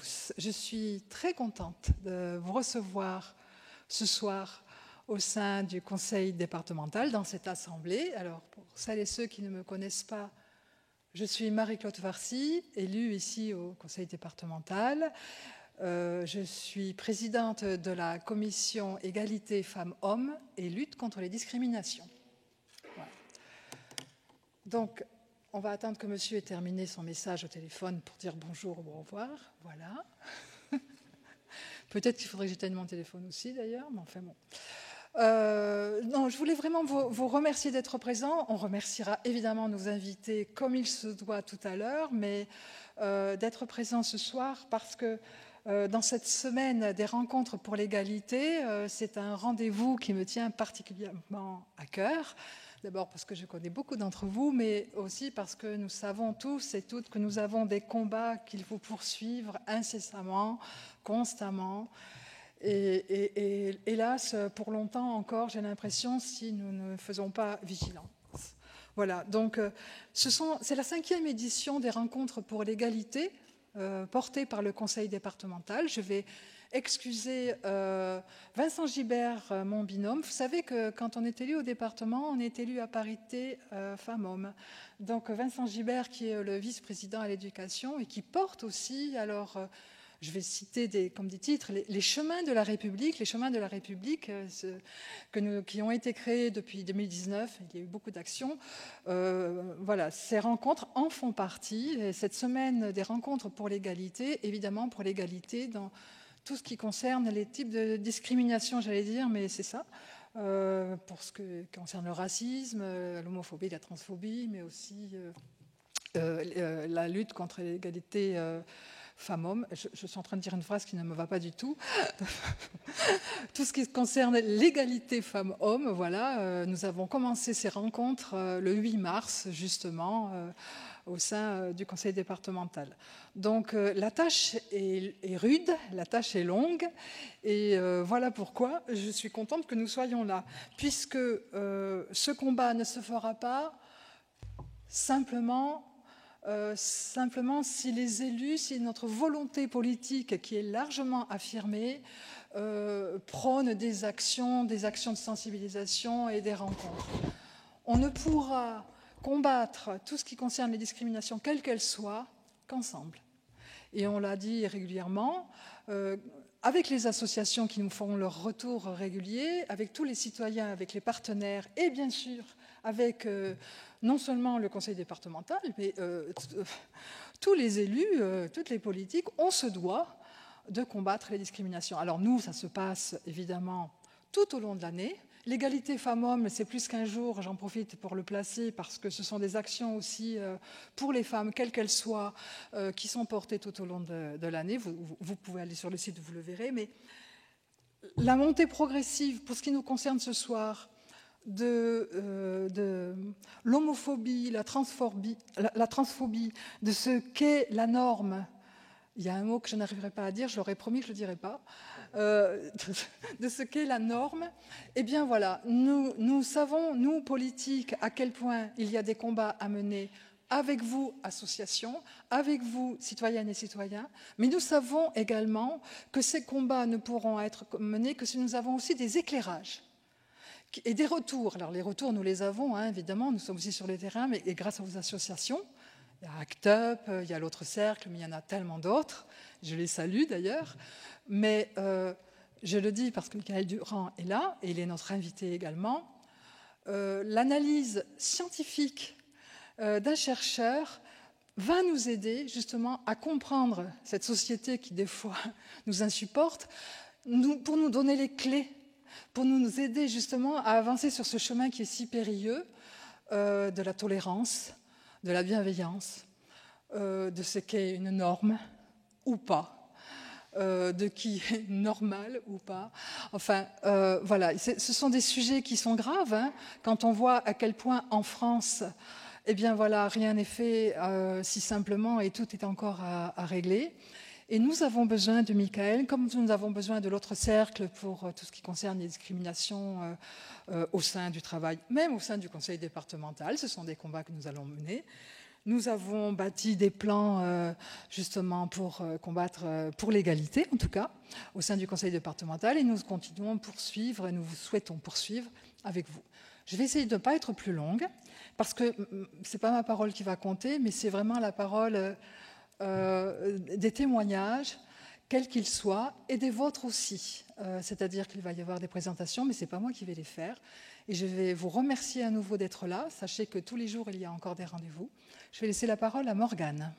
tous. Je suis très contente de vous recevoir ce soir au sein du conseil départemental dans cette assemblée. Alors, pour celles et ceux qui ne me connaissent pas, je suis Marie-Claude Farcy, élue ici au conseil départemental. Je suis présidente de la commission égalité femmes-hommes et lutte contre les discriminations. Voilà. Donc, on va attendre que monsieur ait terminé son message au téléphone pour dire bonjour ou au revoir. Voilà. Peut-être qu'il faudrait que j'éteigne mon téléphone aussi d'ailleurs, mais enfin bon. Non, je voulais vraiment vous remercier d'être présents. On remerciera évidemment nos invités comme il se doit tout à l'heure, mais d'être présents ce soir parce que dans cette semaine des rencontres pour l'égalité, c'est un rendez-vous qui me tient particulièrement à cœur. D'abord parce que je connais beaucoup d'entre vous, mais aussi parce que nous savons tous et toutes que nous avons des combats qu'il faut poursuivre incessamment, constamment. Et hélas, pour longtemps encore, j'ai l'impression, si nous ne faisons pas vigilance. Voilà, donc c'est la 5e édition des rencontres pour l'égalité, portée par le conseil départemental. Je vais excuser Vincent Gibert, mon binôme. Vous savez que quand on est élu au département, on est élu à parité femmes-hommes. Donc Vincent Gibert, qui est le vice-président à l'éducation et qui porte aussi, alors je vais citer comme des titres, les chemins de la République, qui ont été créés depuis 2019. Il y a eu beaucoup d'actions. Voilà, ces rencontres en font partie. Et cette semaine des rencontres pour l'égalité, évidemment pour l'égalité dans tout ce qui concerne les types de discrimination, j'allais dire, mais c'est ça, pour ce qui concerne le racisme, l'homophobie, la transphobie, mais aussi la lutte contre l'égalité femmes-hommes. Je suis en train de dire une phrase qui ne me va pas du tout. Tout ce qui concerne l'égalité femmes-hommes, voilà, nous avons commencé ces rencontres le 8 mars, justement, au sein du conseil départemental. Donc la tâche est rude, la tâche est longue, et voilà pourquoi je suis contente que nous soyons là, puisque ce combat ne se fera pas simplement si les élus, si notre volonté politique qui est largement affirmée prône des actions de sensibilisation et des rencontres. On ne pourra combattre tout ce qui concerne les discriminations, quelles qu'elles soient, qu'ensemble. Et on l'a dit régulièrement, avec les associations qui nous font leur retour régulier, avec tous les citoyens, avec les partenaires et bien sûr avec non seulement le conseil départemental, mais tous les élus, toutes les politiques, on se doit de combattre les discriminations. Alors nous, ça se passe évidemment tout au long de l'année. L'égalité femmes-hommes, c'est plus qu'un jour, j'en profite pour le placer, parce que ce sont des actions aussi pour les femmes, quelles qu'elles soient, qui sont portées tout au long de l'année. Vous pouvez aller sur le site, vous le verrez. Mais la montée progressive, pour ce qui nous concerne ce soir, de l'homophobie, la transphobie, de ce qu'est la norme. Il y a un mot que je n'arriverai pas à dire, je l'aurais promis que je ne le dirai pas, de ce qu'est la norme. Eh bien voilà, nous savons, nous politiques, à quel point il y a des combats à mener avec vous, associations, avec vous, citoyennes et citoyens, mais nous savons également que ces combats ne pourront être menés que si nous avons aussi des éclairages et des retours. Alors les retours, nous les avons, hein, évidemment, nous sommes aussi sur le terrain, mais et grâce à vos associations. Il y a ACT UP, il y a l'autre cercle, mais il y en a tellement d'autres. Je les salue d'ailleurs. Mais je le dis parce que Michael Durand est là, et il est notre invité également. L'analyse scientifique d'un chercheur va nous aider justement à comprendre cette société qui des fois nous insupporte, pour nous donner les clés, pour nous aider justement à avancer sur ce chemin qui est si périlleux de la tolérance, de la bienveillance, de ce qu'est une norme ou pas, de qui est normal ou pas. Enfin, voilà, ce sont des sujets qui sont graves, hein, quand on voit à quel point en France, eh bien voilà, rien n'est fait si simplement et tout est encore à régler. Et nous avons besoin de Michael, comme nous avons besoin de l'autre cercle pour tout ce qui concerne les discriminations au sein du travail, même au sein du conseil départemental. Ce sont des combats que nous allons mener. Nous avons bâti des plans justement pour combattre, pour l'égalité en tout cas, au sein du conseil départemental, et nous continuons à poursuivre et nous souhaitons poursuivre avec vous. Je vais essayer de ne pas être plus longue, parce que ce n'est pas ma parole qui va compter, mais c'est vraiment la parole des témoignages, quels qu'ils soient, et des vôtres aussi. C'est-à-dire qu'il va y avoir des présentations, mais ce n'est pas moi qui vais les faire. Et je vais vous remercier à nouveau d'être là. Sachez que tous les jours, il y a encore des rendez-vous. Je vais laisser la parole à Morgane.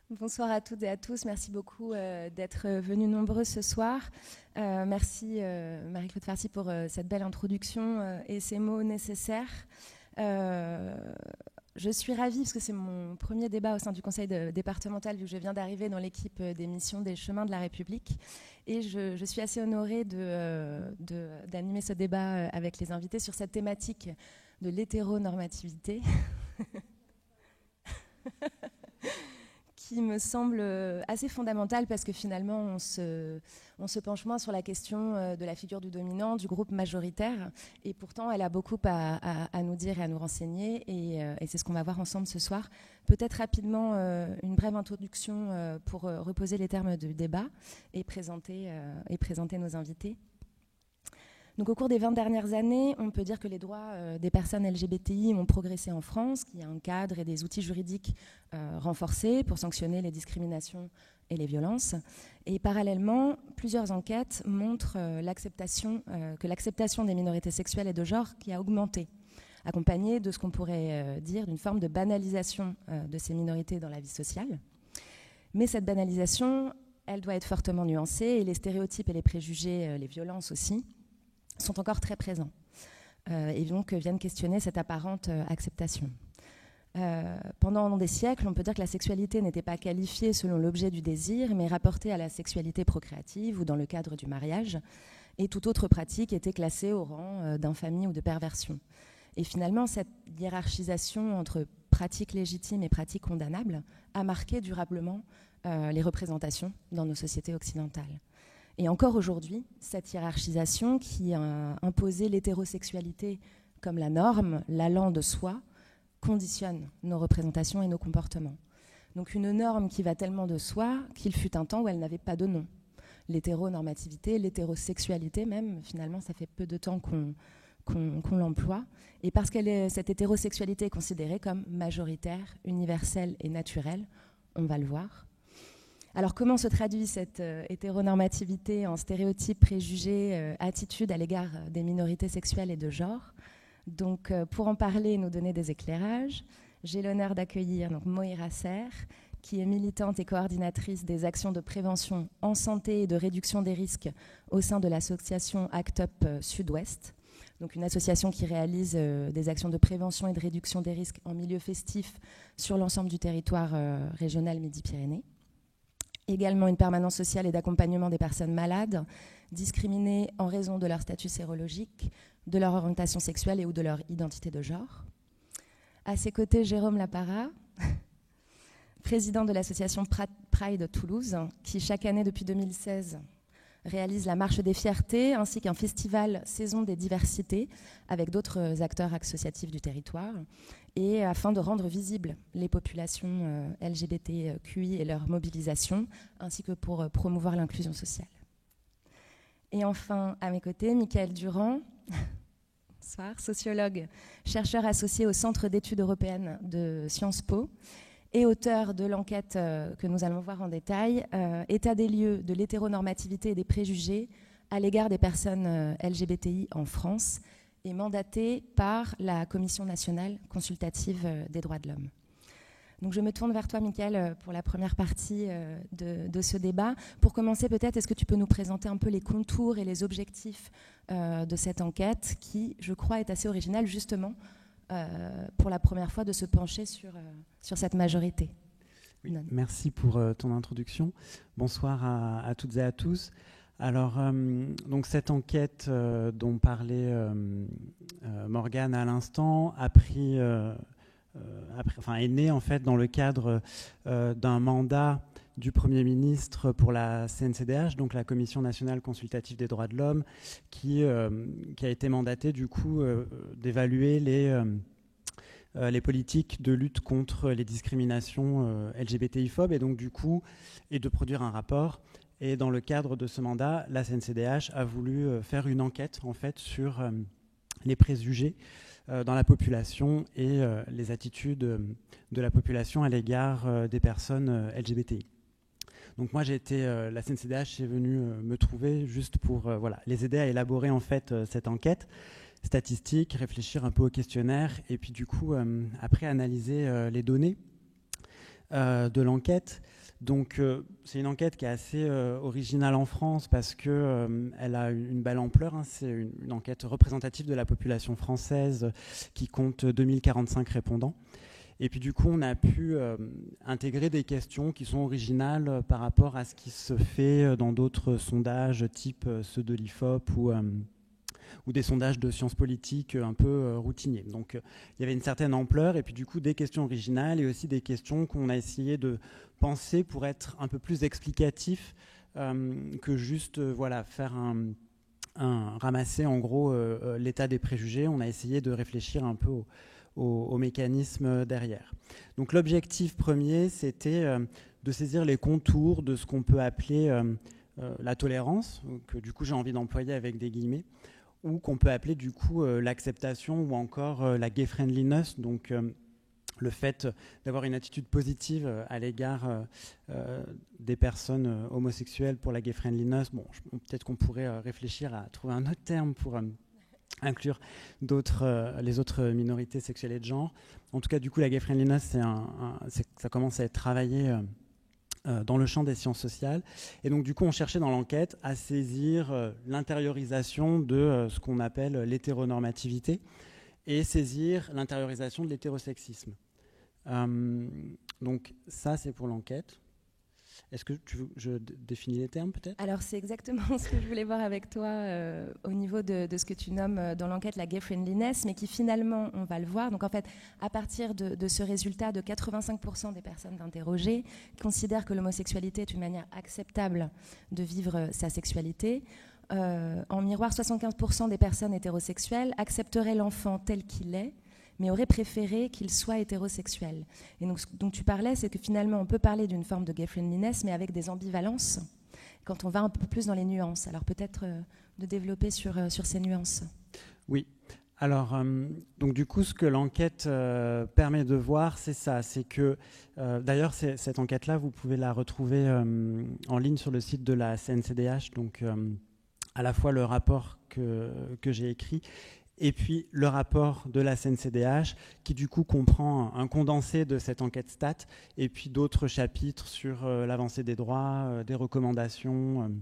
Bonsoir à toutes et à tous. Merci beaucoup d'être venus nombreux ce soir. Merci Marie-Claude Farcy pour cette belle introduction et ces mots nécessaires. Je suis ravie parce que c'est mon premier débat au sein du conseil départemental, vu que je viens d'arriver dans l'équipe des missions des chemins de la République. Et je suis assez honorée d'animer ce débat avec les invités sur cette thématique de l'hétéronormativité. Qui me semble assez fondamentale parce que finalement on se penche moins sur la question de la figure du dominant, du groupe majoritaire, et pourtant elle a beaucoup à nous dire et à nous renseigner, et c'est ce qu'on va voir ensemble ce soir. Peut-être rapidement une brève introduction pour reposer les termes du débat et présenter nos invités. Donc, au cours des 20 dernières années, on peut dire que les droits des personnes LGBTI ont progressé en France, qu'il y a un cadre et des outils juridiques renforcés pour sanctionner les discriminations et les violences. Et parallèlement, plusieurs enquêtes montrent que l'acceptation des minorités sexuelles et de genre qui a augmenté, accompagnée de ce qu'on pourrait dire d'une forme de banalisation de ces minorités dans la vie sociale. Mais cette banalisation, elle doit être fortement nuancée, et les stéréotypes et les préjugés, les violences aussi, sont encore très présents et donc viennent questionner cette apparente acceptation. Pendant des siècles, on peut dire que la sexualité n'était pas qualifiée selon l'objet du désir, mais rapportée à la sexualité procréative ou dans le cadre du mariage, et toute autre pratique était classée au rang d'infamie ou de perversion. Et finalement, cette hiérarchisation entre pratiques légitimes et pratiques condamnables a marqué durablement les représentations dans nos sociétés occidentales. Et encore aujourd'hui, cette hiérarchisation qui a imposé l'hétérosexualité comme la norme, l'allant de soi, conditionne nos représentations et nos comportements. Donc une norme qui va tellement de soi qu'il fut un temps où elle n'avait pas de nom. L'hétéronormativité, l'hétérosexualité même, finalement, ça fait peu de temps qu'on l'emploie. Et parce que cette hétérosexualité est considérée comme majoritaire, universelle et naturelle, on va le voir. Alors, comment se traduit cette hétéronormativité en stéréotypes, préjugés, attitudes à l'égard des minorités sexuelles et de genre? Donc, pour en parler et nous donner des éclairages, j'ai l'honneur d'accueillir Moïra Serre, qui est militante et coordinatrice des actions de prévention en santé et de réduction des risques au sein de l'association ACT UP Sud-Ouest, donc une association qui réalise des actions de prévention et de réduction des risques en milieu festif sur l'ensemble du territoire régional Midi-Pyrénées. Également une permanence sociale et d'accompagnement des personnes malades, discriminées en raison de leur statut sérologique, de leur orientation sexuelle et ou de leur identité de genre. À ses côtés, Jérôme Lapara, président de l'association Pride Toulouse, qui chaque année depuis 2016 réalise la Marche des Fiertés, ainsi qu'un festival Saison des Diversités avec d'autres acteurs associatifs du territoire, et afin de rendre visibles les populations LGBTQI et leur mobilisation, ainsi que pour promouvoir l'inclusion sociale. Et enfin, à mes côtés, Michael Durand, bonsoir, sociologue, chercheur associé au Centre d'études européennes de Sciences Po, et auteur de l'enquête que nous allons voir en détail, État des lieux de l'hétéronormativité et des préjugés à l'égard des personnes LGBTI en France, et mandaté par la Commission nationale consultative des droits de l'homme. Donc je me tourne vers toi, Michael, pour la première partie de ce débat. Pour commencer, peut-être, est-ce que tu peux nous présenter un peu les contours et les objectifs de cette enquête qui, je crois, est assez originale, justement, pour la première fois de se pencher sur cette majorité. Oui, merci pour ton introduction. Bonsoir à toutes et à tous. Alors, donc cette enquête dont parlait Morgane à l'instant est née en fait dans le cadre d'un mandat du Premier ministre pour la CNCDH, donc la Commission nationale consultative des droits de l'homme, qui a été mandatée du coup d'évaluer les politiques de lutte contre les discriminations LGBTI-phobes et donc du coup et de produire un rapport. Et dans le cadre de ce mandat, la CNCDH a voulu faire une enquête en fait sur les préjugés dans la population et les attitudes de la population à l'égard des personnes LGBTI. Donc moi, la CNCDH est venue me trouver juste pour les aider à élaborer en fait cette enquête statistique, réfléchir un peu au questionnaire et puis du coup après analyser les données de l'enquête. Donc c'est une enquête qui est assez originale en France parce qu'elle a une belle ampleur. Hein. C'est une enquête représentative de la population française qui compte 2045 répondants. Et puis du coup, on a pu intégrer des questions qui sont originales par rapport à ce qui se fait dans d'autres sondages type ceux de l'IFOP ou des sondages de sciences politiques un peu routiniers. Donc il y avait une certaine ampleur et puis du coup des questions originales et aussi des questions qu'on a essayé de penser pour être un peu plus explicatif que juste faire ramasser en gros l'état des préjugés. On a essayé de réfléchir un peu au mécanisme derrière. Donc l'objectif premier, c'était de saisir les contours de ce qu'on peut appeler la tolérance, que du coup j'ai envie d'employer avec des guillemets, ou qu'on peut appeler du coup l'acceptation ou encore la gay friendliness, donc le fait d'avoir une attitude positive à l'égard des personnes homosexuelles pour la gay friendliness. Bon, peut-être qu'on pourrait réfléchir à trouver un autre terme pour inclure les autres minorités sexuelles et de genre. En tout cas, du coup, la gay friendliness, ça commence à être travaillé dans le champ des sciences sociales. Et donc, du coup, on cherchait dans l'enquête à saisir l'intériorisation de ce qu'on appelle l'hétéronormativité et saisir l'intériorisation de l'hétérosexisme. Donc, ça, c'est pour l'enquête. Est-ce que tu veux que je définis les termes, peut-être ? Alors, c'est exactement ce que je voulais voir avec toi au niveau de ce que tu nommes dans l'enquête la gay friendliness, mais qui finalement, on va le voir. Donc, en fait, à partir de ce résultat, de 85% des personnes interrogées considèrent que l'homosexualité est une manière acceptable de vivre sa sexualité. En miroir, 75% des personnes hétérosexuelles accepteraient l'enfant tel qu'il est, mais auraient préféré qu'il soit hétérosexuel. Et donc, ce dont tu parlais, c'est que finalement, on peut parler d'une forme de gay friendliness, mais avec des ambivalences, quand on va un peu plus dans les nuances. Alors peut-être de développer sur ces nuances. Oui. Alors, donc du coup, ce que l'enquête permet de voir, c'est ça. C'est que, d'ailleurs, cette enquête-là, vous pouvez la retrouver en ligne sur le site de la CNCDH, donc à la fois le rapport que j'ai écrit et puis le rapport de la CNCDH qui du coup comprend un condensé de cette enquête stat et puis d'autres chapitres sur l'avancée des droits, des recommandations,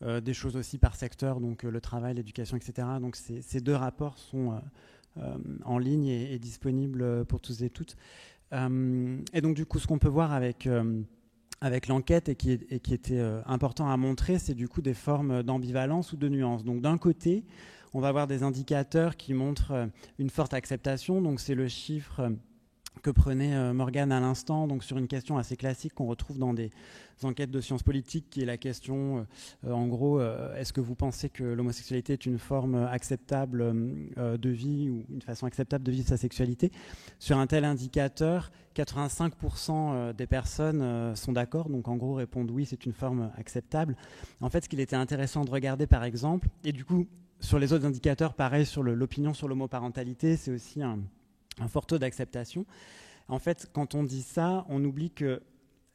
des choses aussi par secteur, donc le travail, l'éducation, etc. Donc ces deux rapports sont en ligne et disponibles pour tous et toutes. Et donc du coup ce qu'on peut voir avec l'enquête et qui était important à montrer, c'est du coup des formes d'ambivalence ou de nuance. Donc d'un côté, on va avoir des indicateurs qui montrent une forte acceptation. Donc c'est le chiffre que prenait Morgane à l'instant, donc sur une question assez classique qu'on retrouve dans des enquêtes de sciences politiques, qui est la question, en gros, est-ce que vous pensez que l'homosexualité est une forme acceptable de vie ou une façon acceptable de vivre sa sexualité ? Sur un tel indicateur, 85% des personnes sont d'accord, donc en gros répondent oui, c'est une forme acceptable. En fait, ce qu'il était intéressant de regarder, par exemple, et du coup, sur les autres indicateurs, pareil, sur l'opinion sur l'homoparentalité, c'est aussi un fort taux d'acceptation. En fait, quand on dit ça, on oublie que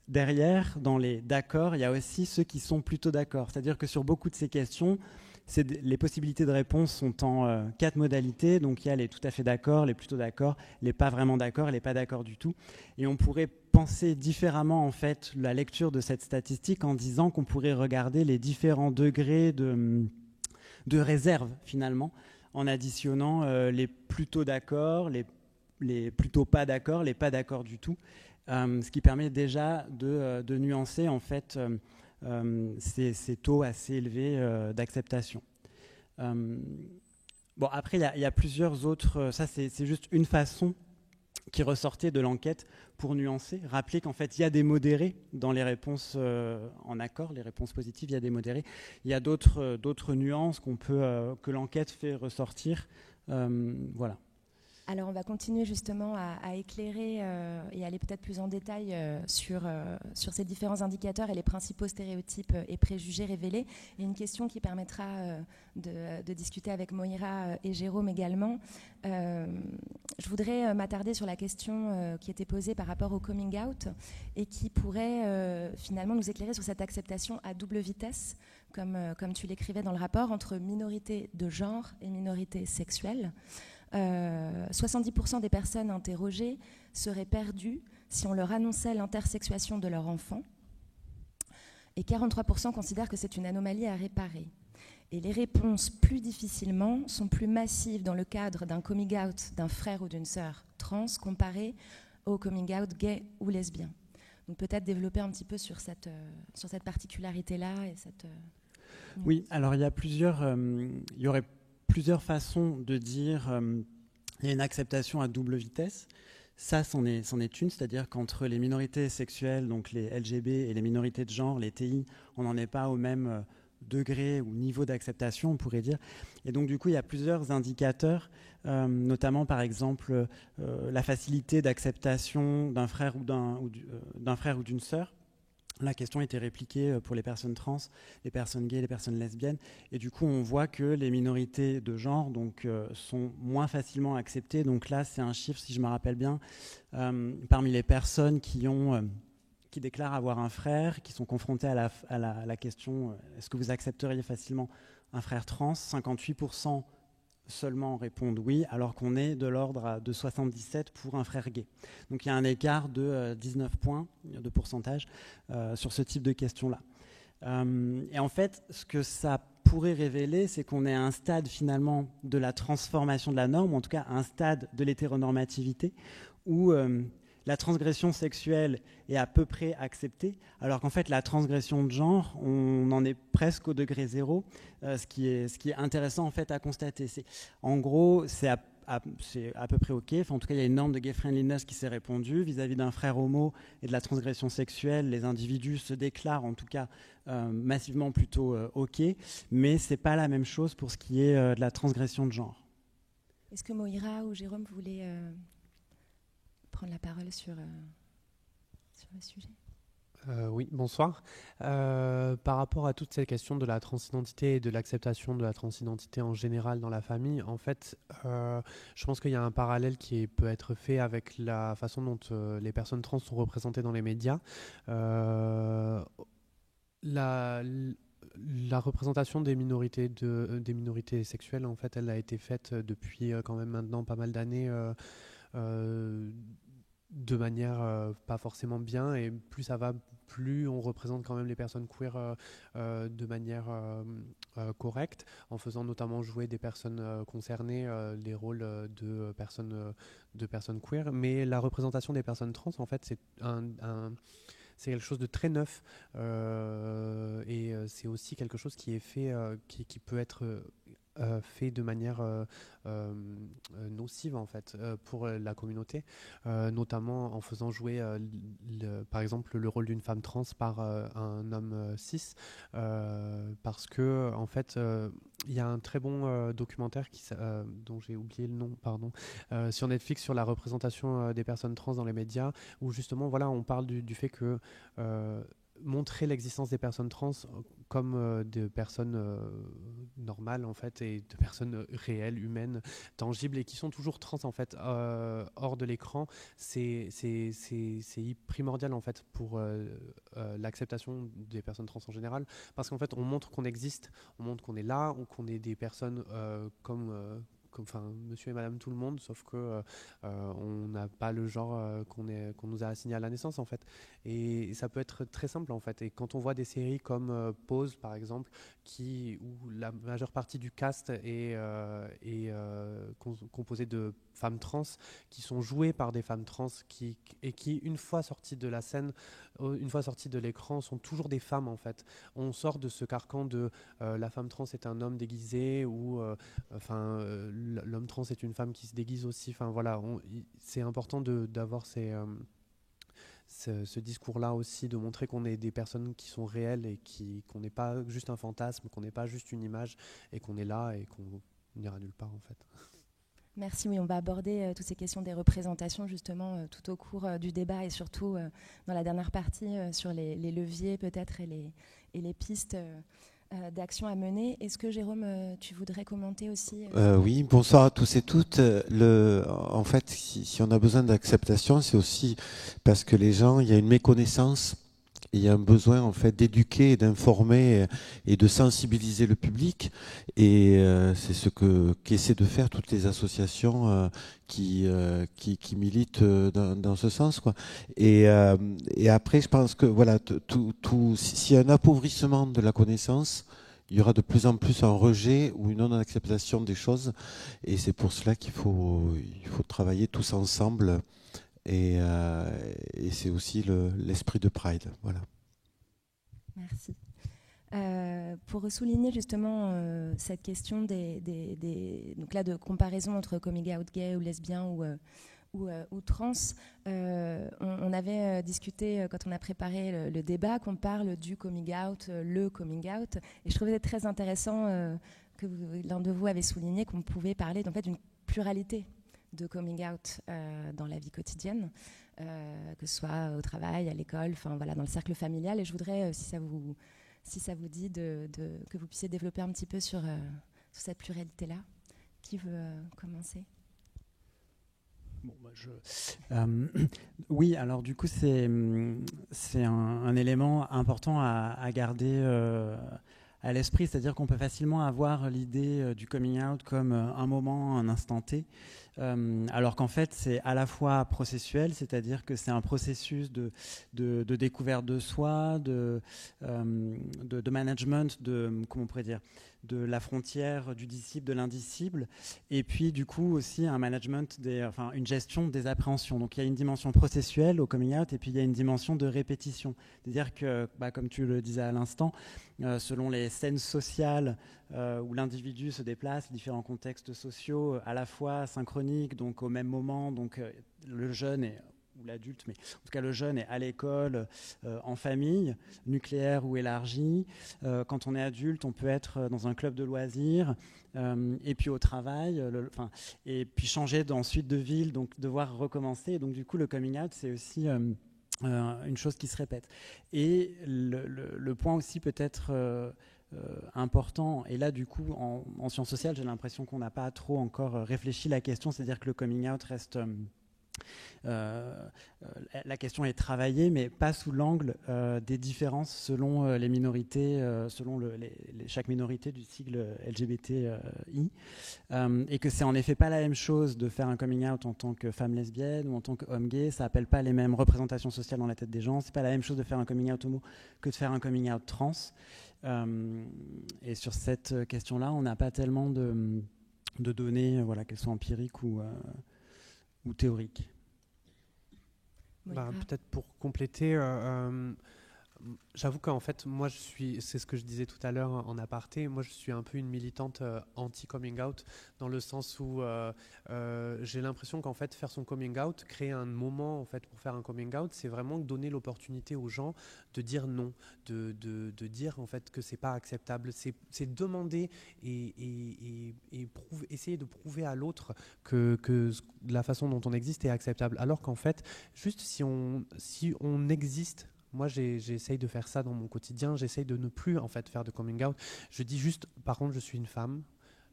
derrière, dans les d'accord, il y a aussi ceux qui sont plutôt d'accord. C'est-à-dire que sur beaucoup de ces questions, les possibilités de réponse sont en 4 modalités. Donc il y a les tout à fait d'accord, les plutôt d'accord, les pas vraiment d'accord et les pas d'accord du tout. Et on pourrait penser différemment en fait la lecture de cette statistique en disant qu'on pourrait regarder les différents degrés de réserve finalement, en additionnant les plutôt d'accord, les plutôt pas d'accord, les pas d'accord du tout, ce qui permet déjà de nuancer en fait ces taux assez élevés d'acceptation. Bon, après, il y a plusieurs autres, ça c'est juste une façon qui ressortaient de l'enquête pour nuancer, rappeler qu'en fait il y a des modérés dans les réponses en accord, les réponses positives, il y a des modérés, il y a d'autres nuances que l'enquête fait ressortir. Voilà. Alors on va continuer justement à éclairer et aller peut-être plus en détail sur ces différents indicateurs et les principaux stéréotypes et préjugés révélés. Et une question qui permettra de discuter avec Moïra et Jérôme également. Je voudrais m'attarder sur la question qui était posée par rapport au coming out et qui pourrait finalement nous éclairer sur cette acceptation à double vitesse, comme tu l'écrivais dans le rapport, entre minorité de genre et minorité sexuelle. 70% des personnes interrogées seraient perdues si on leur annonçait l'intersexuation de leur enfant et 43% considèrent que c'est une anomalie à réparer. Et les réponses, plus difficilement, sont plus massives dans le cadre d'un coming out d'un frère ou d'une sœur trans comparé au coming out gay ou lesbien. Donc peut-être développer un petit peu sur cette particularité-là. Oui, alors il y aurait plusieurs façons de dire il y a une acceptation à double vitesse. Ça, c'en est une, c'est-à-dire qu'entre les minorités sexuelles, donc les LGB, et les minorités de genre, les TI, on n'en est pas au même degré ou niveau d'acceptation, on pourrait dire. Et donc, du coup, il y a plusieurs indicateurs, notamment, par exemple, la facilité d'acceptation d'un frère ou d'une sœur. La question était répliquée pour les personnes trans, les personnes gays, les personnes lesbiennes. Et du coup, on voit que les minorités de genre sont moins facilement acceptées. Donc là, c'est un chiffre, si je me rappelle bien, parmi les personnes qui déclarent avoir un frère, qui sont confrontées à la question est-ce que vous accepteriez facilement un frère trans, 58% seulement répondent oui, alors qu'on est de l'ordre de 77 pour un frère gay. Donc il y a un écart de 19 points de pourcentage sur ce type de questions-là. Et en fait, ce que ça pourrait révéler, c'est qu'on est à un stade finalement de la transformation de la norme, en tout cas à un stade de l'hétéronormativité, où la transgression sexuelle est à peu près acceptée, alors qu'en fait la transgression de genre, on en est presque au degré zéro, ce qui est intéressant en fait à constater. En gros, c'est à peu près OK. Enfin, en tout cas, il y a une norme de gay friendliness qui s'est répandue vis-à-vis d'un frère homo et de la transgression sexuelle. Les individus se déclarent en tout cas massivement plutôt OK, mais c'est pas la même chose pour ce qui est de la transgression de genre. Est-ce que Moïra ou Jérôme voulaient prendre la parole sur le sujet? Oui, bonsoir. Par rapport à toutes ces questions de la transidentité et de l'acceptation de la transidentité en général dans la famille, en fait, je pense qu'il y a un parallèle qui peut être fait avec la façon dont les personnes trans sont représentées dans les médias. La représentation des minorités sexuelles, en fait, elle a été faite depuis quand même maintenant pas mal d'années de manière pas forcément bien, et plus ça va, plus on représente quand même les personnes queer de manière correcte, en faisant notamment jouer des personnes concernées les rôles de personnes queer. Mais la représentation des personnes trans, en fait, c'est quelque chose de très neuf et c'est aussi quelque chose qui est fait, qui peut être fait de manière nocive en fait pour la communauté, notamment en faisant jouer par exemple le rôle d'une femme trans par un homme cis, parce que en fait il y a un très bon documentaire dont j'ai oublié le nom, pardon, sur Netflix, sur la représentation des personnes trans dans les médias, où justement voilà, on parle du fait que montrer l'existence des personnes trans comme de personnes normales en fait, et de personnes réelles, humaines, tangibles, et qui sont toujours trans en fait hors de l'écran, c'est primordial en fait pour l'acceptation des personnes trans en général, parce qu'en fait on montre qu'on existe, on montre qu'on est là, ou qu'on est des personnes comme monsieur et madame tout le monde, sauf que on n'a pas le genre qu'on nous a assigné à la naissance en fait. Et ça peut être très simple en fait. Et quand on voit des séries comme Pose par exemple, où la majeure partie du cast est composée de femmes trans qui sont jouées par des femmes trans et qui, une fois sorties de la scène, une fois sorties de l'écran, sont toujours des femmes en fait. On sort de ce carcan de la femme trans est un homme déguisé ou l'homme trans est une femme qui se déguise aussi. Enfin voilà, c'est important d'avoir ce discours-là aussi, de montrer qu'on est des personnes qui sont réelles et qu'on n'est pas juste un fantasme, qu'on n'est pas juste une image et qu'on est là et qu'on n'ira nulle part en fait. Merci, oui, on va aborder toutes ces questions des représentations justement tout au cours du débat et surtout dans la dernière partie sur les leviers peut-être et les pistes d'action à mener. Est-ce que Jérôme, tu voudrais commenter aussi Oui, bonsoir à tous et toutes. En fait, si on a besoin d'acceptation, c'est aussi parce que les gens, il y a une méconnaissance. Il y a un besoin en fait d'éduquer, d'informer et de sensibiliser le public, et c'est ce qu'essaient de faire toutes les associations qui militent dans ce sens, quoi. Et après, je pense que voilà, s'il y a un appauvrissement de la connaissance, il y aura de plus en plus un rejet ou une non-acceptation des choses, et c'est pour cela qu'il faut travailler tous ensemble. Et c'est aussi l'esprit de Pride. Voilà. Merci. Pour souligner justement cette question donc là, de comparaison entre coming out gay ou lesbien ou trans, on avait discuté quand on a préparé le débat qu'on parle du coming out, le coming out, et je trouvais très intéressant que l'un de vous avait souligné qu'on pouvait parler en fait, d'une pluralité de coming out dans la vie quotidienne, que ce soit au travail, à l'école, voilà, dans le cercle familial. Et je voudrais, si ça vous dit, que vous puissiez développer un petit peu sur cette pluralité-là. Qui veut commencer ? Bon, oui, alors du coup, c'est un élément important à garder à l'esprit, c'est-à-dire qu'on peut facilement avoir l'idée du coming out comme un moment, un instant T, alors qu'en fait c'est à la fois processuel, c'est-à-dire que c'est un processus de découverte de soi, de management, comment on pourrait dire, de la frontière du disciple, de l'indicible, et puis du coup aussi un management, une gestion des appréhensions. Donc il y a une dimension processuelle au coming out, et puis il y a une dimension de répétition. C'est-à-dire que, comme tu le disais à l'instant, selon les scènes sociales où l'individu se déplace, différents contextes sociaux, à la fois synchroniques, donc au même moment, donc le jeune ou l'adulte, mais en tout cas le jeune est à l'école, en famille, nucléaire ou élargie. Quand on est adulte, on peut être dans un club de loisirs, et puis au travail, et puis changer ensuite de ville, donc devoir recommencer. Et donc du coup, le coming out, c'est aussi une chose qui se répète. Et le point aussi peut-être important, et là du coup en sciences sociales, j'ai l'impression qu'on n'a pas trop encore réfléchi la question, c'est-à-dire que le coming out reste... la question est travaillée, mais pas sous l'angle des différences selon les minorités, selon chaque minorité du sigle LGBTI, et que c'est en effet pas la même chose de faire un coming out en tant que femme lesbienne ou en tant qu'homme gay. Ça appelle pas les mêmes représentations sociales dans la tête des gens. C'est pas la même chose de faire un coming out homo que de faire un coming out trans. Et sur cette question-là, on n'a pas tellement de données, qu'elles soient empiriques ou théorique. Peut-être pour compléter, j'avoue qu'en fait, moi, c'est ce que je disais tout à l'heure en aparté, moi je suis un peu une militante anti-coming out, dans le sens où j'ai l'impression qu'en fait, faire son coming out, créer un moment en fait, pour faire un coming out, c'est vraiment donner l'opportunité aux gens de dire non, de dire en fait que c'est pas acceptable, c'est demander et essayer de prouver à l'autre que la façon dont on existe est acceptable, alors qu'en fait, juste si on existe. Moi, j'essaye de faire ça dans mon quotidien. J'essaye de ne plus en fait faire de coming out. Je dis juste, par contre, je suis une femme.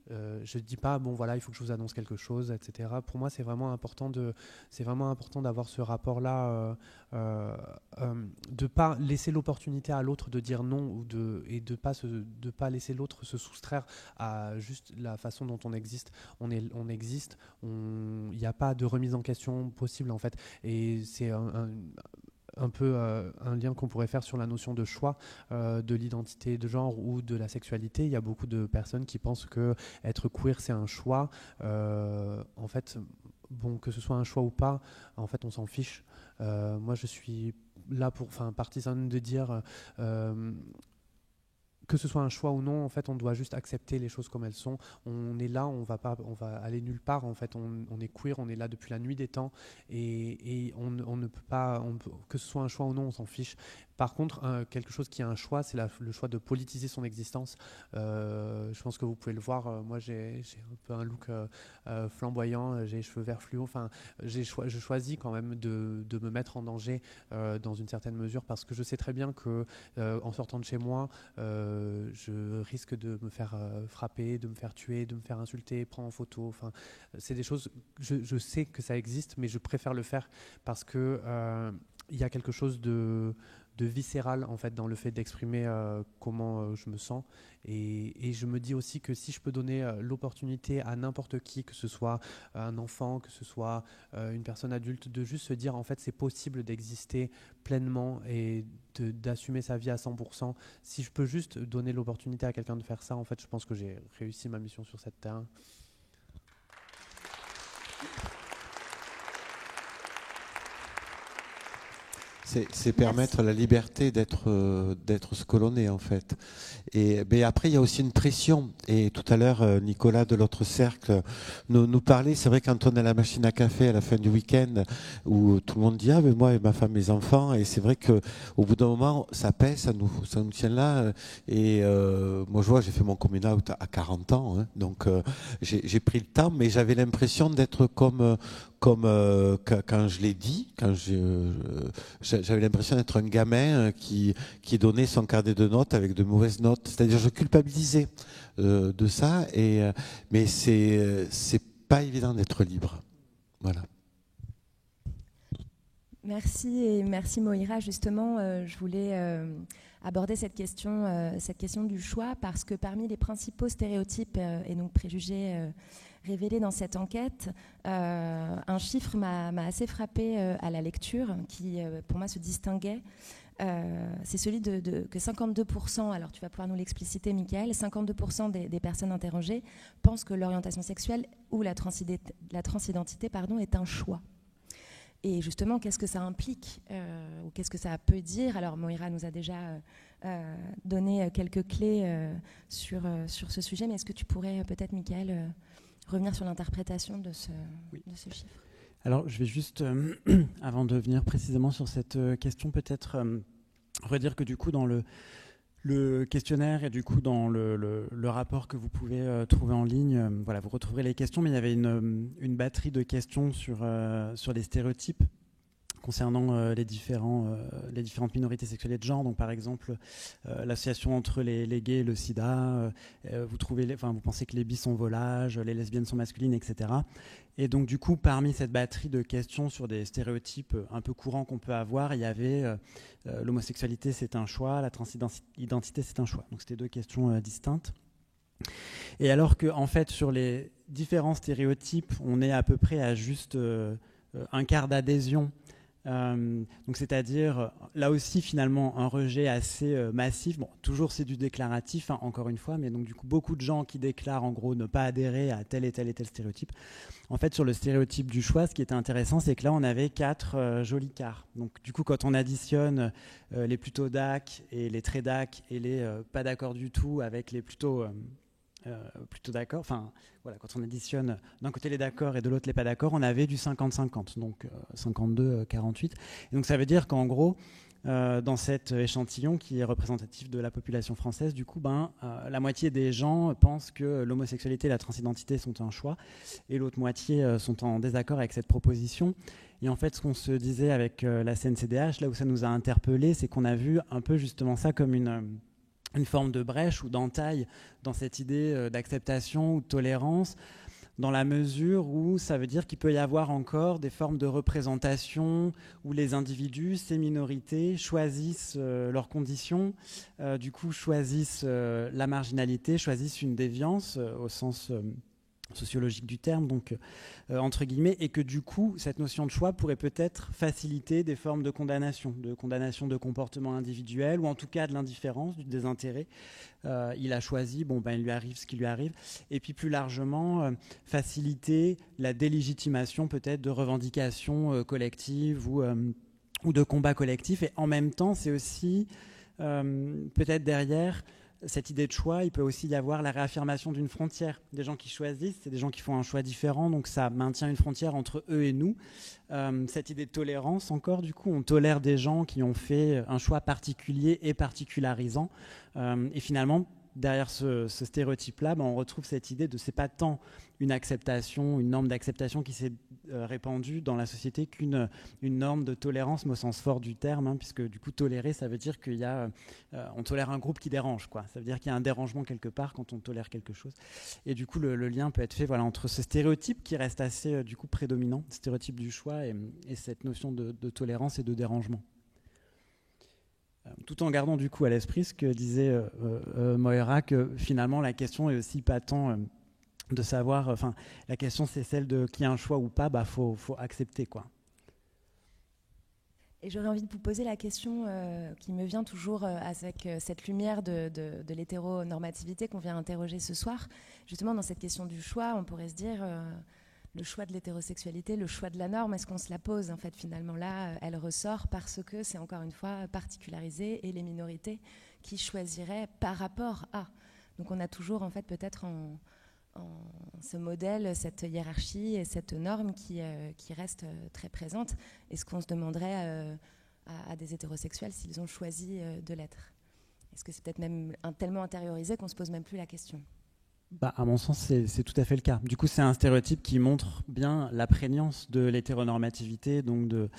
Je ne dis pas, bon voilà, il faut que je vous annonce quelque chose, etc. Pour moi, c'est vraiment important d'avoir ce rapport-là, de pas laisser l'opportunité à l'autre de dire non et de pas laisser l'autre se soustraire à juste la façon dont on existe. On existe. Il n'y a pas de remise en question possible en fait. Et c'est un peu un lien qu'on pourrait faire sur la notion de choix de l'identité de genre ou de la sexualité. Il y a beaucoup de personnes qui pensent que être queer c'est un choix. En fait, bon, que ce soit un choix ou pas, en fait, on s'en fiche. Moi, je suis là partisan de dire que ce soit un choix ou non, en fait, on doit juste accepter les choses comme elles sont. On est là, on va aller nulle part. En fait, on est queer, on est là depuis la nuit des temps, et on ne peut pas, que ce soit un choix ou non, on s'en fiche. Par contre, quelque chose qui est un choix, c'est le choix de politiser son existence. Je pense que vous pouvez le voir. Moi, j'ai un peu un look flamboyant, j'ai les cheveux vert fluo. Enfin, je choisis quand même de me mettre en danger dans une certaine mesure, parce que je sais très bien que en sortant de chez moi, je risque de me faire frapper, de me faire tuer, de me faire insulter, prendre en photo. Enfin, c'est des choses. Je sais que ça existe, mais je préfère le faire parce que il y a quelque chose de viscéral en fait dans le fait d'exprimer comment je me sens, et je me dis aussi que si je peux donner l'opportunité à n'importe qui, que ce soit un enfant, que ce soit une personne adulte, de juste se dire en fait c'est possible d'exister pleinement et d'assumer sa vie à 100%, si je peux juste donner l'opportunité à quelqu'un de faire ça, en fait je pense que j'ai réussi ma mission sur cette terre. C'est permettre la liberté d'être ce que l'on est en fait. Mais après, il y a aussi une pression. Et tout à l'heure, Nicolas de l'autre cercle nous parlait. C'est vrai, quand on est à la machine à café à la fin du week-end, où tout le monde dit « Ah, mais moi et ma femme, mes enfants », et c'est vrai qu'au bout d'un moment, ça pèse, ça nous tient là. Et moi, je vois, j'ai fait mon coming out à 40 ans. Hein, donc, j'ai pris le temps, mais j'avais l'impression d'être comme quand je l'ai dit, j'avais l'impression d'être un gamin qui donnait son carnet de notes avec de mauvaises notes. C'est-à-dire, je culpabilisais de ça, mais c'est pas évident d'être libre. Voilà. Merci, et merci Moïra. Justement, je voulais aborder cette question du choix, parce que parmi les principaux stéréotypes et donc préjugés révélés dans cette enquête, un chiffre m'a assez frappé à la lecture, qui pour moi se distinguait. C'est celui que 52%, alors tu vas pouvoir nous l'expliciter Mickaël, 52% des personnes interrogées pensent que l'orientation sexuelle ou la transidentité est un choix. Et justement, qu'est-ce que ça implique ou qu'est-ce que ça peut dire? Alors Moïra nous a déjà donné quelques clés sur ce sujet, mais est-ce que tu pourrais peut-être, Mickaël, revenir sur l'interprétation de ce chiffre? Alors, je vais juste, avant de venir précisément sur cette question, peut-être redire que du coup, dans le questionnaire et du coup dans le rapport que vous pouvez trouver en ligne, voilà, vous retrouverez les questions, mais il y avait une batterie de questions sur les stéréotypes concernant les différentes minorités sexuelles et de genre. Donc par exemple, l'association entre les gays et le sida, vous pensez que les bis sont volages, les lesbiennes sont masculines, etc. Et donc du coup, parmi cette batterie de questions sur des stéréotypes un peu courants qu'on peut avoir, il y avait l'homosexualité c'est un choix, la transidentité c'est un choix. Donc c'était deux questions distinctes. Et alors que en fait sur les différents stéréotypes, on est à peu près à juste un quart d'adhésion. Donc c'est-à-dire là aussi finalement un rejet assez massif. Bon, toujours c'est du déclaratif, hein, encore une fois, mais donc du coup beaucoup de gens qui déclarent en gros ne pas adhérer à tel et tel et tel stéréotype. En fait, sur le stéréotype du choix, ce qui était intéressant, c'est que là on avait 4 jolis quarts. Donc du coup, quand on additionne les plutôt DAC et les très DAC et les pas d'accord du tout avec les plutôt d'accord, enfin voilà, quand on additionne d'un côté les d'accord et de l'autre les pas d'accord, on avait du 50-50, donc 52-48. Et donc ça veut dire qu'en gros, dans cet échantillon qui est représentatif de la population française, du coup, la moitié des gens pensent que l'homosexualité et la transidentité sont un choix, et l'autre moitié sont en désaccord avec cette proposition. Et en fait, ce qu'on se disait avec la CNCDH, là où ça nous a interpellés, c'est qu'on a vu un peu justement ça comme une forme de brèche ou d'entaille dans cette idée d'acceptation ou de tolérance, dans la mesure où ça veut dire qu'il peut y avoir encore des formes de représentation où les individus, ces minorités, choisissent leurs conditions, du coup choisissent la marginalité, choisissent une déviance au sens sociologique du terme, donc entre guillemets, et que du coup, cette notion de choix pourrait peut-être faciliter des formes de condamnation de comportements individuels, ou en tout cas de l'indifférence, du désintérêt. Il a choisi, il lui arrive ce qui lui arrive, et puis plus largement, faciliter la délégitimation peut-être de revendications collectives ou de combats collectifs, et en même temps, c'est aussi peut-être derrière cette idée de choix, il peut aussi y avoir la réaffirmation d'une frontière. Des gens qui choisissent, c'est des gens qui font un choix différent, donc ça maintient une frontière entre eux et nous. Cette idée de tolérance, encore, du coup, on tolère des gens qui ont fait un choix particulier et particularisant. Et finalement, derrière ce stéréotype-là, on retrouve cette idée de c'est pas tant une acceptation, une norme d'acceptation qui s'est répandue dans la société qu'une norme de tolérance, mais au sens fort du terme, puisque du coup tolérer, ça veut dire qu'il y a, on tolère un groupe qui dérange, quoi. Ça veut dire qu'il y a un dérangement quelque part quand on tolère quelque chose. Et du coup, le lien peut être fait, entre ce stéréotype qui reste assez du coup prédominant, le stéréotype du choix, et cette notion de tolérance et de dérangement. Tout en gardant du coup à l'esprit ce que disait Moira, que finalement la question est aussi pas tant de savoir, la question c'est celle de qui a un choix ou pas, faut accepter, quoi. Et j'aurais envie de vous poser la question qui me vient toujours avec cette lumière de l'hétéronormativité qu'on vient interroger ce soir. Justement, dans cette question du choix, on pourrait se dire le choix de l'hétérosexualité, le choix de la norme, est-ce qu'on se la pose en fait finalement là, elle ressort parce que c'est encore une fois particularisé et les minorités qui choisiraient par rapport à. Donc on a toujours en fait peut-être en ce modèle, cette hiérarchie et cette norme qui reste très présente. Est-ce qu'on se demanderait à des hétérosexuels s'ils ont choisi de l'être? Est-ce que c'est peut-être même tellement intériorisé qu'on se pose même plus la question? À mon sens, c'est tout à fait le cas. Du coup, c'est un stéréotype qui montre bien la prégnance de l'hétéronormativité, donc de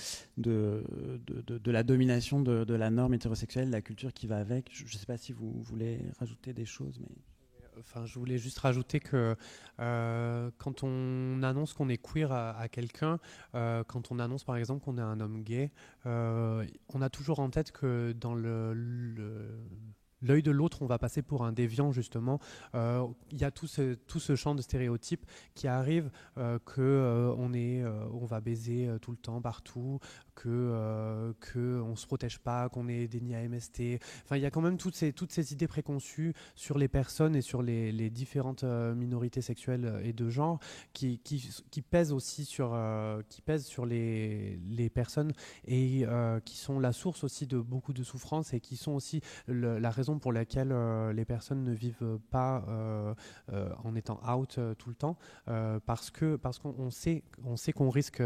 la domination de la norme hétérosexuelle, de la culture qui va avec. Je ne sais pas si vous voulez rajouter des choses, mais... je voulais juste rajouter que quand on annonce qu'on est queer à quelqu'un, quand on annonce par exemple qu'on est un homme gay, on a toujours en tête que dans l'œil de l'autre, on va passer pour un déviant, justement. Il y a tout ce champ de stéréotypes qui arrive, on va baiser tout le temps, partout, qu'on ne se protège pas, qu'on est déni à MST. Enfin, il y a quand même toutes ces idées préconçues sur les personnes et sur les différentes minorités sexuelles et de genre qui pèsent aussi sur les personnes et qui sont la source aussi de beaucoup de souffrances et qui sont aussi la raison pour laquelle les personnes ne vivent pas en étant out tout le temps, parce qu'on sait qu'on risque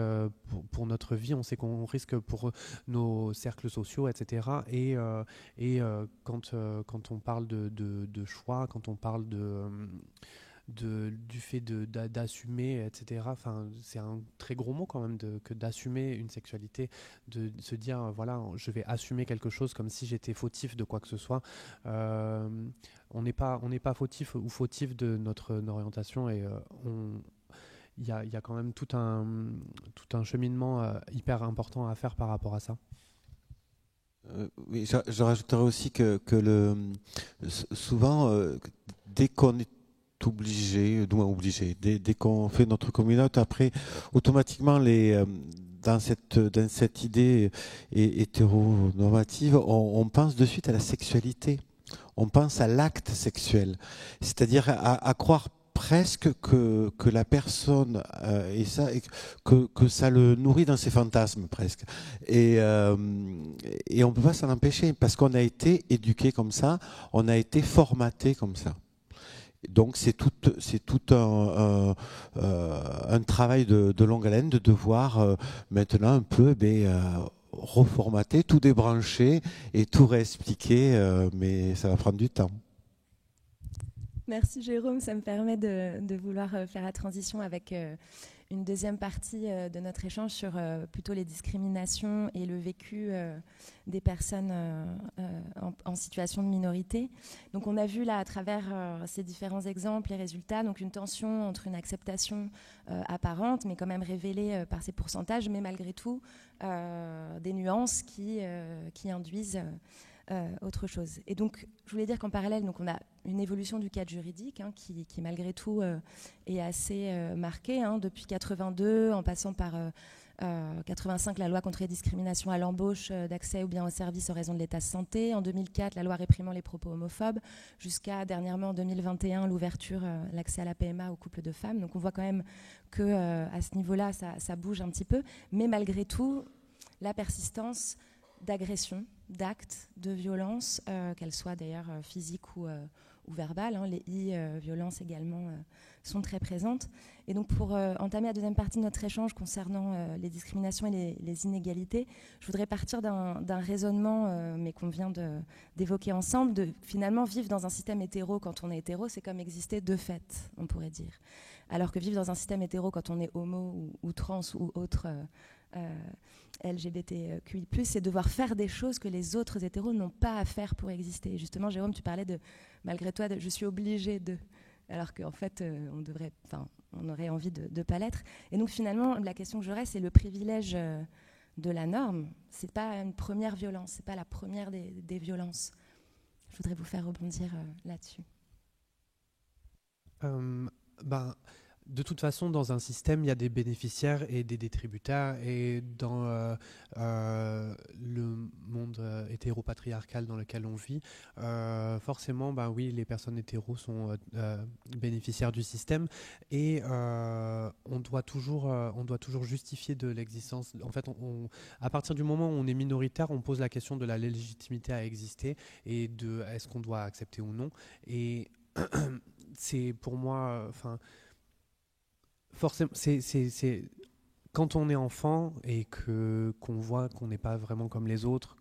pour notre vie, on sait qu'on risque pour nos cercles sociaux, etc. Et quand on parle de choix, quand on parle du fait d'assumer, etc. Enfin, c'est un très gros mot quand même que d'assumer une sexualité, de se dire voilà, je vais assumer quelque chose comme si j'étais fautif de quoi que ce soit. On n'est pas fautif ou fautif de notre orientation et il y a quand même tout un cheminement hyper important à faire par rapport à ça. Oui, je rajouterais aussi que souvent, dès qu'on est obligé, dès qu'on fait notre coming out, après, automatiquement, dans cette idée hétéronormative, on pense de suite à la sexualité. On pense à l'acte sexuel. C'est-à-dire à croire presque que la personne et que ça le nourrit dans ses fantasmes presque et on peut pas s'en empêcher parce qu'on a été éduqué comme ça, on a été formaté comme ça. Donc c'est tout un travail de longue haleine de devoir maintenant un peu reformater, tout débrancher et tout réexpliquer, mais ça va prendre du temps. Merci Jérôme, ça me permet de vouloir faire la transition avec une deuxième partie de notre échange sur plutôt les discriminations et le vécu des personnes en situation de minorité. Donc on a vu là à travers ces différents exemples, les résultats, donc une tension entre une acceptation apparente, mais quand même révélée par ces pourcentages, mais malgré tout des nuances qui induisent autre chose. Et donc, je voulais dire qu'en parallèle, donc on a une évolution du cadre juridique qui malgré tout est assez marquée depuis 82, en passant par 85, la loi contre les discriminations à l'embauche d'accès aux biens et services en raison de l'état de santé. En 2004, la loi réprimant les propos homophobes. Jusqu'à dernièrement, en 2021, l'ouverture, l'accès à la PMA aux couples de femmes. Donc on voit quand même qu'à ce niveau-là, ça bouge un petit peu. Mais malgré tout, la persistance d'agressions, d'actes de violence, qu'elles soient d'ailleurs physiques ou verbales. Les violences également sont très présentes. Et donc pour entamer la deuxième partie de notre échange concernant les discriminations et les inégalités, je voudrais partir d'un raisonnement, mais qu'on vient d'évoquer ensemble, de finalement vivre dans un système hétéro quand on est hétéro, c'est comme exister de fait, on pourrait dire. Alors que vivre dans un système hétéro quand on est homo ou trans ou autre LGBTQI+, c'est devoir faire des choses que les autres hétéros n'ont pas à faire pour exister. Et justement, Jérôme, tu parlais malgré toi, je suis obligée de... Alors qu'en fait, on aurait envie de ne pas l'être. Et donc finalement, la question que j'aurais, c'est le privilège de la norme. Ce n'est pas une première violence, ce n'est pas la première des violences. Je voudrais vous faire rebondir là-dessus. De toute façon, dans un système, il y a des bénéficiaires et des détributaires. Et dans le monde hétéropatriarcal dans lequel on vit, forcément, oui, les personnes hétéros sont bénéficiaires du système. Et on doit toujours justifier de l'existence. En fait, à partir du moment où on est minoritaire, on pose la question de la légitimité à exister et de est-ce qu'on doit accepter ou non. Et c'est pour moi... Forcément, c'est quand on est enfant et qu'on voit qu'on n'est pas vraiment comme les autres,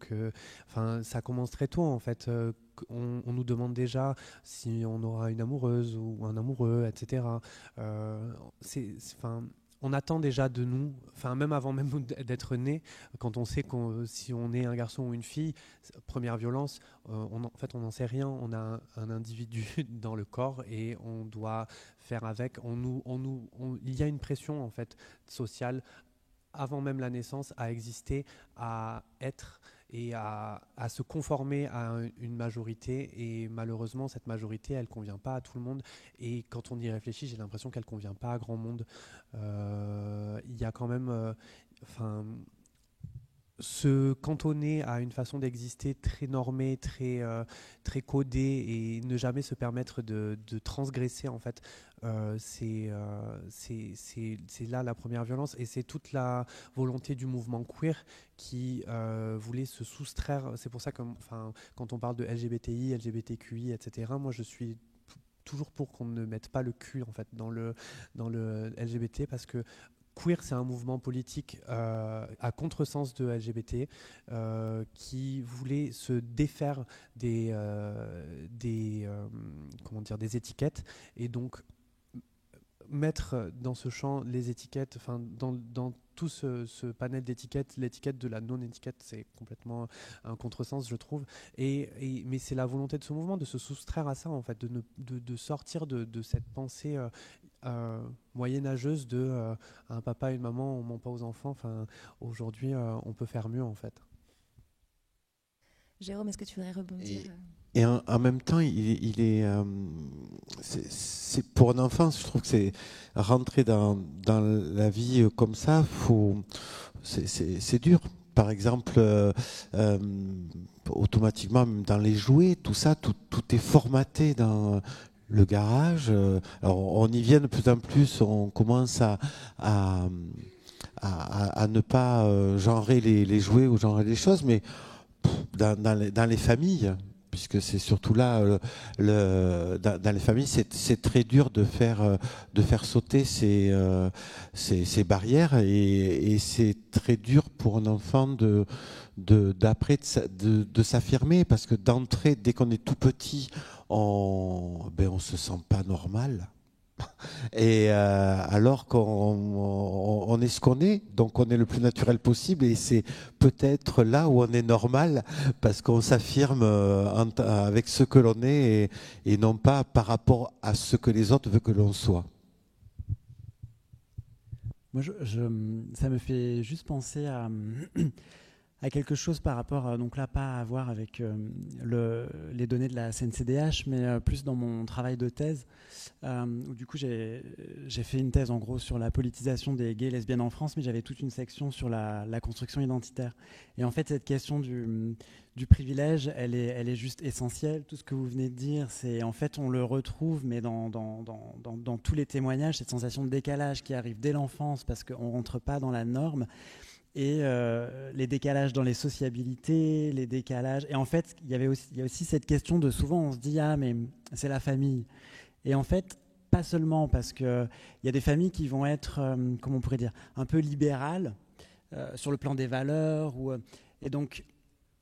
ça commence très tôt en fait. On nous demande déjà si on aura une amoureuse ou un amoureux, etc. On attend déjà de nous, même avant même d'être né, quand on sait si on est un garçon ou une fille, première violence, on n'en sait rien. On a un individu dans le corps et on doit faire avec. Il y a une pression en fait sociale avant même la naissance à exister, à être et à se conformer à une majorité. Et malheureusement, cette majorité, elle ne convient pas à tout le monde. Et quand on y réfléchit, j'ai l'impression qu'elle ne convient pas à grand monde. Il y a quand même... se cantonner à une façon d'exister très normée, très codée et ne jamais se permettre de transgresser, en fait, c'est là la première violence. Et c'est toute la volonté du mouvement queer qui voulait se soustraire. C'est pour ça que quand on parle de LGBTI, LGBTQI, etc., moi je suis toujours pour qu'on ne mette pas le cul en fait, dans le LGBT, parce que queer, c'est un mouvement politique à contresens de LGBT qui voulait se défaire des étiquettes et donc mettre dans ce champ les étiquettes, dans tout ce panel d'étiquettes, l'étiquette de la non-étiquette, c'est complètement un contresens, je trouve. Mais c'est la volonté de ce mouvement de se soustraire à ça, en fait, de sortir de cette pensée moyenâgeuse de un papa et une maman, on ment pas aux enfants. Aujourd'hui, on peut faire mieux, en fait. Jérôme, est-ce que tu voudrais rebondir ? Et en même temps, c'est pour un enfant, je trouve que c'est rentrer dans la vie comme ça, c'est dur. Par exemple, automatiquement, même dans les jouets, tout ça, tout est formaté dans le garage. Alors, on y vient de plus en plus, on commence à ne pas genrer les jouets ou genrer les choses, mais dans les familles, puisque c'est surtout là, dans les familles, c'est très dur de faire sauter ces barrières, et c'est très dur pour un enfant de s'affirmer, parce que d'entrée, dès qu'on est tout petit, on se sent pas normal. Et alors qu'on est ce qu'on est, donc on est le plus naturel possible, et c'est peut-être là où on est normal, parce qu'on s'affirme avec ce que l'on est, et non pas par rapport à ce que les autres veulent que l'on soit. Moi, ça me fait juste penser à à quelque chose par rapport, donc là pas à voir avec les données de la CNCDH, mais plus dans mon travail de thèse, où du coup j'ai fait une thèse en gros sur la politisation des gays et lesbiennes en France, mais j'avais toute une section sur la construction identitaire. Et en fait cette question du privilège, elle est juste essentielle. Tout ce que vous venez de dire, c'est en fait on le retrouve, mais dans tous les témoignages, cette sensation de décalage qui arrive dès l'enfance parce qu'on ne rentre pas dans la norme. Et les décalages dans les sociabilités, les décalages. Et en fait, il y a aussi cette question de souvent on se dit ah mais c'est la famille. Et en fait, pas seulement parce qu'il y a des familles qui vont être, comment on pourrait dire, un peu libérales sur le plan des valeurs. Et donc,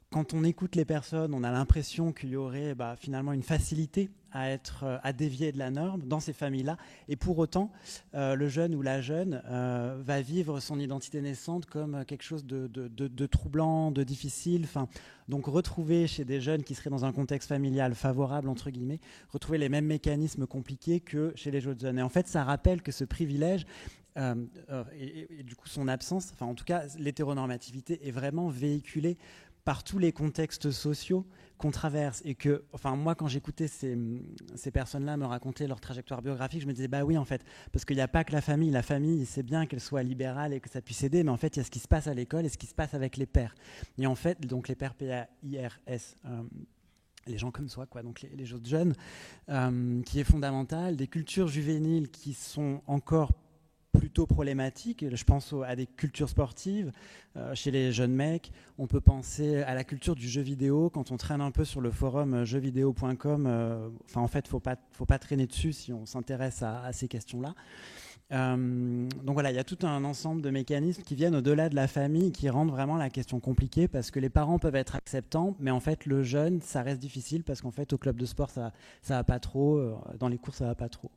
quand on écoute les personnes, on a l'impression qu'il y aurait finalement une facilité à dévier de la norme dans ces familles-là. Et pour autant, le jeune ou la jeune va vivre son identité naissante comme quelque chose de troublant, de difficile. Donc retrouver chez des jeunes qui seraient dans un contexte familial favorable, entre guillemets, retrouver les mêmes mécanismes compliqués que chez les autres jeunes. Et en fait, ça rappelle que ce privilège, et du coup son absence, enfin en tout cas l'hétéronormativité est vraiment véhiculée par tous les contextes sociaux qu'on traverse. Et que, enfin, moi, quand j'écoutais ces personnes-là me raconter leur trajectoire biographique, je me disais, bah oui, en fait, parce qu'il n'y a pas que la famille. La famille, c'est bien qu'elle soit libérale et que ça puisse aider, mais en fait, il y a ce qui se passe à l'école et ce qui se passe avec les pairs. Et en fait, donc les pairs PAIRS, les gens comme soi, quoi, donc les autres jeunes, qui est fondamental, des cultures juvéniles qui sont encore plutôt problématique. Je pense à des cultures sportives chez les jeunes mecs. On peut penser à la culture du jeu vidéo. Quand on traîne un peu sur le forum jeuxvideo.com, en fait, faut pas traîner dessus si on s'intéresse à ces questions-là. Donc voilà, il y a tout un ensemble de mécanismes qui viennent au-delà de la famille, qui rendent vraiment la question compliquée, parce que les parents peuvent être acceptants, mais en fait le jeune, ça reste difficile, parce qu'en fait au club de sport ça va pas trop, dans les cours ça va pas trop.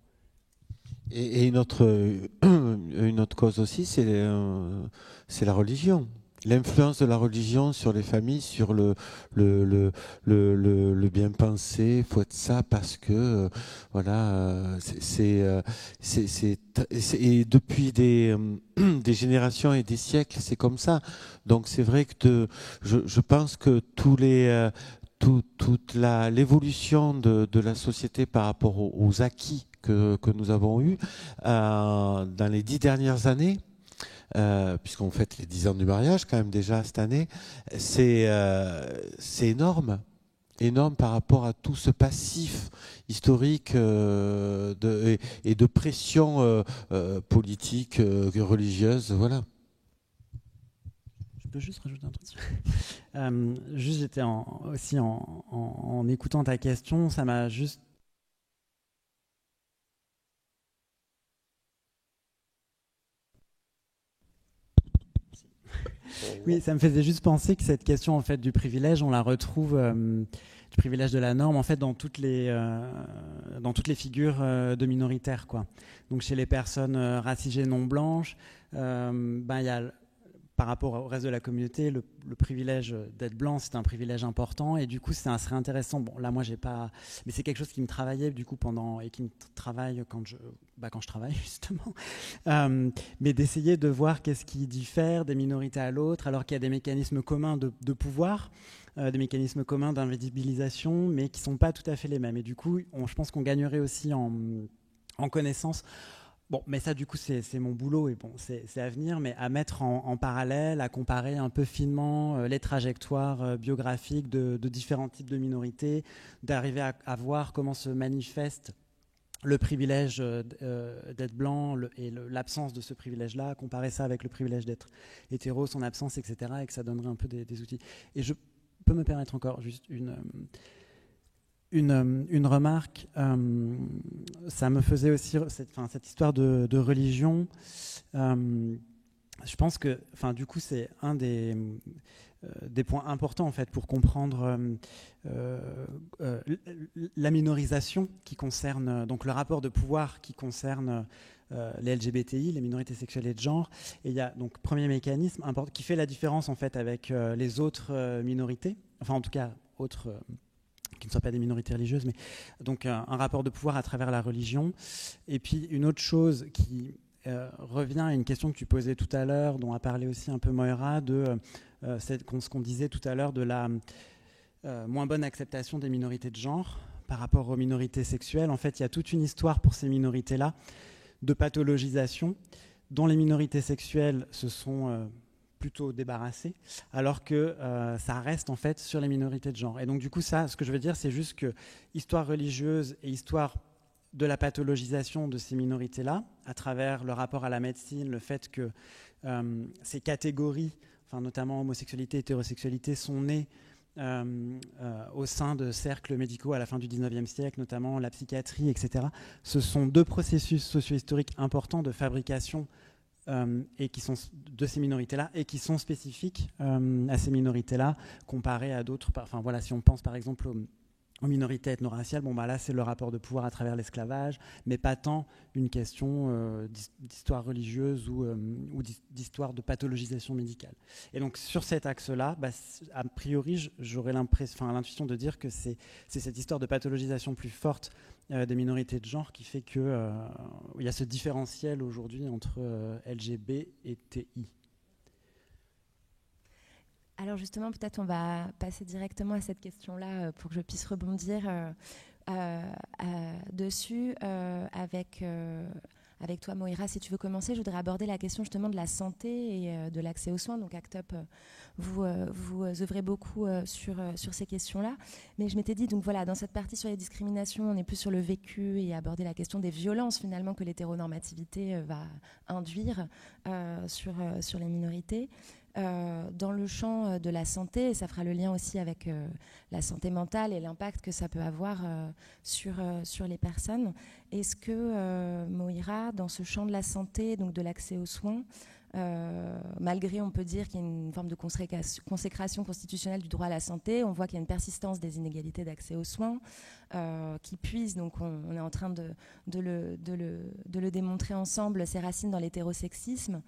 Et une autre cause aussi, c'est la religion. L'influence de la religion sur les familles, sur le bien-penser, faut être ça parce que voilà, et depuis des générations et des siècles, c'est comme ça. Donc c'est vrai que je pense que toute l'évolution de la société par rapport aux acquis que nous avons eu dans les 10 dernières années, puisqu'on fête les 10 ans du mariage quand même déjà cette année, c'est énorme par rapport à tout ce passif historique et de pression politique, religieuse, voilà. Je peux juste rajouter un truc. Juste, j'étais aussi en écoutant ta question, ça m'a juste oui, ça me faisait juste penser que cette question en fait du privilège, on la retrouve du privilège de la norme en fait dans toutes les figures de minoritaires, quoi. Donc chez les personnes racisées non blanches, il y a par rapport au reste de la communauté, le privilège d'être blanc, c'est un privilège important, et du coup, ça serait intéressant. Bon, là, moi, j'ai pas, mais c'est quelque chose qui me travaillait du coup et qui me travaille quand je travaille justement, mais d'essayer de voir qu'est-ce qui diffère des minorités à l'autre, alors qu'il y a des mécanismes communs de pouvoir, des mécanismes communs d'invisibilisation, mais qui sont pas tout à fait les mêmes. Et du coup, je pense qu'on gagnerait aussi en connaissance. Bon, mais ça, du coup, c'est mon boulot, et bon, c'est à venir, mais à mettre en parallèle, à comparer un peu finement les trajectoires biographiques de différents types de minorités, d'arriver à voir comment se manifeste le privilège d'être blanc et l'absence de ce privilège-là, comparer ça avec le privilège d'être hétéro, son absence, etc., et que ça donnerait un peu des outils. Et je peux me permettre encore juste une remarque, ça me faisait aussi cette histoire de religion. Je pense que, du coup, c'est un des points importants en fait pour comprendre la minorisation qui concerne donc le rapport de pouvoir qui concerne les LGBTI, les minorités sexuelles et de genre. Et il y a donc premier mécanisme qui fait la différence en fait avec les autres minorités, enfin en tout cas autres. Qui ne soient pas des minorités religieuses, mais donc un rapport de pouvoir à travers la religion. Et puis une autre chose qui revient à une question que tu posais tout à l'heure, dont a parlé aussi un peu Moira, de ce qu'on disait tout à l'heure de la moins bonne acceptation des minorités de genre par rapport aux minorités sexuelles. En fait, il y a toute une histoire pour ces minorités-là de pathologisation dont les minorités sexuelles se sont plutôt débarrassées, alors que ça reste en fait sur les minorités de genre. Et donc du coup, ça, ce que je veux dire, c'est juste que histoire religieuse et histoire de la pathologisation de ces minorités-là, à travers le rapport à la médecine, le fait que ces catégories, enfin, notamment homosexualité et hétérosexualité, sont nées au sein de cercles médicaux à la fin du 19e siècle, notamment la psychiatrie, etc. Ce sont deux processus socio-historiques importants de fabrication et qui sont de ces minorités-là et qui sont spécifiques à ces minorités-là comparés à d'autres. Enfin voilà, si on pense par exemple aux minorités ethno-raciales, bon, bah là c'est le rapport de pouvoir à travers l'esclavage, mais pas tant une question d'histoire religieuse ou d'histoire de pathologisation médicale. Et donc sur cet axe-là, bah, a priori, j'aurais l'intuition de dire que c'est cette histoire de pathologisation plus forte des minorités de genre qui fait qu'il y a ce différentiel aujourd'hui entre LGB et TI. Alors justement, peut-être on va passer directement à cette question-là pour que je puisse rebondir dessus avec toi, Moïra. Si tu veux commencer, je voudrais aborder la question justement de la santé et de l'accès aux soins. Donc ACT UP, vous œuvrez beaucoup sur ces questions-là. Mais je m'étais dit, donc voilà, dans cette partie sur les discriminations, on est plus sur le vécu et aborder la question des violences finalement que l'hétéronormativité va induire sur les minorités. Dans le champ de la santé, et ça fera le lien aussi avec la santé mentale et l'impact que ça peut avoir sur les personnes. Est-ce que, Moïra, dans ce champ de la santé, donc de l'accès aux soins, malgré, on peut dire qu'il y a une forme de consécration constitutionnelle du droit à la santé, on voit qu'il y a une persistance des inégalités d'accès aux soins qui puisent, donc on est en train de le démontrer ensemble, ses racines dans l'hétérosexisme.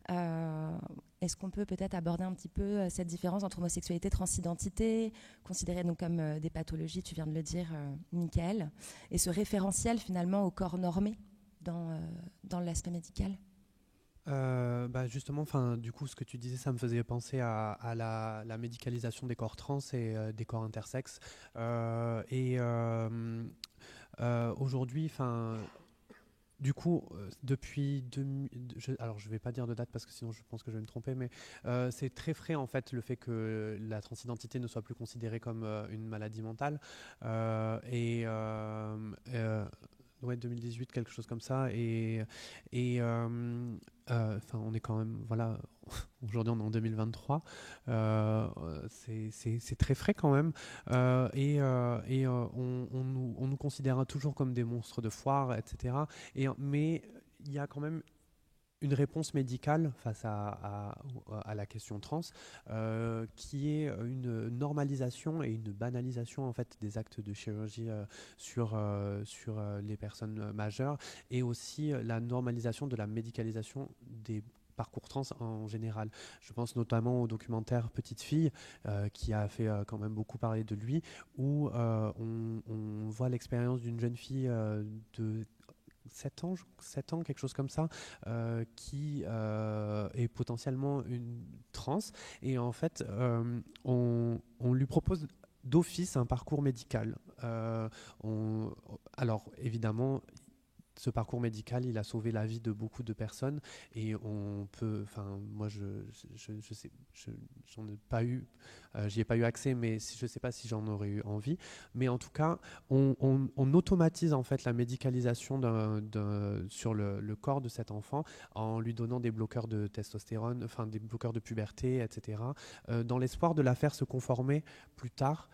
Est-ce qu'on peut peut-être aborder un petit peu cette différence entre homosexualité et transidentité, considérées donc comme des pathologies, tu viens de le dire, Mickaël, et ce référentiel finalement au corps normé dans l'aspect médical? Justement, du coup, ce que tu disais, ça me faisait penser à la médicalisation des corps trans et des corps intersexes. Aujourd'hui, du coup, depuis alors je ne vais pas dire de date parce que sinon je pense que je vais me tromper, mais c'est très frais en fait le fait que la transidentité ne soit plus considérée comme une maladie mentale. Ouais, 2018, quelque chose comme ça. On est quand même, voilà, aujourd'hui on est en 2023. C'est très frais quand même. On nous considère toujours comme des monstres de foire, etc. Mais il y a quand même une réponse médicale face à la question trans qui est une normalisation et une banalisation en fait des actes de chirurgie sur les personnes majeures, et aussi la normalisation de la médicalisation des parcours trans en général. Je pense notamment au documentaire Petite fille qui a fait quand même beaucoup parler de lui, où on voit l'expérience d'une jeune fille de 7 ans, quelque chose comme ça, qui est potentiellement une trans. Et en fait, on lui propose d'office un parcours médical. Alors, évidemment, ce parcours médical, il a sauvé la vie de beaucoup de personnes, et on peut, moi je sais, j'en ai pas eu, j'y ai pas eu accès, mais je sais pas si j'en aurais eu envie. Mais en tout cas, on automatise en fait la médicalisation sur le corps de cet enfant en lui donnant des bloqueurs de testostérone, des bloqueurs de puberté, etc., dans l'espoir de la faire se conformer plus tard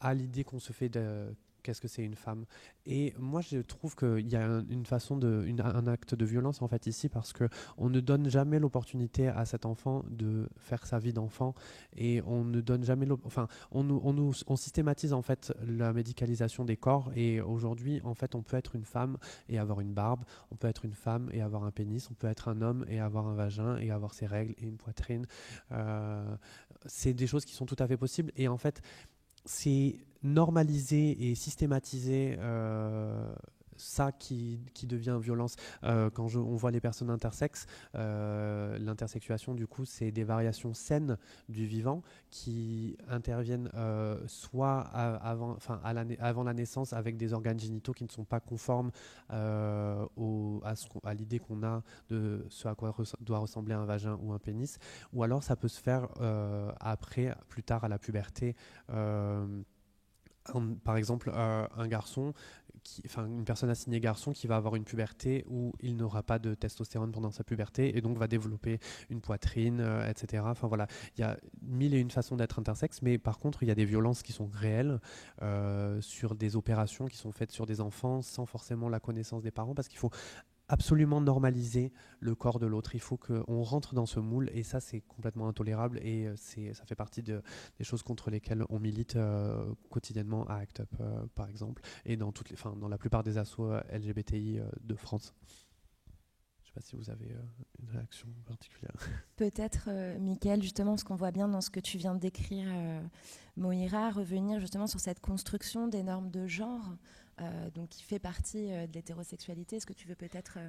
à l'idée qu'on se fait de qu'est-ce que c'est une femme. Et moi, je trouve qu'il y a un acte de violence en fait ici, parce qu'on ne donne jamais l'opportunité à cet enfant de faire sa vie d'enfant, et on ne donne jamais on systématise en fait la médicalisation des corps. Et aujourd'hui, en fait, on peut être une femme et avoir une barbe, on peut être une femme et avoir un pénis, on peut être un homme et avoir un vagin et avoir ses règles et une poitrine. C'est des choses qui sont tout à fait possibles, et en fait, c'est normaliser et systématiser ça qui devient violence. Quand on voit les personnes intersexes, l'intersexuation, du coup, c'est des variations saines du vivant qui interviennent soit avant la naissance avec des organes génitaux qui ne sont pas conformes à l'idée qu'on a de ce à quoi doit ressembler un vagin ou un pénis, ou alors ça peut se faire plus tard à la puberté. Par exemple, un garçon, une personne assignée garçon qui va avoir une puberté où il n'aura pas de testostérone pendant sa puberté et donc va développer une poitrine, etc. Enfin voilà, il y a 1001 façons d'être intersexe, mais par contre, il y a des violences qui sont réelles sur des opérations qui sont faites sur des enfants sans forcément la connaissance des parents, parce qu'il faut absolument normaliser le corps de l'autre. Il faut qu'on rentre dans ce moule et ça, c'est complètement intolérable et ça fait partie des choses contre lesquelles on milite quotidiennement à ACT UP, par exemple, et dans la plupart des assos LGBTI de France. Je ne sais pas si vous avez une réaction particulière. Peut-être, Mickaël, justement, ce qu'on voit bien dans ce que tu viens de décrire, Moïra, revenir justement sur cette construction des normes de genre, donc qui fait partie de l'hétérosexualité. Est-ce que tu veux peut-être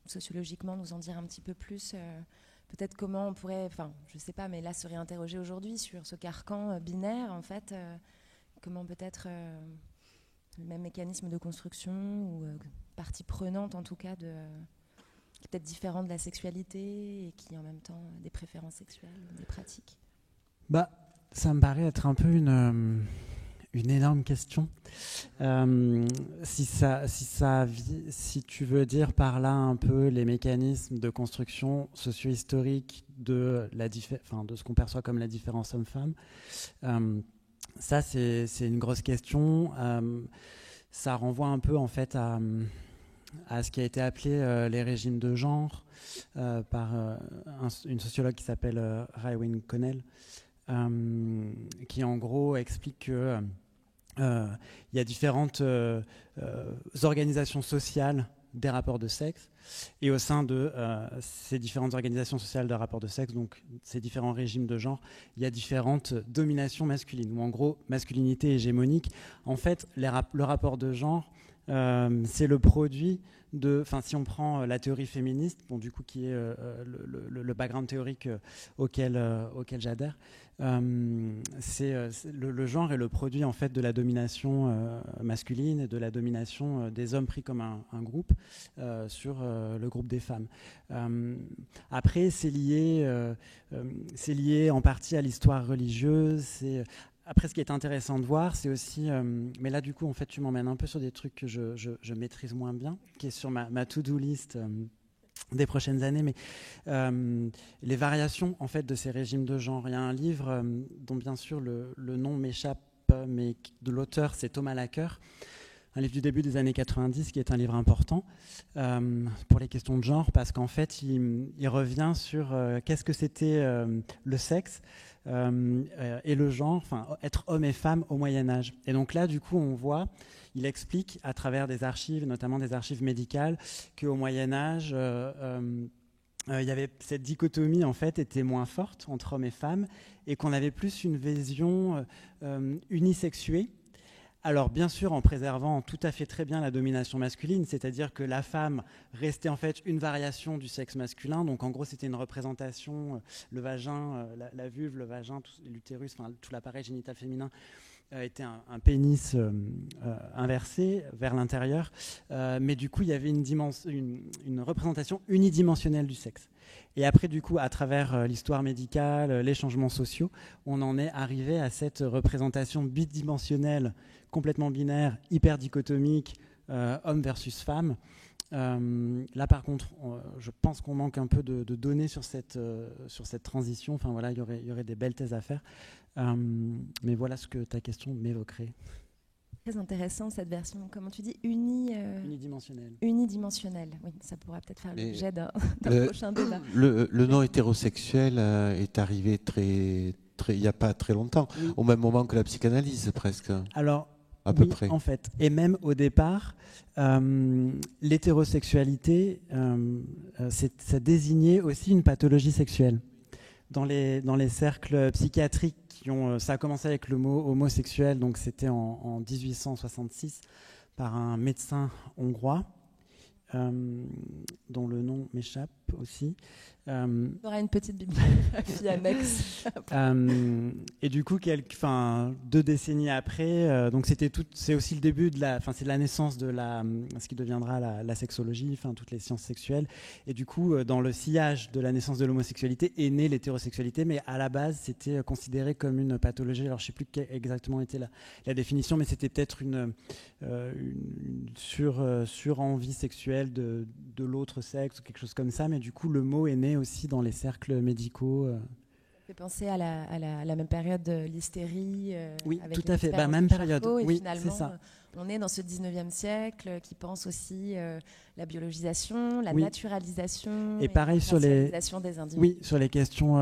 sociologiquement nous en dire un petit peu plus, peut-être comment on pourrait, je sais pas, mais là se réinterroger aujourd'hui sur ce carcan binaire, en fait, comment peut-être le même mécanisme de construction ou partie prenante en tout cas qui est peut-être différent de la sexualité et qui en même temps a des préférences sexuelles, des pratiques. Ça me paraît être un peu une énorme question. Si tu veux dire par là un peu les mécanismes de construction socio-historique de ce qu'on perçoit comme la différence homme-femme, ça c'est une grosse question. Ça renvoie un peu en fait à ce qui a été appelé les régimes de genre par une sociologue qui s'appelle Raewyn Connell, qui en gros explique que il y a différentes organisations sociales des rapports de sexe, et au sein de ces différentes organisations sociales de rapports de sexe, donc ces différents régimes de genre, il y a différentes dominations masculines, ou en gros masculinité hégémonique. En fait, le rapport de genre, c'est le produit si on prend la théorie féministe, du coup qui est le background théorique auquel j'adhère, le genre est le produit en fait de la domination masculine et de la domination des hommes pris comme un groupe sur le groupe des femmes. Après, c'est lié en partie à l'histoire religieuse. Après, ce qui est intéressant de voir, c'est aussi... mais là, du coup, en fait, tu m'emmènes un peu sur des trucs que je maîtrise moins bien, qui est sur ma to-do list des prochaines années. Mais les variations, en fait, de ces régimes de genre. Il y a un livre dont, bien sûr, le nom m'échappe, mais de l'auteur, c'est Thomas Laqueur, un livre du début des années 90, qui est un livre important pour les questions de genre, parce qu'en fait, il revient sur qu'est-ce que c'était le sexe, et le genre, être homme et femme au Moyen-Âge. Et donc là, du coup, il explique à travers des archives, notamment des archives médicales, qu'au Moyen-Âge, il y avait cette dichotomie en fait était moins forte entre hommes et femmes, et qu'on avait plus une vision unisexuée. Alors bien sûr en préservant tout à fait très bien la domination masculine, c'est-à-dire que la femme restait en fait une variation du sexe masculin, donc en gros c'était une représentation, le vagin, la vulve, le vagin, l'utérus, tout l'appareil génital féminin était un pénis inversé vers l'intérieur, mais du coup il y avait une représentation unidimensionnelle du sexe. Et après, du coup, à travers l'histoire médicale, les changements sociaux, on en est arrivé à cette représentation bidimensionnelle, complètement binaire, hyper dichotomique, homme versus femme. Là, par contre, je pense qu'on manque un peu de données sur cette transition. Enfin, voilà, il y aurait des belles thèses à faire. Mais voilà ce que ta question m'évoquerait. Très intéressant cette version, comment tu dis, unidimensionnelle. Unidimensionnelle, oui, ça pourra peut-être faire l'objet d'un prochain débat. Le non hétérosexuel est arrivé il n'y a pas très longtemps, oui. Au même moment que la psychanalyse presque. Alors, à peu près. En fait, et même au départ, l'hétérosexualité, ça désignait aussi une pathologie sexuelle. Dans les cercles psychiatriques, ça a commencé avec le mot homosexuel, donc c'était en 1866 par un médecin hongrois, dont le nom m'échappe aussi. Il y aura une petite bibliographie annexe. Et du coup, 2 décennies après, donc c'est aussi le début c'est la naissance de ce qui deviendra la sexologie, toutes les sciences sexuelles. Et du coup, dans le sillage de la naissance de l'homosexualité est née l'hétérosexualité, mais à la base, c'était considéré comme une pathologie. Alors, je ne sais plus quelle exactement était la définition, mais c'était peut-être une sur-envie sexuelle de l'autre sexe ou quelque chose comme ça. Mais du coup, le mot est né aussi dans les cercles médicaux. Ça fait penser à la même période de l'hystérie. Oui, avec tout à fait. l'expérience Même de période. Charcot, et Oui, finalement, c'est ça. On est dans ce 19e siècle qui pense aussi la biologisation, la Oui. naturalisation et pareil la sur racialisation des individus. Oui, sur les questions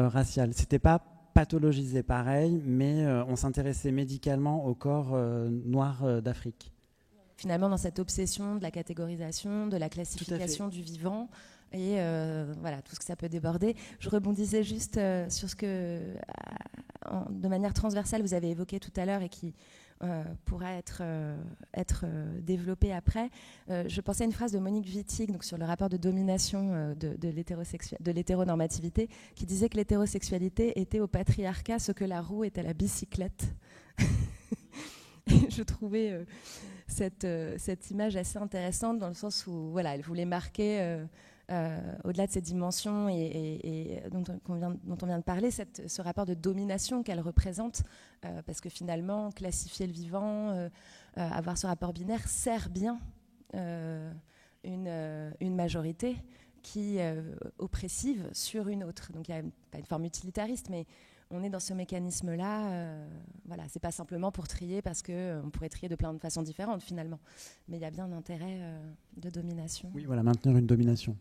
raciales. C'était pas pathologisé pareil, mais on s'intéressait médicalement au corps noir d'Afrique. Finalement, dans cette obsession de la catégorisation, de la classification du vivant, et voilà, tout ce que ça peut déborder. Je rebondissais juste sur ce que, de manière transversale, vous avez évoqué tout à l'heure et qui pourra être développé après. Je pensais à une phrase de Monique Wittig, donc sur le rapport de domination de l'hétéronormativité, qui disait que l'hétérosexualité était au patriarcat ce que la roue est à la bicyclette. Je trouvais cette image assez intéressante dans le sens où voilà, elle voulait marquer, au-delà de ces dimensions dont on vient de parler, ce rapport de domination qu'elle représente, parce que finalement, classifier le vivant, avoir ce rapport binaire sert bien une majorité qui est oppressive sur une autre. Donc il n'y a pas une forme utilitariste, mais on est dans ce mécanisme-là. Voilà, c'est pas simplement pour trier parce qu'on pourrait trier de plein de façons différentes finalement. Mais il y a bien un intérêt de domination. Oui, voilà, maintenir une domination.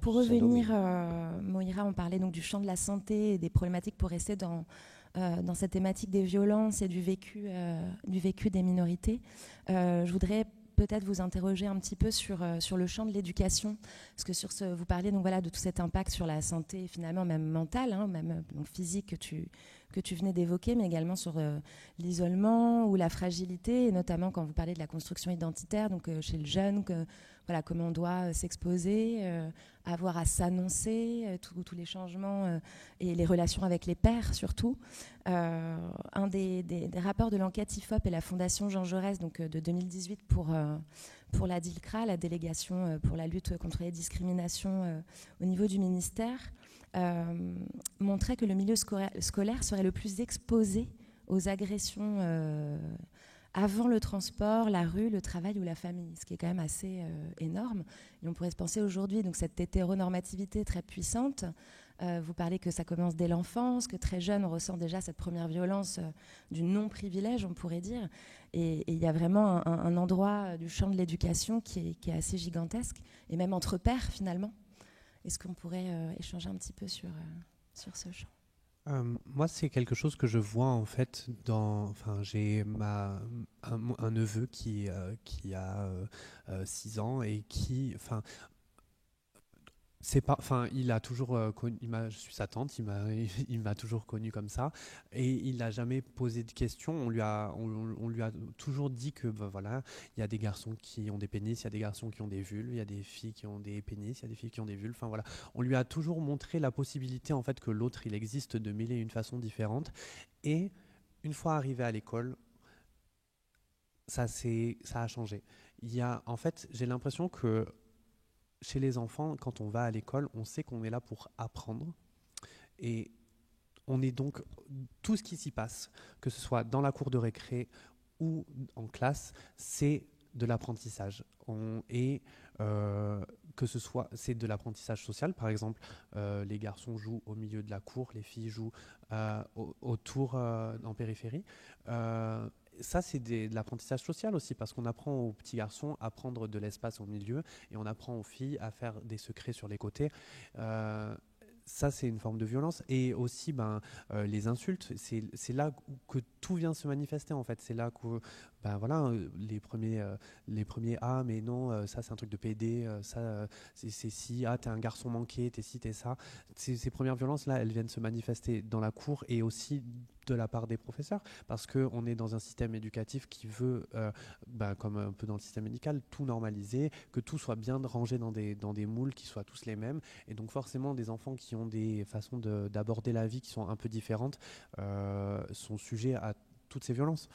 Pour revenir, Moïra, on parlait donc du champ de la santé et des problématiques pour rester dans cette thématique des violences et du vécu des minorités. Je voudrais peut-être vous interroger un petit peu sur le champ de l'éducation, parce que vous parlez donc voilà de tout cet impact sur la santé finalement même mentale, même donc physique que tu venais d'évoquer, mais également sur l'isolement ou la fragilité, et notamment quand vous parlez de la construction identitaire, donc chez le jeune, voilà, comment on doit s'exposer, avoir à s'annoncer, tous les changements et les relations avec les pairs surtout. Un des rapports de l'enquête IFOP et la Fondation Jean Jaurès donc, de 2018 pour la DILCRA, la délégation pour la lutte contre les discriminations au niveau du ministère, montrait que le milieu scolaire serait le plus exposé aux agressions avant le transport, la rue, le travail ou la famille, ce qui est quand même assez énorme. Et on pourrait se penser aujourd'hui, donc cette hétéronormativité très puissante, vous parlez que ça commence dès l'enfance, que très jeune on ressent déjà cette première violence du non-privilège, on pourrait dire. Et il y a vraiment un endroit du champ de l'éducation qui est assez gigantesque, et même entre pairs finalement. Est-ce qu'on pourrait échanger un petit peu sur ce champ ? Moi, c'est quelque chose que je vois en fait j'ai un neveu qui a 6 ans et qui, il a toujours connu, je suis sa tante, il m'a toujours connu comme ça, et il n'a jamais posé de questions. On lui a toujours dit que voilà, il y a des garçons qui ont des pénis, il y a des garçons qui ont des vulves, il y a des filles qui ont des pénis, il y a des filles qui ont des vulves. Enfin voilà, on lui a toujours montré la possibilité en fait que l'autre il existe de mille et une façons différentes. Et une fois arrivé à l'école, ça a changé. En fait, j'ai l'impression que chez les enfants, quand on va à l'école, on sait qu'on est là pour apprendre. Et on est donc, tout ce qui s'y passe, que ce soit dans la cour de récré ou en classe, c'est de l'apprentissage. Que ce soit, c'est de l'apprentissage social, par exemple, les garçons jouent au milieu de la cour, les filles jouent autour, en périphérie. Ça, c'est de l'apprentissage social aussi, parce qu'on apprend aux petits garçons à prendre de l'espace au milieu, et on apprend aux filles à faire des secrets sur les côtés. Ça, c'est une forme de violence. Et aussi, les insultes, c'est là que tout vient se manifester, en fait. C'est là ben voilà, les premiers ah mais non, ça c'est un truc de PD, ça c'est si, ah t'es un garçon manqué, t'es ci, t'es ça. Ces premières violences là, elles viennent se manifester dans la cour et aussi de la part des professeurs, parce qu'on est dans un système éducatif qui veut, comme un peu dans le système médical, tout normaliser, que tout soit bien rangé dans des moules qui soient tous les mêmes, et donc forcément des enfants qui ont des façons d'aborder la vie qui sont un peu différentes sont sujets à toutes ces violences.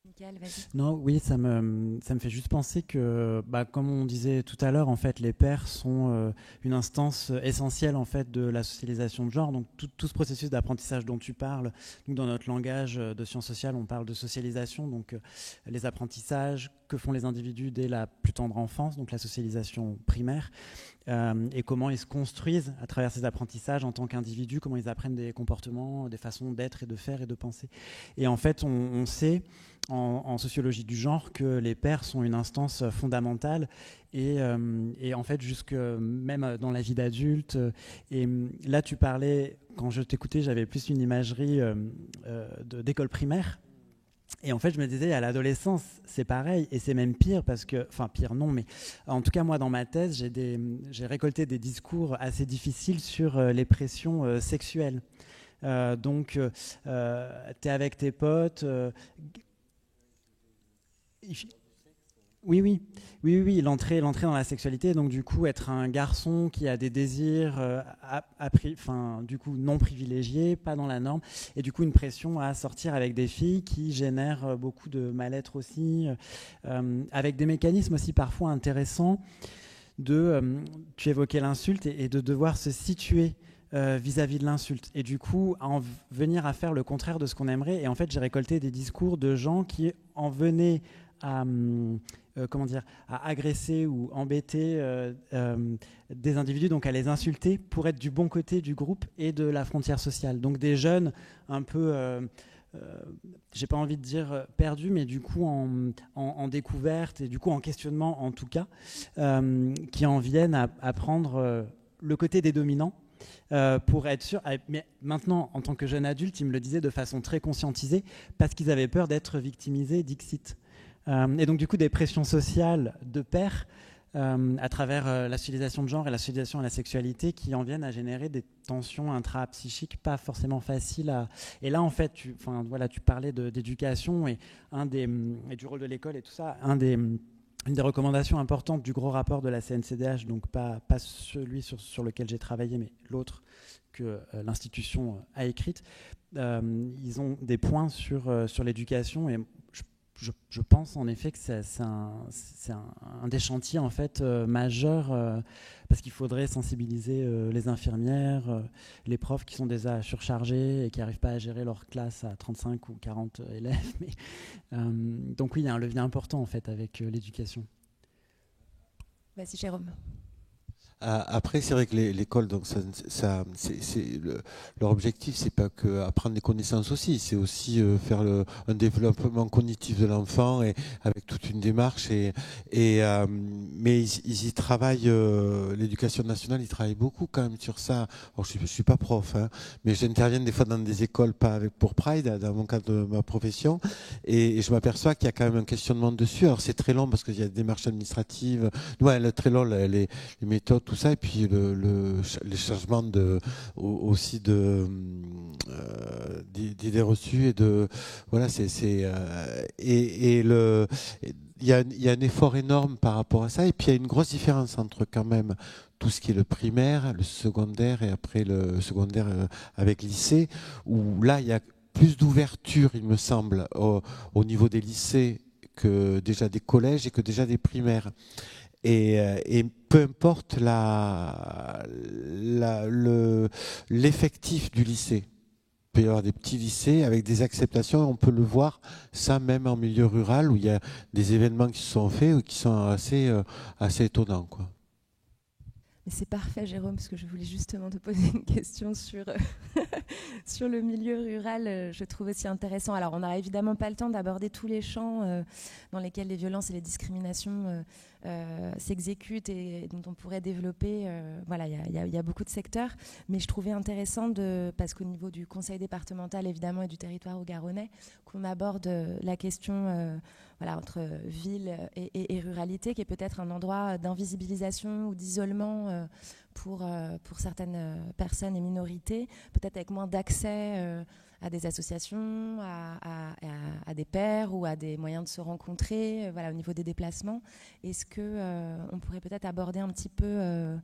Michael, vas-y. Non, oui, ça me fait juste penser que, comme on disait tout à l'heure, en fait, les pairs sont une instance essentielle en fait de la socialisation de genre. Donc tout ce processus d'apprentissage dont tu parles, nous dans notre langage de sciences sociales, on parle de socialisation. Donc les apprentissages que font les individus dès la plus tendre enfance, donc la socialisation primaire, et comment ils se construisent à travers ces apprentissages en tant qu'individus, comment ils apprennent des comportements, des façons d'être et de faire et de penser. Et en fait, on sait en sociologie du genre que les pairs sont une instance fondamentale et en fait jusque même dans la vie d'adulte. Et là tu parlais, quand je t'écoutais, j'avais plus une imagerie d'école primaire. Et en fait, je me disais, à l'adolescence, c'est pareil, et c'est même pire, parce que, enfin pire non, mais en tout cas, moi, dans ma thèse, j'ai récolté des discours assez difficiles sur les pressions sexuelles. Donc, t'es avec tes potes... Oui, l'entrée dans la sexualité, donc du coup être un garçon qui a des désirs du coup non privilégiés, pas dans la norme, et du coup une pression à sortir avec des filles qui génèrent beaucoup de mal-être aussi, avec des mécanismes aussi parfois intéressants tu évoquais l'insulte et de devoir se situer vis-à-vis de l'insulte, et du coup en venir à faire le contraire de ce qu'on aimerait. Et en fait j'ai récolté des discours de gens qui en venaient à agresser ou embêter des individus, donc à les insulter pour être du bon côté du groupe et de la frontière sociale. Donc des jeunes un peu, j'ai pas envie de dire perdus, mais du coup en découverte et du coup en questionnement en tout cas, qui en viennent à prendre le côté des dominants. Pour être sûr, mais maintenant en tant que jeune adulte, ils me le disaient de façon très conscientisée, parce qu'ils avaient peur d'être victimisés, dixit. Et donc du coup des pressions sociales de pairs à travers la socialisation de genre et la socialisation à la sexualité qui en viennent à générer des tensions intrapsychiques pas forcément faciles Et là en fait, tu parlais d'éducation et du rôle de l'école et tout ça. Une des recommandations importantes du gros rapport de la CNCDH, donc pas celui sur lequel j'ai travaillé, mais l'autre que l'institution a écrite, ils ont des points sur l'éducation, et je pense en effet que c'est un des chantiers en fait majeurs, parce qu'il faudrait sensibiliser les infirmières, les profs qui sont déjà surchargés et qui n'arrivent pas à gérer leur classe à 35 ou 40 élèves. Donc oui, il y a un levier important en fait avec l'éducation. Vas-y Jérôme. Après, c'est vrai que l'école, donc leur objectif, c'est pas que apprendre des connaissances aussi, c'est aussi faire un développement cognitif de l'enfant, et avec toute une démarche. Mais ils y travaillent. L'éducation nationale, ils travaillent beaucoup quand même sur ça. Alors, je suis pas prof, hein, mais j'interviens des fois dans des écoles, pas pour Pride, dans mon cadre de ma profession, et je m'aperçois qu'il y a quand même un questionnement dessus. Alors c'est très long parce qu'il y a des démarches administratives. Ouais, très long, les méthodes, tout ça, et puis les changements aussi d'idées reçues, et voilà, il y a un effort énorme par rapport à ça, et puis il y a une grosse différence entre quand même tout ce qui est le primaire, le secondaire, et après le secondaire avec lycée, où là il y a plus d'ouverture, il me semble, au niveau des lycées que déjà des collèges et que déjà des primaires. Et peu importe l'effectif du lycée. Il peut y avoir des petits lycées avec des acceptations. On peut le voir, ça même en milieu rural, où il y a des événements qui se sont faits ou qui sont assez étonnants, quoi. Mais c'est parfait, Jérôme, parce que je voulais justement te poser une question sur, sur le milieu rural. Je trouve aussi intéressant. Alors, on n'aura évidemment pas le temps d'aborder tous les champs dans lesquels les violences et les discriminations s'exécutent et dont on pourrait développer. Voilà, il y a beaucoup de secteurs. Mais je trouvais intéressant, parce qu'au niveau du conseil départemental, évidemment, et du territoire haut-garonnais, qu'on aborde la question voilà, entre ville et ruralité, qui est peut-être un endroit d'invisibilisation ou d'isolement pour certaines personnes et minorités, peut-être avec moins d'accès à des associations, à des pairs ou à des moyens de se rencontrer, voilà, au niveau des déplacements. Est-ce qu'on pourrait peut-être aborder un petit peu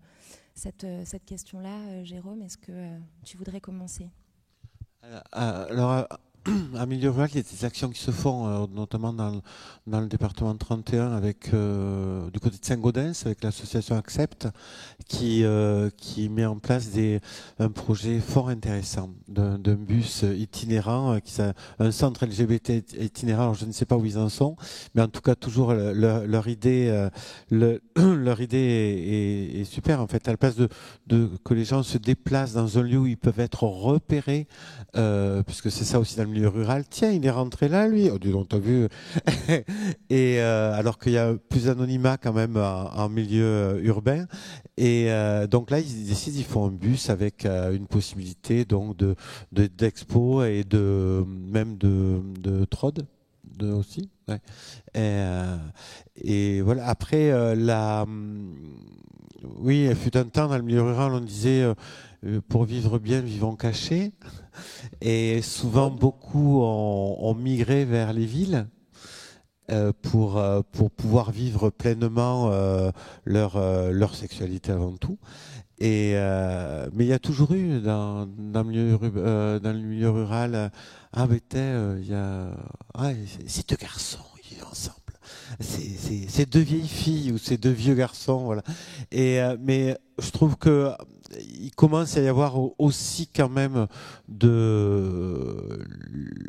cette question-là, Jérôme? Est-ce que tu voudrais commencer? Alors, en milieu rural, il y a des actions qui se font, notamment dans le département 31, avec, du côté de Saint-Gaudens, avec l'association Accept, qui met en place un projet fort intéressant d'un bus itinérant, un centre LGBT itinérant. Alors, je ne sais pas où ils en sont, mais en tout cas, toujours leur idée, leur idée est super. En fait, à la place que les gens se déplacent dans un lieu où ils peuvent être repérés, puisque c'est ça aussi dans le milieu rural. Tiens, il est rentré là, lui. Oh, dis donc, t'as vu. Et alors qu'il y a plus d'anonymat quand même en milieu urbain. Et donc là, ils décident, ils font un bus avec une possibilité donc d'expo et même de trod aussi. Ouais. Et voilà. Après, oui, il fut un temps dans le milieu rural, on disait pour vivre bien, vivons cachés. Et souvent, beaucoup ont migré vers les villes pour pouvoir vivre pleinement leur sexualité avant tout. Mais il y a toujours eu dans le milieu rural, ces deux garçons, ils vivent ensemble. C'est deux vieilles filles ou ces deux vieux garçons, voilà. Mais je trouve que il commence à y avoir aussi quand même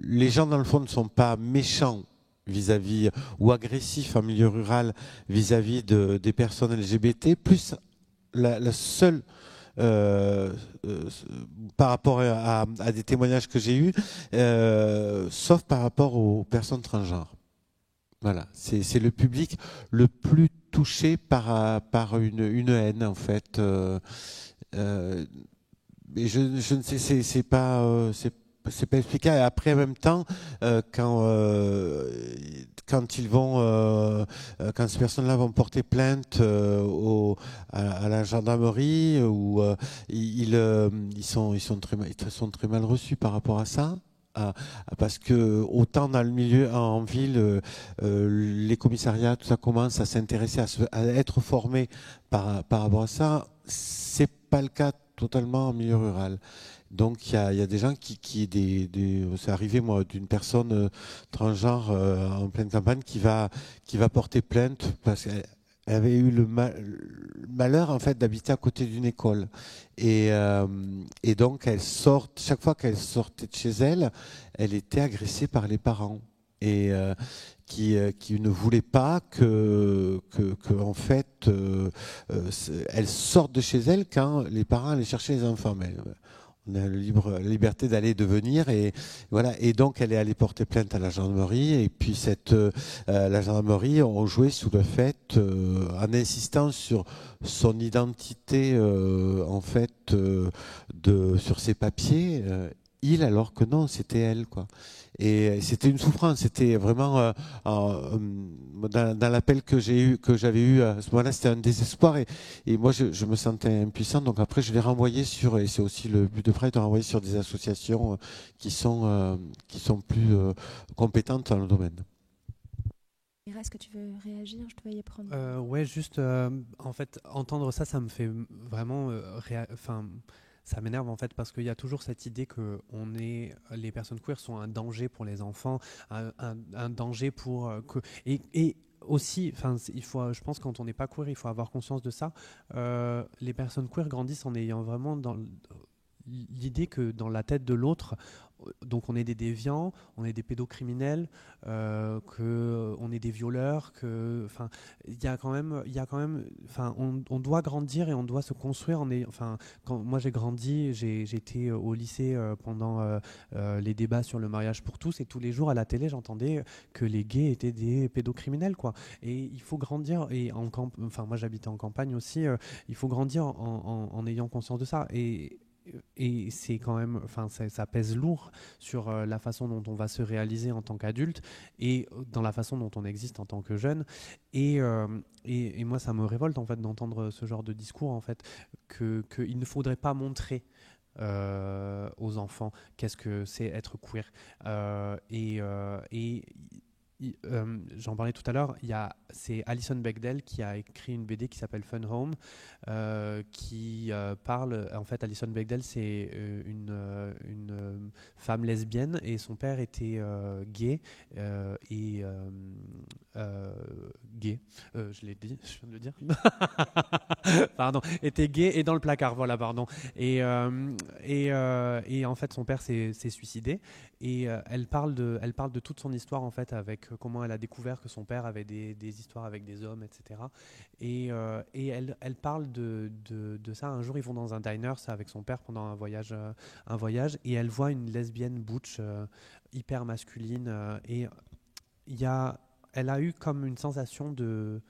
les gens dans le fond ne sont pas méchants vis-à-vis ou agressifs en milieu rural vis-à-vis des personnes LGBT, plus la seule par rapport à des témoignages que j'ai eus, sauf par rapport aux personnes transgenres. Voilà, c'est le public le plus touché par une haine en fait. Mais je ne sais, c'est pas expliqué. Et après, en même temps, quand ils vont, quand ces personnes-là vont porter plainte à la gendarmerie, ou ils sont très mal reçus par rapport à ça. Parce que autant dans le milieu en ville, les commissariats, tout ça commence à s'intéresser, à être formés par rapport à ça. C'est pas le cas totalement en milieu rural. Donc il y a des gens c'est arrivé moi d'une personne transgenre en pleine campagne qui va porter plainte parce qu'elle avait eu le malheur en fait d'habiter à côté d'une école et donc chaque fois qu'elle sortait de chez elle, elle était agressée par les parents et qui ne voulaient pas que en fait elle sorte de chez elle quand les parents allaient chercher les enfants. Mais on a la liberté d'aller et de venir et voilà. Et donc elle est allée porter plainte à la gendarmerie et puis la gendarmerie ont joué sous le fait en insistant sur son identité en fait sur ses papiers alors que non, c'était elle quoi. Et c'était une souffrance, c'était vraiment dans l'appel que j'avais eu à ce moment-là, c'était un désespoir et moi je me sentais impuissant. Donc après je l'ai renvoyé et c'est aussi le but de Pride, de renvoyer sur des associations qui sont plus compétentes dans le domaine. Est-ce que tu veux réagir? Je te voyais prendre. Ouais, juste en fait entendre ça me fait vraiment ça m'énerve en fait parce qu'il y a toujours cette idée que les personnes queer sont un danger pour les enfants, un danger pour et aussi, je pense quand on n'est pas queer, il faut avoir conscience de ça. Les personnes queer grandissent en ayant vraiment dans l'idée que dans la tête de l'autre, donc on est des déviants, on est des pédocriminels, qu'on est des violeurs, il y a quand même, on doit grandir et on doit se construire. Quand moi j'ai grandi, j'ai été au lycée pendant les débats sur le mariage pour tous, et tous les jours à la télé j'entendais que les gays étaient des pédocriminels, quoi. Et il faut grandir, et moi j'habitais en campagne aussi, il faut grandir en ayant conscience de ça. Et c'est quand même, ça pèse lourd sur la façon dont on va se réaliser en tant qu'adulte et dans la façon dont on existe en tant que jeune. Et moi, ça me révolte en fait d'entendre ce genre de discours, en fait, qu'il ne faudrait pas montrer aux enfants qu'est-ce que c'est être queer. J'en parlais tout à l'heure, c'est Alison Bechdel qui a écrit une BD qui s'appelle Fun Home, qui parle, en fait Alison Bechdel c'est une femme lesbienne, et son père était gay, gay, je l'ai dit, je viens de le dire, pardon, était gay et dans le placard, voilà, pardon, et en fait son père s'est suicidé, et elle parle de toute son histoire, en fait, avec comment elle a découvert que son père avait des histoires avec des hommes, etc. Et elle parle de ça. Un jour, ils vont dans un diner, ça, avec son père, pendant un voyage, et elle voit une lesbienne butch, hyper masculine, et elle a eu comme une sensation de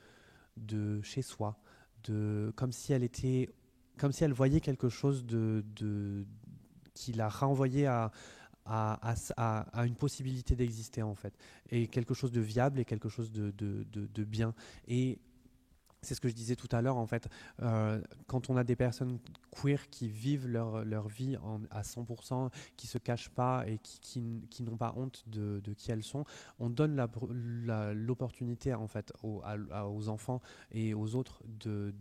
chez soi, comme si elle voyait quelque chose qui la renvoyait à une possibilité d'exister, en fait, et quelque chose de viable et quelque chose de bien. Et c'est ce que je disais tout à l'heure, en fait, quand on a des personnes queer qui vivent leur vie à 100%, qui se cachent pas et qui n'ont pas honte de qui elles sont, on donne l'opportunité, en fait, aux enfants et aux autres de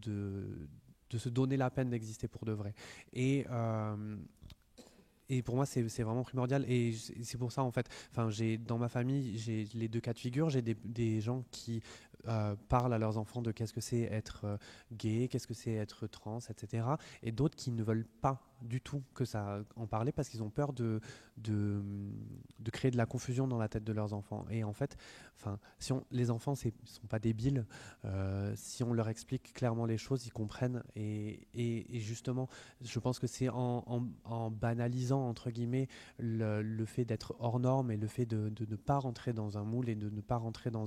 se donner la peine d'exister pour de vrai. Et pour moi, c'est vraiment primordial. Et c'est pour ça, en fait, dans ma famille, j'ai les deux cas de figure. J'ai des gens qui parlent à leurs enfants de qu'est-ce que c'est être gay, qu'est-ce que c'est être trans, etc. Et d'autres qui ne veulent pas du tout que ça en parler, parce qu'ils ont peur de créer de la confusion dans la tête de leurs enfants. Et en fait, les enfants ne sont pas débiles. Si on leur explique clairement les choses, ils comprennent. Et justement, je pense que c'est en banalisant, entre guillemets, le fait d'être hors norme, et le fait de ne pas rentrer dans un moule, et de ne pas rentrer dans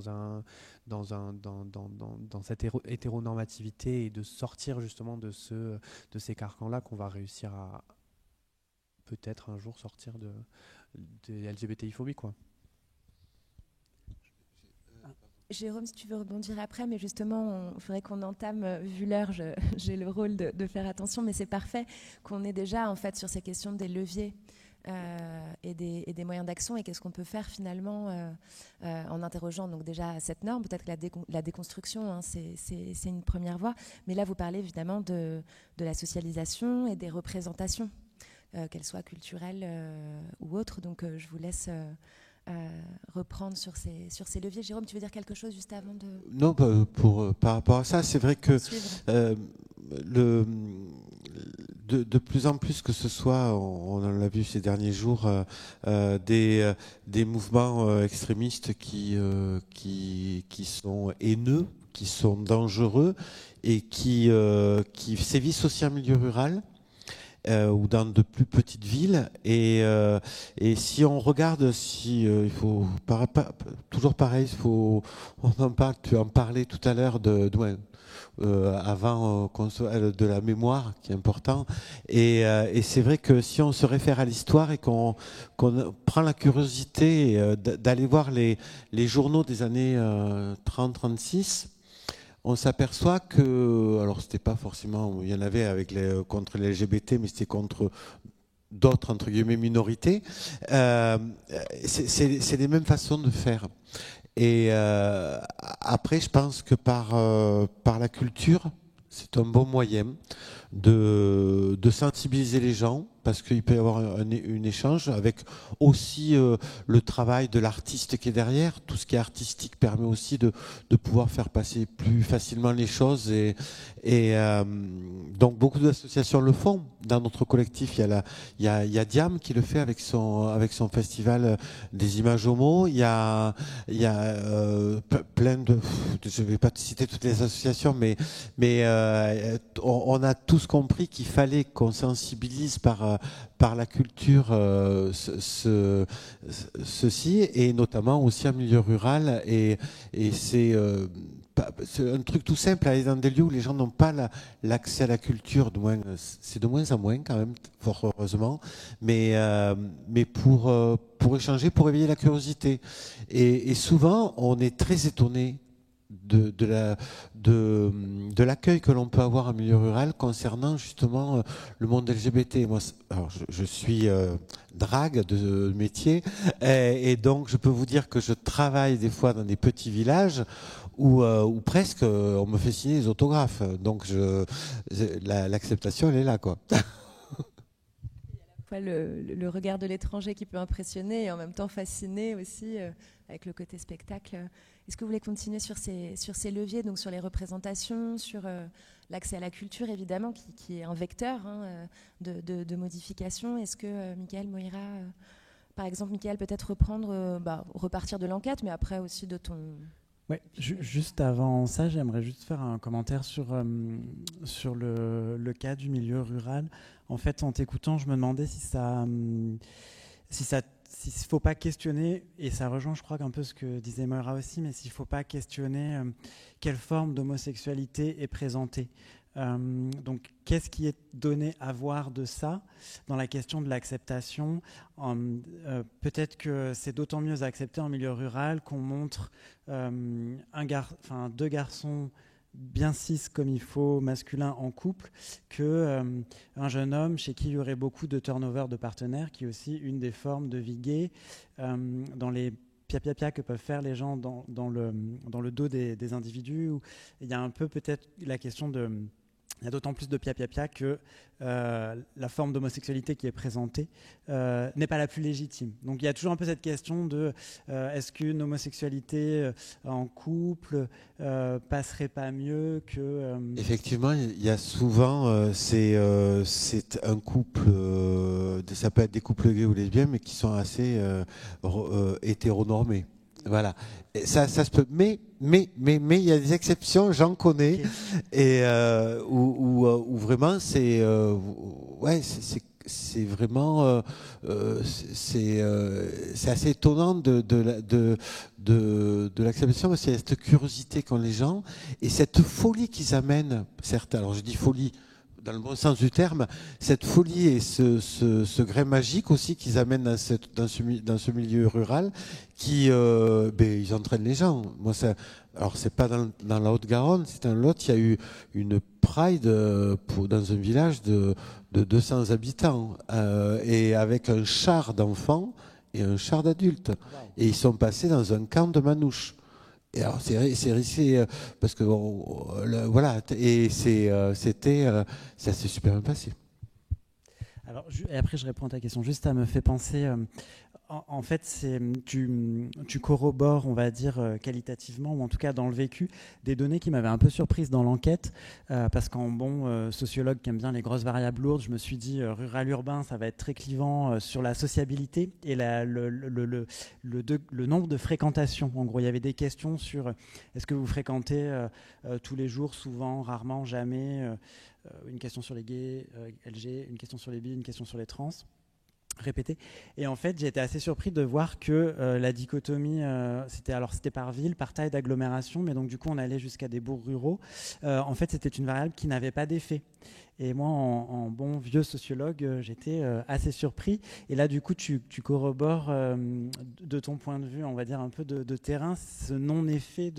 cette hétéronormativité, et de sortir justement de ces carcans-là, qu'on va réussir à peut-être un jour sortir des LGBTI-phobies, quoi. Jérôme, si tu veux rebondir après, mais justement, il faudrait qu'on entame, vu l'heure, j'ai le rôle de faire attention, mais c'est parfait qu'on ait déjà, en fait, sur ces questions des leviers et des moyens d'action, et qu'est-ce qu'on peut faire finalement en interrogeant donc déjà cette norme. Peut-être que la déconstruction, hein, c'est une première voie, mais là vous parlez évidemment de la socialisation et des représentations, qu'elles soient culturelles ou autres, donc je vous laisse reprendre sur ces leviers. Jérôme, tu veux dire quelque chose juste avant de... Non, par rapport à ça, c'est vrai que de plus en plus, que ce soit, on en l'a vu ces derniers jours, des mouvements extrémistes qui sont haineux, qui sont dangereux, et qui sévissent aussi en milieu rural, ou dans de plus petites villes, et si on regarde, il faut toujours pareil, on en parle, tu en parlais tout à l'heure avant de la mémoire, qui est important, et c'est vrai que si on se réfère à l'histoire et qu'on prend la curiosité d'aller voir les journaux des années 30-36, on s'aperçoit que, alors c'était pas forcément, il y en avait contre les LGBT, mais c'était contre d'autres, entre guillemets, minorités. C'est les mêmes façons de faire. Et après, je pense que par la culture, c'est un bon moyen de sensibiliser les gens, parce qu'il peut y avoir un échange avec aussi le travail de l'artiste qui est derrière. Tout ce qui est artistique permet aussi de pouvoir faire passer plus facilement les choses. Donc beaucoup d'associations le font. Dans notre collectif, il y a Diam qui le fait avec son festival des images homo. Il y a plein de... Je ne vais pas citer toutes les associations, mais on a tous compris qu'il fallait qu'on sensibilise par la culture ceci, et notamment aussi en milieu rural. Et c'est un truc tout simple, aller dans des lieux où les gens n'ont pas l'accès à la culture, c'est de moins en moins quand même, fort heureusement, mais pour échanger, pour éveiller la curiosité. Et souvent, on est très étonné de l'accueil que l'on peut avoir en milieu rural concernant justement le monde LGBT. Moi, alors je suis drague de métier, et donc je peux vous dire que je travaille des fois dans des petits villages où presque on me fait signer des autographes. Donc l'acceptation, elle est là, quoi. Le regard de l'étranger qui peut impressionner et en même temps fasciner aussi avec le côté spectacle. Est-ce que vous voulez continuer sur ces leviers, donc sur les représentations, sur l'accès à la culture évidemment, qui est un vecteur de modification? Est-ce que Michael Moira, par exemple, Michael, peut-être repartir de l'enquête, mais après aussi de ton... Ouais, juste avant ça, j'aimerais juste faire un commentaire sur le cas du milieu rural. En fait, en t'écoutant, je me demandais s'il ne faut pas questionner, et ça rejoint, je crois, un peu ce que disait Moira aussi, mais s'il ne faut pas questionner quelle forme d'homosexualité est présentée. Donc, qu'est-ce qui est donné à voir de ça dans la question de l'acceptation? Peut-être que c'est d'autant mieux accepté en milieu rural qu'on montre deux garçons bien cis comme il faut, masculins en couple, qu'un jeune homme chez qui il y aurait beaucoup de turnover de partenaires, qui est aussi une des formes de vie gay, dans les pia-pia-pia que peuvent faire les gens dans le dos des individus, où il y a un peu peut-être la question de... Il y a d'autant plus de pia-pia-pia que la forme d'homosexualité qui est présentée n'est pas la plus légitime. Donc il y a toujours un peu cette question de est-ce qu'une homosexualité en couple passerait pas mieux que... Effectivement, il y a souvent, c'est un couple, ça peut être des couples gays ou lesbiennes, mais qui sont assez hétéronormés. Voilà, et ça se peut, mais il y a des exceptions, j'en connais, okay. Et où vraiment c'est vraiment c'est assez étonnant de l'acceptation, parce qu'il y a cette curiosité qu'ont les gens et cette folie qu'ils amènent, certes, alors je dis folie dans le bon sens du terme, cette folie et ce grain magique aussi qu'ils amènent dans ce milieu rural, qui ils entraînent les gens. Moi, alors c'est pas dans la Haute-Garonne, c'est un Lot. Il y a eu une Pride dans un village de 200 habitants, et avec un char d'enfants et un char d'adultes. Wow. Et ils sont passés dans un camp de manouches. Et alors c'est risqué parce que voilà, et ça s'est super bien passé. Alors, et après je réponds à ta question. Juste, ça me fait penser. En fait, tu corrobores, on va dire, qualitativement, ou en tout cas dans le vécu, des données qui m'avaient un peu surprise dans l'enquête, parce qu'en bon sociologue qui aime bien les grosses variables lourdes, je me suis dit, rural-urbain, ça va être très clivant sur la sociabilité et le nombre de fréquentations. En gros, il y avait des questions sur est-ce que vous fréquentez tous les jours, souvent, rarement, jamais, une question sur les gays, LG, une question sur les bi, une question sur les trans. Répété. Et en fait, j'ai été assez surpris de voir que la dichotomie, c'était par ville, par taille d'agglomération, mais donc du coup, on allait jusqu'à des bourgs ruraux. En fait, c'était une variable qui n'avait pas d'effet. Et moi, en bon vieux sociologue, j'étais assez surpris. Et là, du coup, tu corrobores de ton point de vue, on va dire un peu de terrain, ce non-effet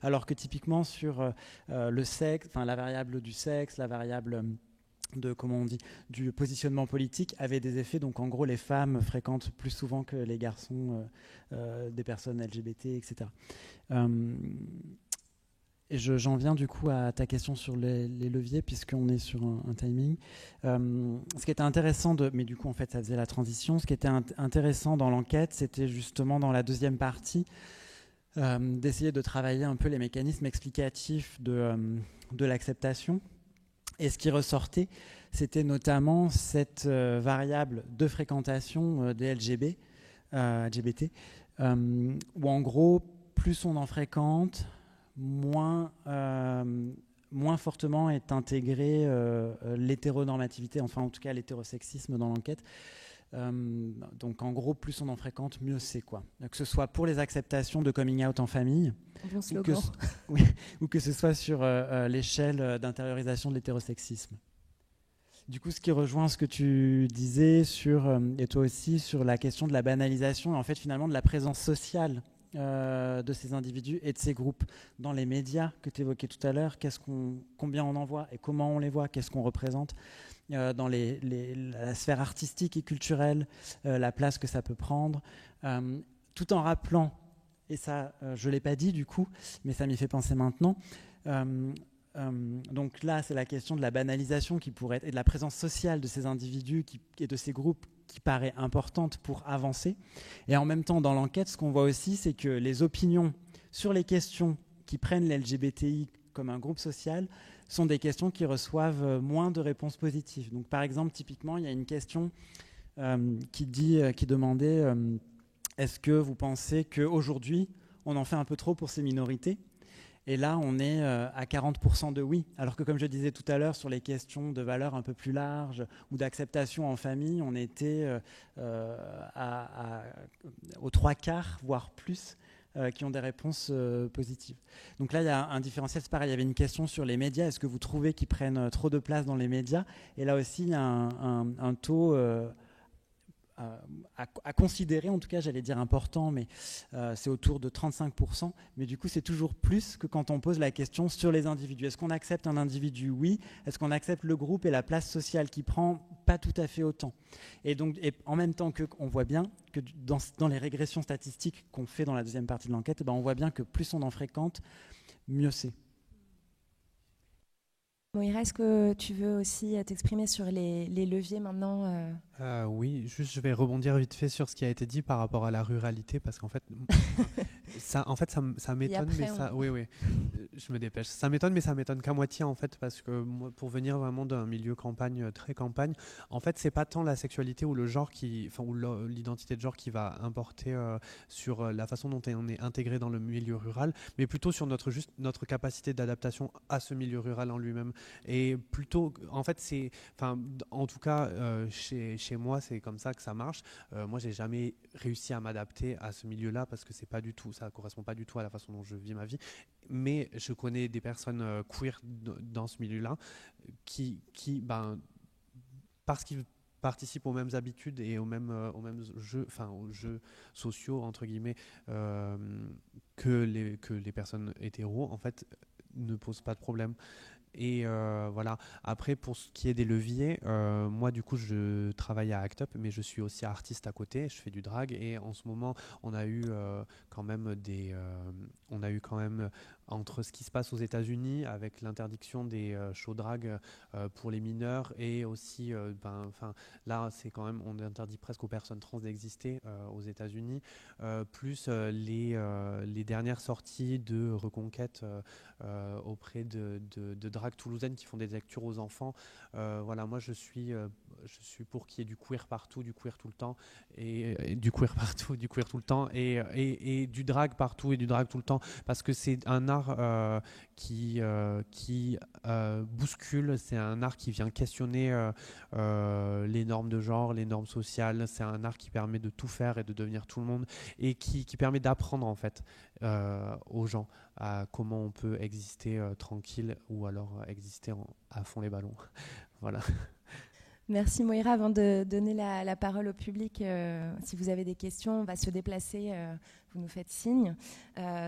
alors que typiquement sur le sexe, enfin la variable du sexe, la variable du positionnement politique avait des effets. Donc en gros, les femmes fréquentent plus souvent que les garçons des personnes LGBT, etc. Et j'en viens du coup à ta question sur les leviers, puisqu'on est sur un timing. Ce qui était intéressant, mais du coup en fait ça faisait la transition, ce qui était intéressant dans l'enquête, c'était justement dans la deuxième partie, d'essayer de travailler un peu les mécanismes explicatifs de l'acceptation. Et ce qui ressortait, c'était notamment cette variable de fréquentation des LGBT, où en gros, plus on en fréquente, moins fortement est intégrée l'hétéronormativité, enfin en tout cas l'hétérosexisme dans l'enquête. Donc en gros, plus on en fréquente, mieux c'est, quoi. Que ce soit pour les acceptations de coming out en famille, bon slogan. ou que ce soit sur l'échelle d'intériorisation de l'hétérosexisme. Du coup, ce qui rejoint ce que tu disais et toi aussi, sur la question de la banalisation et en fait finalement de la présence sociale de ces individus et de ces groupes dans les médias que tu évoquais tout à l'heure. Combien on en voit et comment on les voit, qu'est-ce qu'on représente dans la sphère artistique et culturelle, la place que ça peut prendre, tout en rappelant, et ça je ne l'ai pas dit du coup, mais ça m'y fait penser maintenant, donc là c'est la question de la banalisation qui pourrait être, et de la présence sociale de ces individus et de ces groupes qui paraît importante pour avancer. Et en même temps, dans l'enquête, ce qu'on voit aussi, c'est que les opinions sur les questions qui prennent l'LGBTI comme un groupe social sont des questions qui reçoivent moins de réponses positives. Donc, par exemple, typiquement, il y a une question qui demandait est-ce que vous pensez qu'aujourd'hui, on en fait un peu trop pour ces minorités ? Et là, on est à 40% de oui. Alors que, comme je disais tout à l'heure, sur les questions de valeurs un peu plus larges ou d'acceptation en famille, on était aux 3/4, voire plus, qui ont des réponses positives. Donc là, il y a un différentiel. C'est pareil, il y avait une question sur les médias. Est-ce que vous trouvez qu'ils prennent trop de place dans les médias ? Et là aussi, il y a un taux... à considérer, en tout cas j'allais dire important, mais c'est autour de 35%, mais du coup c'est toujours plus que quand on pose la question sur les individus. Est-ce qu'on accepte un individu ? Oui. Est-ce qu'on accepte le groupe et la place sociale qui prend ? Pas tout à fait autant. Et donc, en même temps qu'on voit bien que dans les régressions statistiques qu'on fait dans la deuxième partie de l'enquête, on voit bien que plus on en fréquente, mieux c'est. Moira, est-ce que tu veux aussi t'exprimer sur les leviers maintenant Oui, juste je vais rebondir vite fait sur ce qui a été dit par rapport à la ruralité, parce qu'en fait, ça m'étonne, mais ça, oui, je me dépêche. Ça m'étonne, mais ça m'étonne qu'à moitié en fait, parce que moi, pour venir vraiment d'un milieu campagne, très campagne, en fait, c'est pas tant la sexualité ou le genre ou l'identité de genre qui va importer sur la façon dont on est intégré dans le milieu rural, mais plutôt sur notre capacité d'adaptation à ce milieu rural en lui-même. Et plutôt, en fait, en tout cas, chez moi, c'est comme ça que ça marche. Moi, j'ai jamais réussi à m'adapter à ce milieu-là parce que ça correspond pas du tout à la façon dont je vis ma vie. Mais je connais des personnes queer dans ce milieu-là qui parce qu'ils participent aux mêmes habitudes et aux mêmes jeux, aux jeux sociaux entre guillemets que les personnes hétéros, en fait, ne posent pas de problème. Et voilà. Après, pour ce qui est des leviers, moi du coup je travaille à ACT UP, mais je suis aussi artiste à côté, je fais du drag, et en ce moment on a eu quand même entre ce qui se passe aux États-Unis avec l'interdiction des shows drag pour les mineurs, et aussi là c'est quand même, on interdit presque aux personnes trans d'exister aux États-Unis, plus les dernières sorties de Reconquête auprès de drag toulousaines qui font des lectures aux enfants. Voilà, moi je suis pour qu'il y ait du queer partout, du queer tout le temps, et du queer partout, du queer tout le temps, et du drag partout et du drag tout le temps, parce que c'est un art qui bouscule, c'est un art qui vient questionner les normes de genre, les normes sociales. C'est un art qui permet de tout faire et de devenir tout le monde, et qui permet d'apprendre en fait aux gens à comment on peut exister tranquille, ou alors exister à fond les ballons. Voilà. Merci Moira. Avant de donner la parole au public, si vous avez des questions, on va se déplacer vous nous faites signe.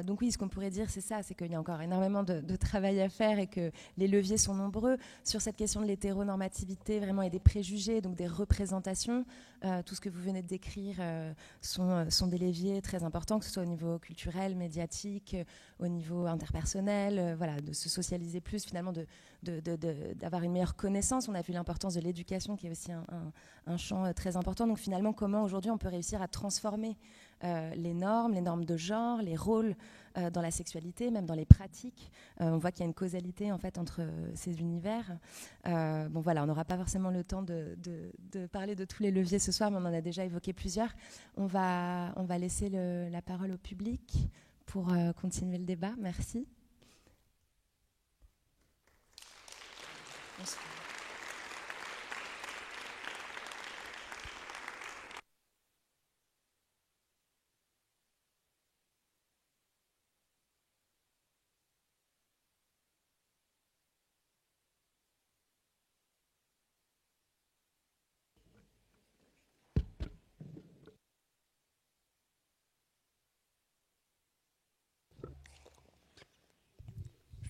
Donc oui, ce qu'on pourrait dire, c'est ça, c'est qu'il y a encore énormément de travail à faire et que les leviers sont nombreux. Sur cette question de l'hétéronormativité, vraiment, et des préjugés, donc des représentations, tout ce que vous venez de décrire sont des leviers très importants, que ce soit au niveau culturel, médiatique, au niveau interpersonnel, voilà, de se socialiser plus, finalement, d'avoir une meilleure connaissance. On a vu l'importance de l'éducation, qui est aussi un champ très important. Donc finalement, comment aujourd'hui on peut réussir à transformer les normes de genre, les rôles dans la sexualité, même dans les pratiques. On voit qu'il y a une causalité en fait entre ces univers. Bon voilà, on n'aura pas forcément le temps de parler de tous les leviers ce soir, mais on en a déjà évoqué plusieurs. On va laisser la parole au public pour continuer le débat. Merci.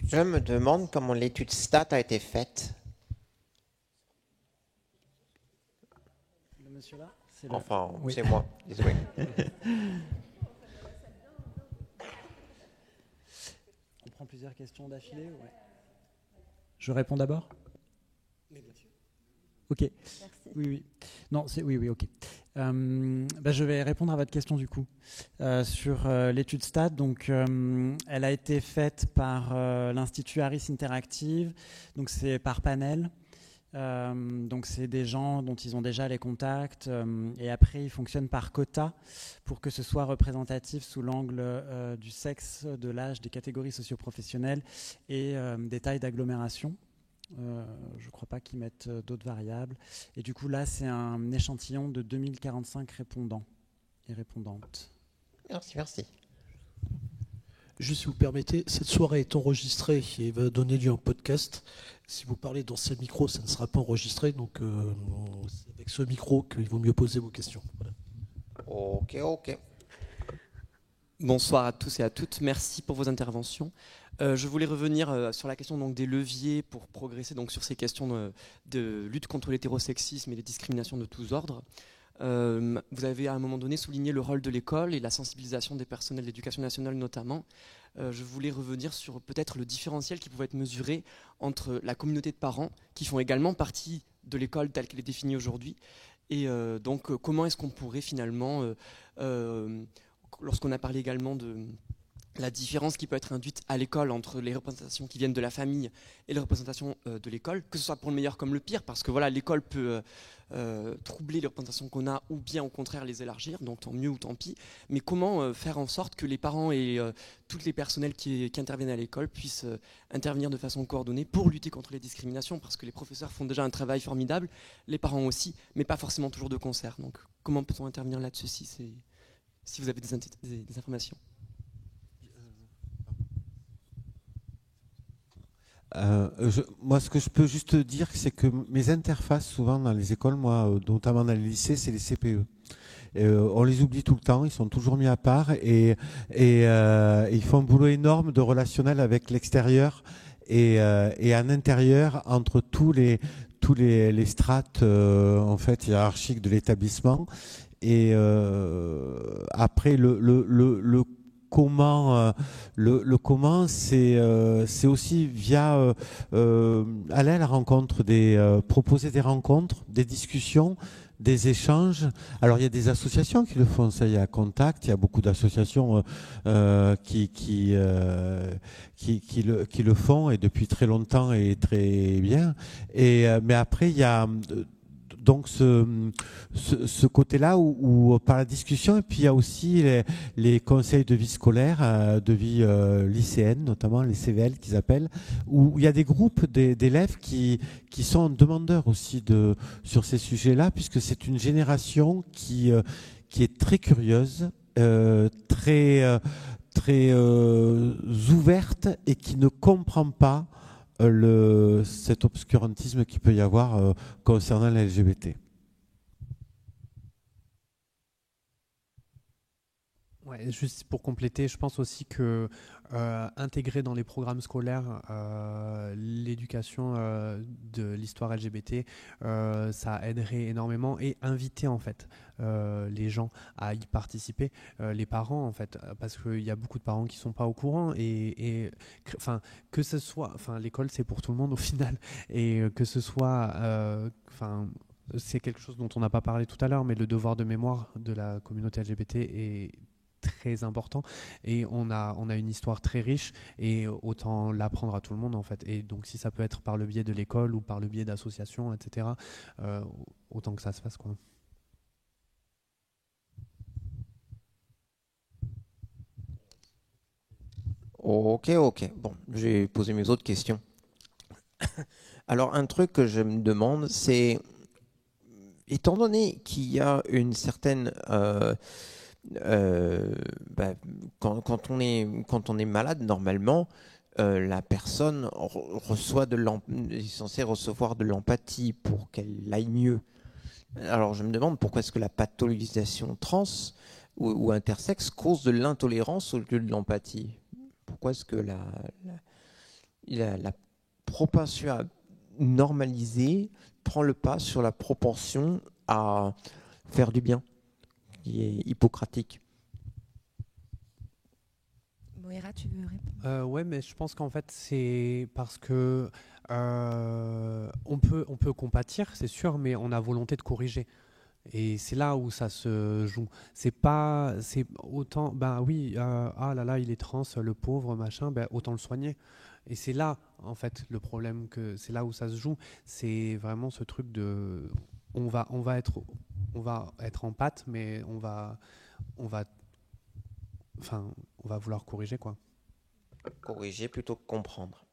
Je me demande comment l'étude STAT a été faite. Le monsieur là, Enfin, oui. C'est moi, désolé. On prend plusieurs questions d'affilée, ouais. Je réponds d'abord ? Mais bien sûr. Ok. Merci. Oui. Non, oui, ok. Je vais répondre à votre question du coup. Sur l'étude STAT, donc, elle a été faite par l'Institut Harris Interactive, donc c'est par panel. Donc c'est des gens dont ils ont déjà les contacts et après ils fonctionnent par quota pour que ce soit représentatif sous l'angle du sexe, de l'âge, des catégories socioprofessionnelles et des tailles d'agglomération. Je ne crois pas qu'ils mettent d'autres variables. Et du coup, là, c'est un échantillon de 2045 répondants et répondantes. Merci. Juste si vous permettez, cette soirée est enregistrée et va donner lieu à un podcast. Si vous parlez dans ce micro, ça ne sera pas enregistré. Donc, c'est avec ce micro qu'il vaut mieux poser vos questions. Voilà. Ok. Bonsoir à tous et à toutes. Merci pour vos interventions. Je voulais revenir sur la question donc, des leviers pour progresser donc, sur ces questions de lutte contre l'hétérosexisme et les discriminations de tous ordres. Vous avez à un moment donné souligné le rôle de l'école et la sensibilisation des personnels d'éducation nationale notamment. Je voulais revenir sur peut-être le différentiel qui pouvait être mesuré entre la communauté de parents qui font également partie de l'école telle qu'elle est définie aujourd'hui et donc comment est-ce qu'on pourrait finalement, lorsqu'on a parlé également de la différence qui peut être induite à l'école entre les représentations qui viennent de la famille et les représentations de l'école, que ce soit pour le meilleur comme le pire, parce que voilà, l'école peut troubler les représentations qu'on a ou bien au contraire les élargir, donc tant mieux ou tant pis, mais comment faire en sorte que les parents et tous les personnels qui interviennent à l'école puissent intervenir de façon coordonnée pour lutter contre les discriminations, parce que les professeurs font déjà un travail formidable, les parents aussi, mais pas forcément toujours de concert. Donc comment peut-on intervenir là-dessus si vous avez des informations? Moi, ce que je peux juste dire, c'est que mes interfaces, souvent dans les écoles, moi, notamment dans les lycées, c'est les CPE. On les oublie tout le temps, ils sont toujours mis à part et ils font un boulot énorme de relationnel avec l'extérieur et en intérieur entre tous les strates en fait hiérarchiques de l'établissement. Et après le comment c'est aussi via aller à la rencontre proposer des rencontres, des discussions, des échanges. Alors il y a des associations qui le font, ça, il y a Contact, il y a beaucoup d'associations qui le font et depuis très longtemps et très bien. Mais après il y a donc ce côté-là où par la discussion, et puis il y a aussi les conseils de vie scolaire, de vie lycéenne, notamment les CVL qu'ils appellent, où il y a des groupes d'élèves qui sont demandeurs aussi sur ces sujets-là, puisque c'est une génération qui est très curieuse, très ouverte et qui ne comprend pas cet obscurantisme qu'il peut y avoir concernant la LGBT. Ouais, juste pour compléter, je pense aussi que intégrer dans les programmes scolaires l'éducation de l'histoire LGBT, ça aiderait énormément, et inviter en fait les gens à y participer, les parents en fait, parce qu'il y a beaucoup de parents qui sont pas au courant, et enfin que ce soit, enfin l'école c'est pour tout le monde au final, et que ce soit, enfin c'est quelque chose dont on n'a pas parlé tout à l'heure, mais le devoir de mémoire de la communauté LGBT est très important, et on a une histoire très riche, et autant l'apprendre à tout le monde en fait, et donc si ça peut être par le biais de l'école ou par le biais d'associations, etc., autant que ça se fasse, quoi. Ok, bon, je vais poser mes autres questions. Alors un truc que je me demande, c'est, étant donné qu'il y a une certaine quand on est malade, normalement, la personne est censée recevoir de l'empathie pour qu'elle aille mieux. Alors je me demande pourquoi est-ce que la pathologisation trans ou intersexe cause de l'intolérance au lieu de l'empathie. Pourquoi est-ce que la propension à normaliser prend le pas sur la propension à faire du bien, qui est hippocratique? Moira, tu veux répondre? Ouais, mais je pense qu'en fait c'est parce que on peut compatir, c'est sûr, mais on a volonté de corriger. Et c'est là où ça se joue. C'est autant, ben oui, ah là là, il est trans, le pauvre, machin, ben autant le soigner. Et c'est là, en fait, le problème, que c'est là où ça se joue. C'est vraiment ce truc de, on va être en pâte, mais on va vouloir corriger, quoi. Corriger plutôt que comprendre.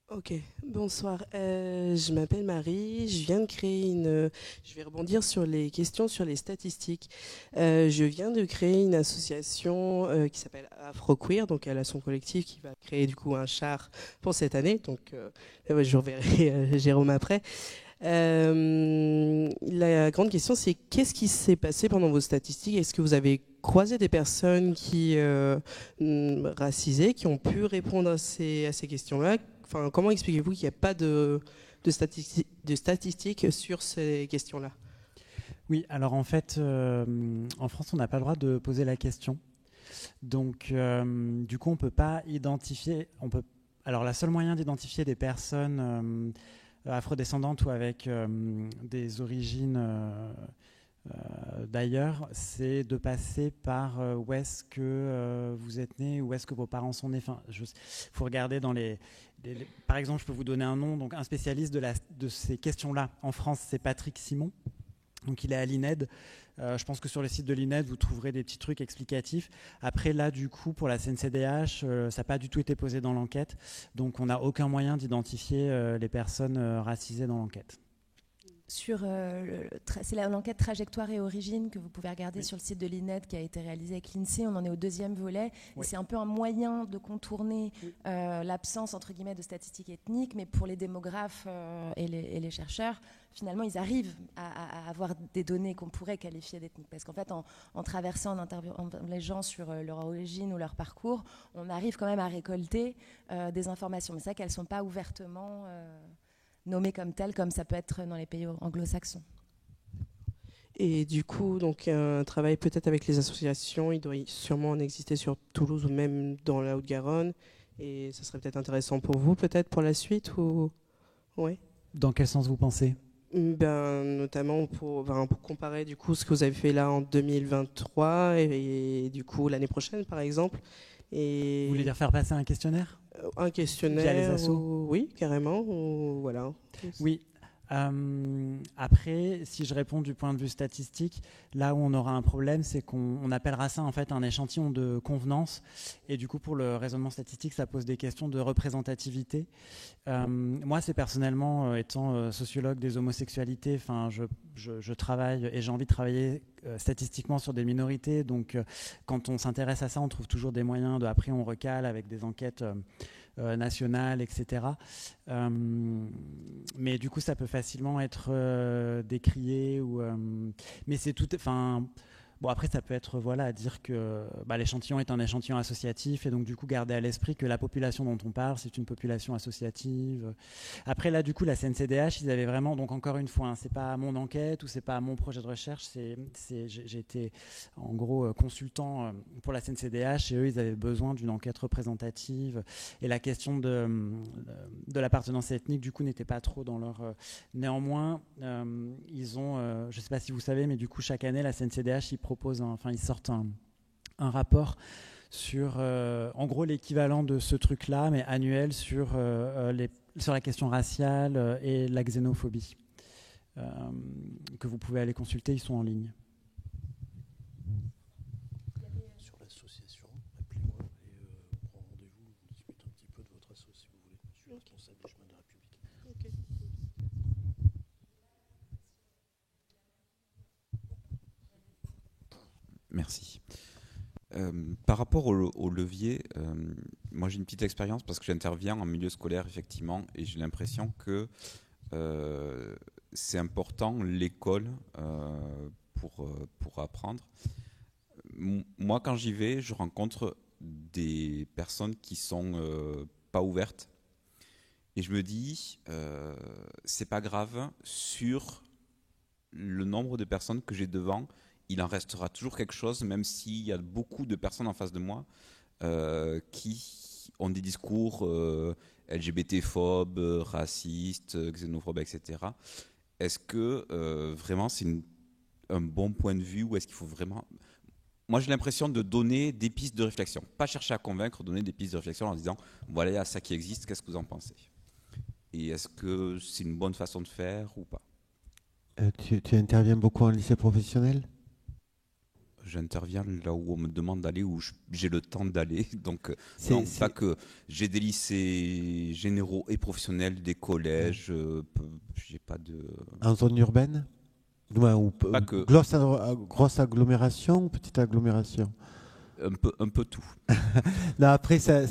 Ok, bonsoir. Je m'appelle Marie. Je viens de créer Je vais rebondir sur les questions sur les statistiques. Je viens de créer une association qui s'appelle Afroqueer. Donc, elle a son collectif qui va créer du coup un char pour cette année. Donc, je reverrai Jérôme après. La grande question, c'est qu'est-ce qui s'est passé pendant vos statistiques? Est-ce que vous avez croisé des personnes racisées qui ont pu répondre à ces questions-là? Enfin, comment expliquez-vous qu'il n'y a pas de statistiques sur ces questions-là? Oui, alors en fait, en France, on n'a pas le droit de poser la question. Donc, du coup, on ne peut pas identifier. Alors, la seule moyen d'identifier des personnes afrodescendantes ou avec des origines d'ailleurs, c'est de passer par où est-ce que vous êtes né, où est-ce que vos parents sont nés. Enfin, faut regarder dans par exemple, je peux vous donner un nom. Donc, un spécialiste de ces questions-là en France, c'est Patrick Simon. Donc, il est à l'INED. Je pense que sur le site de l'INED, vous trouverez des petits trucs explicatifs. Après, là, du coup, pour la CNCDH, ça n'a pas du tout été posé dans l'enquête. Donc, on n'a aucun moyen d'identifier les personnes racisées dans l'enquête. C'est l'enquête trajectoire et origine que vous pouvez regarder sur le site de l'INED qui a été réalisée avec l'INSEE. On en est au 2e volet. Oui. Et c'est un peu un moyen de contourner l'absence, entre guillemets, de statistiques ethniques. Mais pour les démographes et les chercheurs, finalement, ils arrivent à avoir des données qu'on pourrait qualifier d'ethniques. Parce qu'en fait, en traversant, en interviewant les gens sur leur origine ou leur parcours, on arrive quand même à récolter des informations. Mais c'est vrai qu'elles ne sont pas ouvertement nommées comme telles, comme ça peut être dans les pays anglo-saxons. Et du coup, donc un travail peut-être avec les associations, il doit sûrement en exister sur Toulouse ou même dans la Haute-Garonne. Et ça serait peut-être intéressant pour vous, peut-être pour la suite ou... Ouais. Dans quel sens vous pensez ? Notamment pour comparer du coup ce que vous avez fait là en 2023 et du coup l'année prochaine par exemple. Et vous voulez dire faire passer un questionnaire ? Un questionnaire, via les assos. Oui, carrément, voilà. Oui. Après, si je réponds du point de vue statistique, là où on aura un problème, c'est qu'on appellera ça en fait un échantillon de convenance. Et du coup, pour le raisonnement statistique, ça pose des questions de représentativité. Moi, c'est personnellement, étant sociologue des homosexualités, je travaille et j'ai envie de travailler statistiquement sur des minorités. Donc, quand on s'intéresse à ça, on trouve toujours des moyens après, on recale avec des enquêtes nationale, etc. Mais du coup, ça peut facilement être décrié. Mais c'est tout... Bon, après, ça peut être dire que l'échantillon est un échantillon associatif et donc du coup garder à l'esprit que la population dont on parle, c'est une population associative. Après, là, du coup, la CNCDH, ils avaient vraiment, donc encore une fois, c'est pas mon enquête ou c'est pas mon projet de recherche, j'ai été en gros consultant pour la CNCDH et eux, ils avaient besoin d'une enquête représentative et la question de l'appartenance ethnique, du coup, n'était pas trop dans leur... Néanmoins, ils ont, je sais pas si vous savez, mais du coup, chaque année, la CNCDH, ils sortent un rapport sur, en gros, l'équivalent de ce truc-là, mais annuel, sur la question raciale et la xénophobie, que vous pouvez aller consulter, ils sont en ligne. Sur l'association, appelez-moi et on prend rendez-vous, on discute un petit peu de votre asso si vous voulez. Je suis responsable des chemins de la République. Ok. Merci. Par rapport au levier, moi j'ai une petite expérience parce que j'interviens en milieu scolaire effectivement et j'ai l'impression que c'est important l'école pour apprendre. Moi quand j'y vais, je rencontre des personnes qui sont pas ouvertes et je me dis c'est pas grave, sur le nombre de personnes que j'ai devant, il en restera toujours quelque chose, même s'il y a beaucoup de personnes en face de moi qui ont des discours LGBT-phobes, racistes, xénophobes, etc. Est-ce que vraiment c'est un bon point de vue ou est-ce qu'il faut vraiment... Moi j'ai l'impression de donner des pistes de réflexion, pas chercher à convaincre, donner des pistes de réflexion en disant voilà, il y a ça qui existe, qu'est-ce que vous en pensez? Et est-ce que c'est une bonne façon de faire ou pas? Tu interviens beaucoup en lycée professionnel? J'interviens là où on me demande d'aller, où j'ai le temps d'aller. Donc, non, pas que j'ai des lycées généraux et professionnels, des collèges. J'ai pas de. En zone urbaine? Pas que. Grosse agglomération ou petite agglomération? Un peu tout. Non, après, ça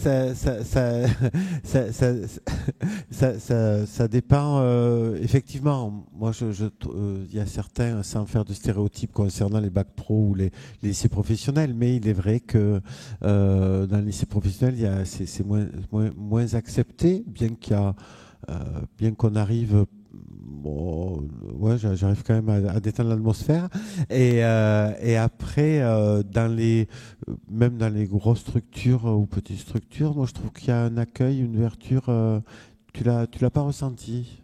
dépend. Effectivement, moi, il y a certains, sans faire de stéréotypes concernant les bacs pro ou les lycées professionnels, mais il est vrai que dans les lycées professionnels, c'est moins accepté, bien qu'on arrive. Bon, ouais, j'arrive quand même à détendre l'atmosphère. Et après, même dans les grosses structures ou petites structures, moi je trouve qu'il y a un accueil, une ouverture. Tu l'as pas ressenti?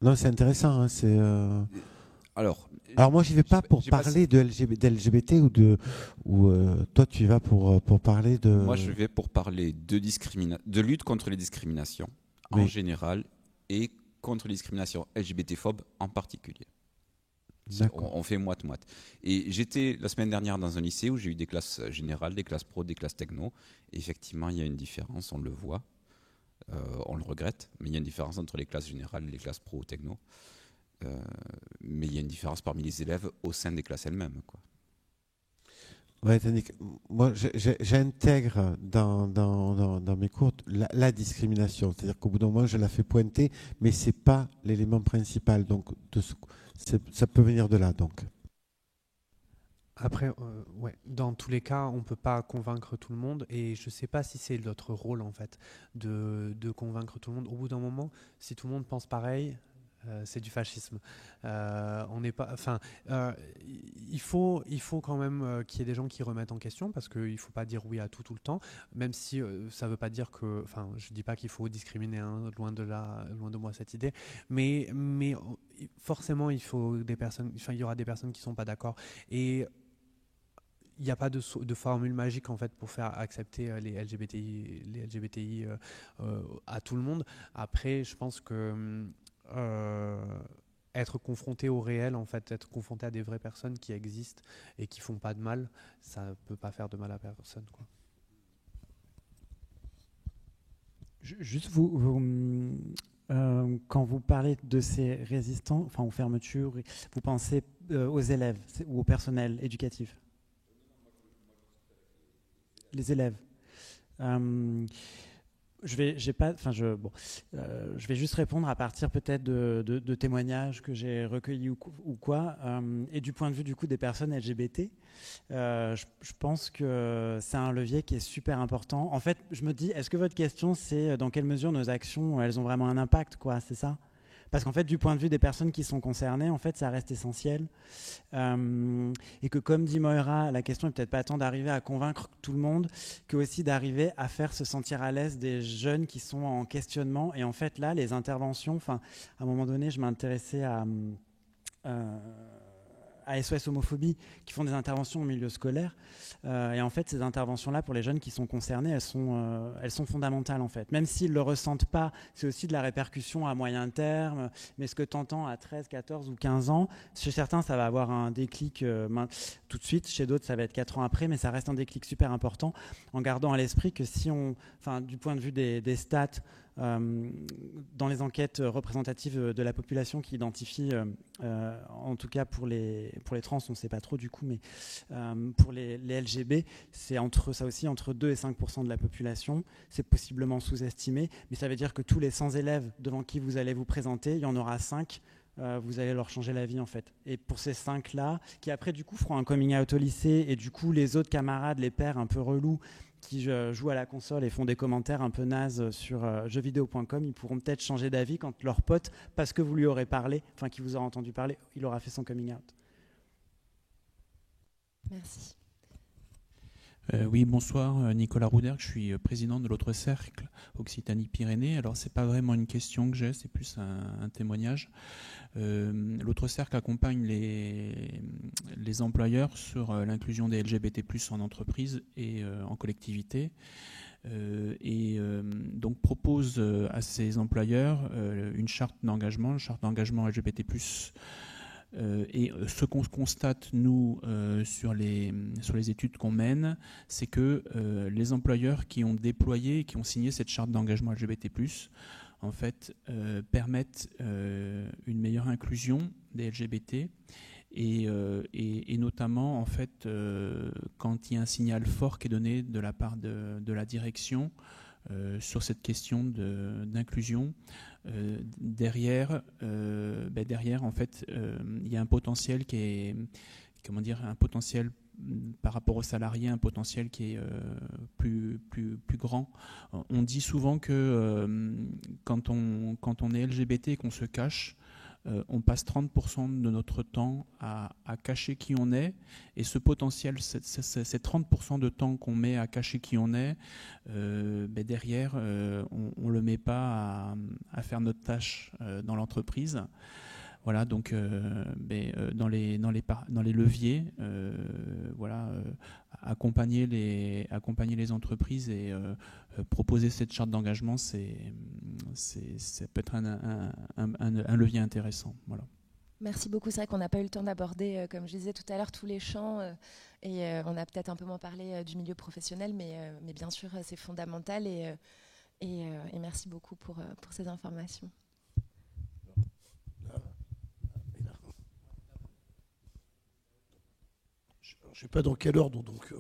Non, c'est intéressant. Hein, Alors moi, je ne vais pas pour parler de LGBT ou toi, tu y vas pour parler de... Moi, je vais pour parler de lutte contre les discriminations en général et contre les discriminations LGBT-phobes en particulier. On fait moite-moite. Et j'étais la semaine dernière dans un lycée où j'ai eu des classes générales, des classes pro, des classes techno. Et effectivement, il y a une différence, on le voit. On le regrette, mais il y a une différence entre les classes générales et les classes pro ou techno. Mais il y a une différence parmi les élèves au sein des classes elles-mêmes, quoi. Ouais, moi, j'intègre dans mes cours la discrimination. C'est-à-dire qu'au bout d'un moment, je la fais pointer, mais ce n'est pas l'élément principal. Donc, ça peut venir de là. Donc. Après, dans tous les cas, on ne peut pas convaincre tout le monde. Et je ne sais pas si c'est notre rôle, en fait, de convaincre tout le monde. Au bout d'un moment, si tout le monde pense pareil... c'est du fascisme. On n'est pas. Enfin, il faut quand même qu'il y ait des gens qui remettent en question, parce qu'il ne faut pas dire oui à tout le temps, même si ça ne veut pas dire que. Enfin, je dis pas qu'il faut discriminer, hein, loin de moi cette idée, mais forcément il faut des personnes. Enfin, il y aura des personnes qui ne sont pas d'accord et il n'y a pas de formule magique en fait pour faire accepter les LGBTI à tout le monde. Après, je pense que être confronté au réel, en fait, être confronté à des vraies personnes qui existent et qui font pas de mal, ça ne peut pas faire de mal à personne, quoi. Juste quand vous parlez de ces résistants, enfin aux fermetures, vous pensez aux élèves ou au personnel éducatif? Les élèves. Je vais juste répondre à partir peut-être de témoignages que j'ai recueillis ou quoi. Et du point de vue du coup des personnes LGBT, je pense que c'est un levier qui est super important. En fait, je me dis, est-ce que votre question c'est dans quelle mesure nos actions elles ont vraiment un impact, quoi, c'est ça ? Parce qu'en fait, du point de vue des personnes qui sont concernées, en fait, ça reste essentiel. Et que, comme dit Moira, la question n'est peut-être pas tant d'arriver à convaincre tout le monde, que aussi d'arriver à faire se sentir à l'aise des jeunes qui sont en questionnement. Et en fait, là, les interventions, à un moment donné, je m'intéressais à SOS Homophobie, qui font des interventions au milieu scolaire. Et en fait, ces interventions-là, pour les jeunes qui sont concernés, elles sont fondamentales, en fait. Même s'ils ne le ressentent pas, c'est aussi de la répercussion à moyen terme. Mais ce que tu entends à 13, 14 ou 15 ans, chez certains, ça va avoir un déclic tout de suite. Chez d'autres, ça va être 4 ans après. Mais ça reste un déclic super important, en gardant à l'esprit que si du point de vue des stats, dans les enquêtes représentatives de la population qui identifient, en tout cas pour les trans, on ne sait pas trop du coup, mais pour les LGB, c'est entre 2 et 5% de la population. C'est possiblement sous-estimé, mais ça veut dire que tous les 100 élèves devant qui vous allez vous présenter, il y en aura 5. Vous allez leur changer la vie en fait. Et pour ces 5-là, qui après du coup feront un coming out au lycée, et du coup les autres camarades, les pères un peu relous, qui jouent à la console et font des commentaires un peu nazes sur jeuxvideo.com, ils pourront peut-être changer d'avis quand leur pote, parce que vous lui aurez parlé, qui vous aura entendu parler, il aura fait son coming out. Merci. Oui, bonsoir, Nicolas Roudergue, je suis président de l'autre cercle Occitanie-Pyrénées. Alors, c'est pas vraiment une question que j'ai, c'est plus un témoignage. L'autre cercle accompagne les employeurs sur l'inclusion des LGBT+ en entreprise et en collectivité. Donc propose à ces employeurs une charte d'engagement LGBT+. Et ce qu'on constate, nous, sur les études qu'on mène, c'est que les employeurs qui ont déployé, qui ont signé cette charte d'engagement LGBT+, en fait, permettent une meilleure inclusion des LGBT et notamment, en fait, quand il y a un signal fort qui est donné de la part de la direction sur cette question d'inclusion, derrière, en fait, il y a un potentiel qui est, un potentiel par rapport aux salariés, un potentiel qui est plus grand. On dit souvent que quand on est LGBT et qu'on se cache, on passe 30% de notre temps à cacher qui on est, et ce potentiel, ces 30% de temps qu'on met à cacher qui on est, derrière, on ne le met pas à faire notre tâche dans l'entreprise. Voilà, donc dans les leviers, accompagner les entreprises et proposer cette charte d'engagement, ça peut être un levier intéressant. Voilà. Merci beaucoup. C'est vrai qu'on n'a pas eu le temps d'aborder, comme je disais tout à l'heure, tous les champs. Et on a peut-être un peu moins parlé du milieu professionnel, mais bien sûr, c'est fondamental. Et merci beaucoup pour ces informations. Je ne sais pas dans quel ordre, donc...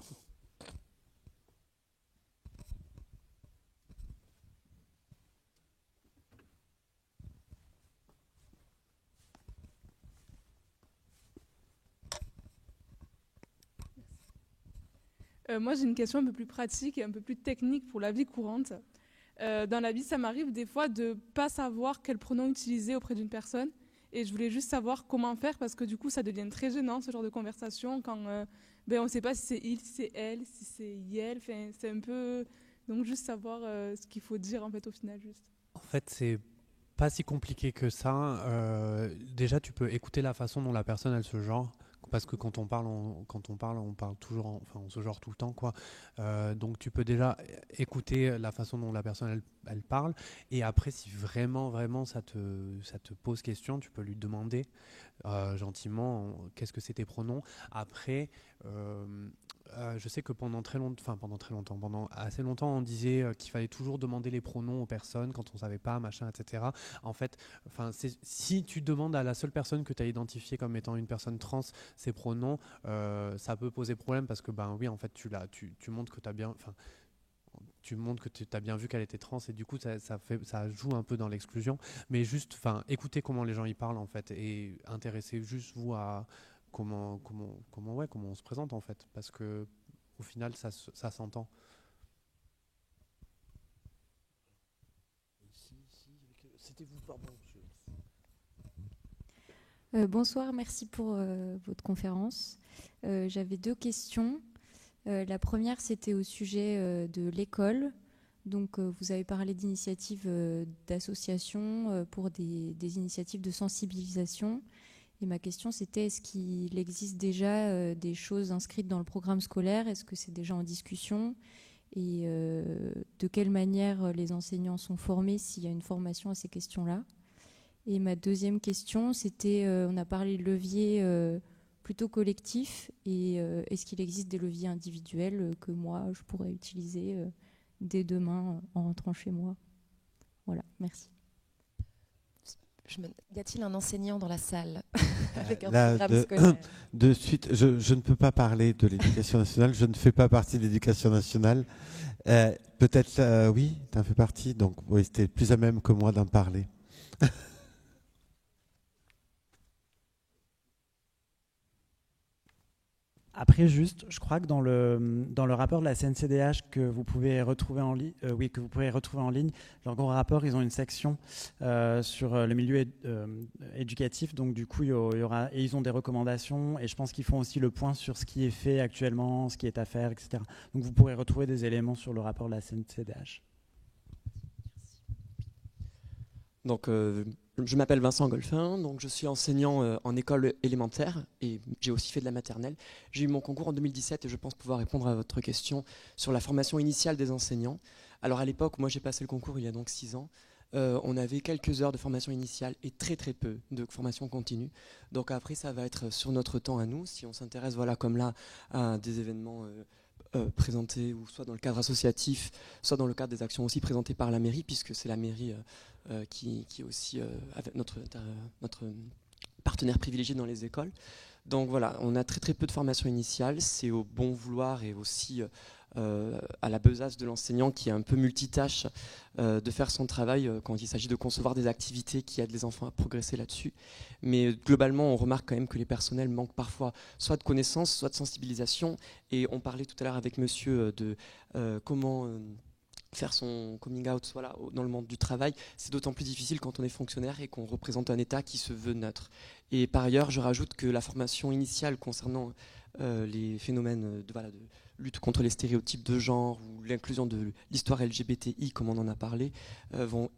Moi, j'ai une question un peu plus pratique et un peu plus technique pour la vie courante. Dans la vie, ça m'arrive des fois de ne pas savoir quel pronom utiliser auprès d'une personne. Et je voulais juste savoir comment faire, parce que du coup, ça devient très gênant, ce genre de conversation, quand on ne sait pas si c'est il, si c'est elle, si c'est yel. C'est un peu... Donc, juste savoir ce qu'il faut dire, en fait, au final, juste. En fait, c'est pas si compliqué que ça. Déjà, tu peux écouter la façon dont la personne, elle se genre. Parce que quand on parle, on parle toujours, on se genre tout le temps, quoi. Donc tu peux déjà écouter la façon dont la personne elle parle, et après si vraiment ça te pose question, tu peux lui demander gentiment qu'est-ce que c'est tes pronoms. Après, je sais que pendant assez longtemps, on disait qu'il fallait toujours demander les pronoms aux personnes quand on savait pas, machin, etc. En fait, si tu demandes à la seule personne que tu as identifiée comme étant une personne trans ces pronoms, ça peut poser problème, parce que oui, en fait, tu montres que tu as bien... tu montres que tu as bien vu qu'elle était trans et du coup ça joue un peu dans l'exclusion, mais juste écoutez comment les gens y parlent en fait et intéressez juste vous à comment on se présente en fait, parce que au final ça s'entend. C'était vous, pardon. Bonsoir, merci pour votre conférence. J'avais 2 questions. La première, c'était au sujet de l'école. Donc, vous avez parlé d'initiatives d'associations pour des initiatives de sensibilisation. Et ma question, c'était est-ce qu'il existe déjà des choses inscrites dans le programme scolaire? Est-ce que c'est déjà en discussion? Et de quelle manière les enseignants sont formés, s'il y a une formation à ces questions-là? Et ma deuxième question, c'était, on a parlé de leviers plutôt collectifs, et est-ce qu'il existe des leviers individuels que moi, je pourrais utiliser dès demain en rentrant chez moi? Voilà, merci. Y a-t-il un enseignant dans la salle avec un Là, programme scolaire? de suite, je ne peux pas parler de l'éducation nationale, je ne fais pas partie de l'éducation nationale. Peut-être, oui, tu en fais partie, donc oui, c'était plus à même que moi d'en parler. Après, juste, je crois que dans le rapport de la CNCDH que vous pouvez retrouver en ligne, leur gros rapport, ils ont une section sur le milieu éducatif. Donc, du coup, il y aura, et ils ont des recommandations. Et je pense qu'ils font aussi le point sur ce qui est fait actuellement, ce qui est à faire, etc. Donc, vous pourrez retrouver des éléments sur le rapport de la CNCDH. Donc, je m'appelle Vincent Golphin, donc je suis enseignant en école élémentaire et j'ai aussi fait de la maternelle. J'ai eu mon concours en 2017 et je pense pouvoir répondre à votre question sur la formation initiale des enseignants. Alors à l'époque, moi j'ai passé le concours il y a donc 6 ans. On avait quelques heures de formation initiale et très peu de formation continue. Donc après, ça va être sur notre temps à nous, si on s'intéresse, voilà, comme là, à des événements présentés ou soit dans le cadre associatif, soit dans le cadre des actions aussi présentées par la mairie, puisque c'est la mairie qui est aussi avec notre partenaire privilégié dans les écoles. Donc voilà, on a très peu de formation initiale, c'est au bon vouloir et aussi à la besace de l'enseignant qui est un peu multitâche de faire son travail quand il s'agit de concevoir des activités qui aident les enfants à progresser là-dessus. Mais globalement, on remarque quand même que les personnels manquent parfois soit de connaissances, soit de sensibilisation. Et on parlait tout à l'heure avec monsieur de comment faire son coming out, voilà, dans le monde du travail. C'est d'autant plus difficile quand on est fonctionnaire et qu'on représente un État qui se veut neutre. Et par ailleurs, je rajoute que la formation initiale concernant les phénomènes de lutte contre les stéréotypes de genre ou l'inclusion de l'histoire LGBTI, comme on en a parlé, vont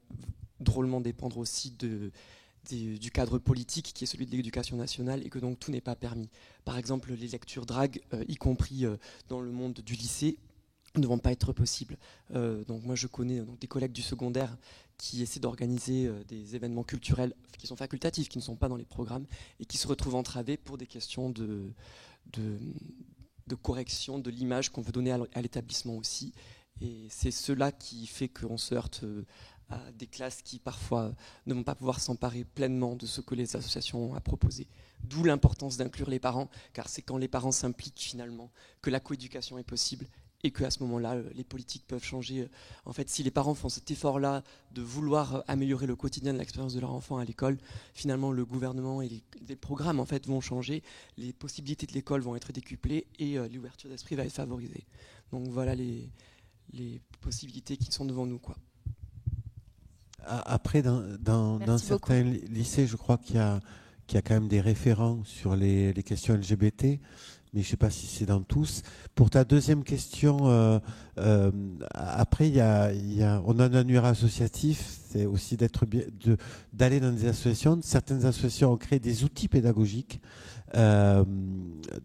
drôlement dépendre aussi du cadre politique qui est celui de l'éducation nationale et que donc tout n'est pas permis. Par exemple, les lectures drag, y compris dans le monde du lycée, ne vont pas être possibles. Donc moi je connais des collègues du secondaire qui essaient d'organiser des événements culturels qui sont facultatifs, qui ne sont pas dans les programmes et qui se retrouvent entravés pour des questions de correction de l'image qu'on veut donner à l'établissement aussi. Et c'est cela qui fait qu'on se heurte à des classes qui parfois ne vont pas pouvoir s'emparer pleinement de ce que les associations ont à proposer. D'où l'importance d'inclure les parents, car c'est quand les parents s'impliquent finalement que la coéducation est possible et qu'à ce moment-là, les politiques peuvent changer. En fait, si les parents font cet effort-là de vouloir améliorer le quotidien de l'expérience de leur enfant à l'école, finalement, le gouvernement et les programmes en fait, vont changer, les possibilités de l'école vont être décuplées et l'ouverture d'esprit va être favorisée. Donc voilà les possibilités qui sont devant nous, quoi. Après, dans certains lycées, je crois qu'il y a quand même des référents sur les questions LGBT, mais je ne sais pas si c'est dans tous. Pour ta deuxième question, après, on a un annuaire associatif, c'est aussi d'aller dans des associations. Certaines associations ont créé des outils pédagogiques,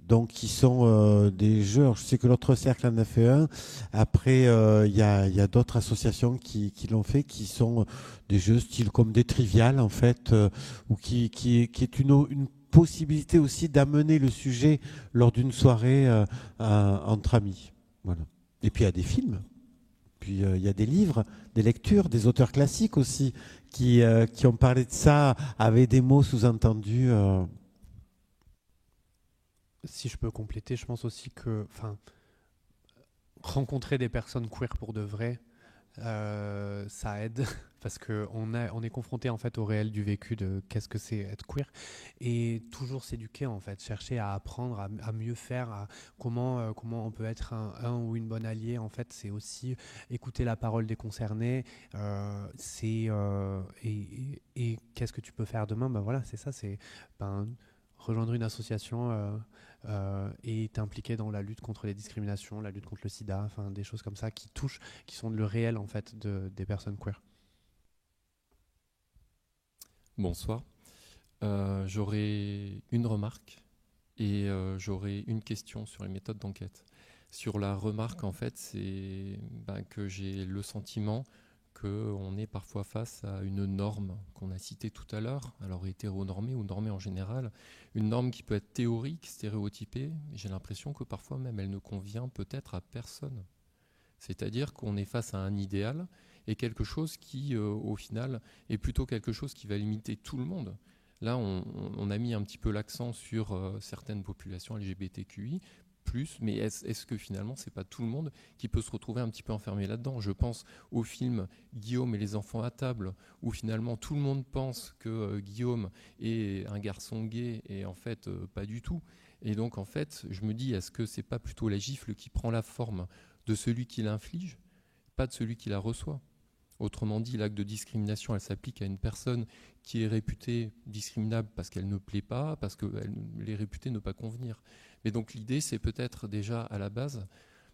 donc qui sont des jeux. Alors, je sais que l'autre cercle en a fait un. Après, il y a d'autres associations qui l'ont fait, qui sont des jeux style comme des triviales en fait, ou qui est une possibilité aussi d'amener le sujet lors d'une soirée entre amis. Voilà. Et puis il y a des films, puis il y a des livres, des lectures, des auteurs classiques aussi qui ont parlé de ça avec des mots sous-entendus. Si je peux compléter, je pense aussi que, rencontrer des personnes queer pour de vrai, ça aide parce qu'on est confronté en fait au réel du vécu de qu'est-ce que c'est être queer, et toujours s'éduquer en fait, chercher à apprendre, à mieux faire, à comment on peut être un ou une bonne alliée en fait. C'est aussi écouter la parole des concernés, et qu'est-ce que tu peux faire demain. Ben voilà, c'est ça, c'est rejoindre une association et t'impliquer dans la lutte contre les discriminations, la lutte contre le sida, enfin des choses comme ça qui touchent, qui sont le réel en fait des personnes queer. Bonsoir. J'aurais une remarque et j'aurais une question sur les méthodes d'enquête. Sur la remarque, en fait, c'est que j'ai le sentiment qu'on est parfois face à une norme qu'on a citée tout à l'heure, alors hétéronormée ou normée en général, une norme qui peut être théorique, stéréotypée, et j'ai l'impression que parfois même elle ne convient peut-être à personne. C'est-à-dire qu'on est face à un idéal et quelque chose qui, au final, est plutôt quelque chose qui va limiter tout le monde. Là, on a mis un petit peu l'accent sur certaines populations LGBTQI+, mais est-ce que finalement, c'est pas tout le monde qui peut se retrouver un petit peu enfermé là-dedans? Je pense au film Guillaume et les enfants à table, où finalement tout le monde pense que Guillaume est un garçon gay, et en fait, pas du tout. Et donc, en fait, je me dis, est-ce que c'est pas plutôt la gifle qui prend la forme de celui qui l'inflige, pas de celui qui la reçoit? Autrement dit, l'acte de discrimination, elle s'applique à une personne qui est réputée discriminable parce qu'elle ne plaît pas, parce qu'elle est réputée ne pas convenir. Mais donc l'idée, c'est peut-être déjà à la base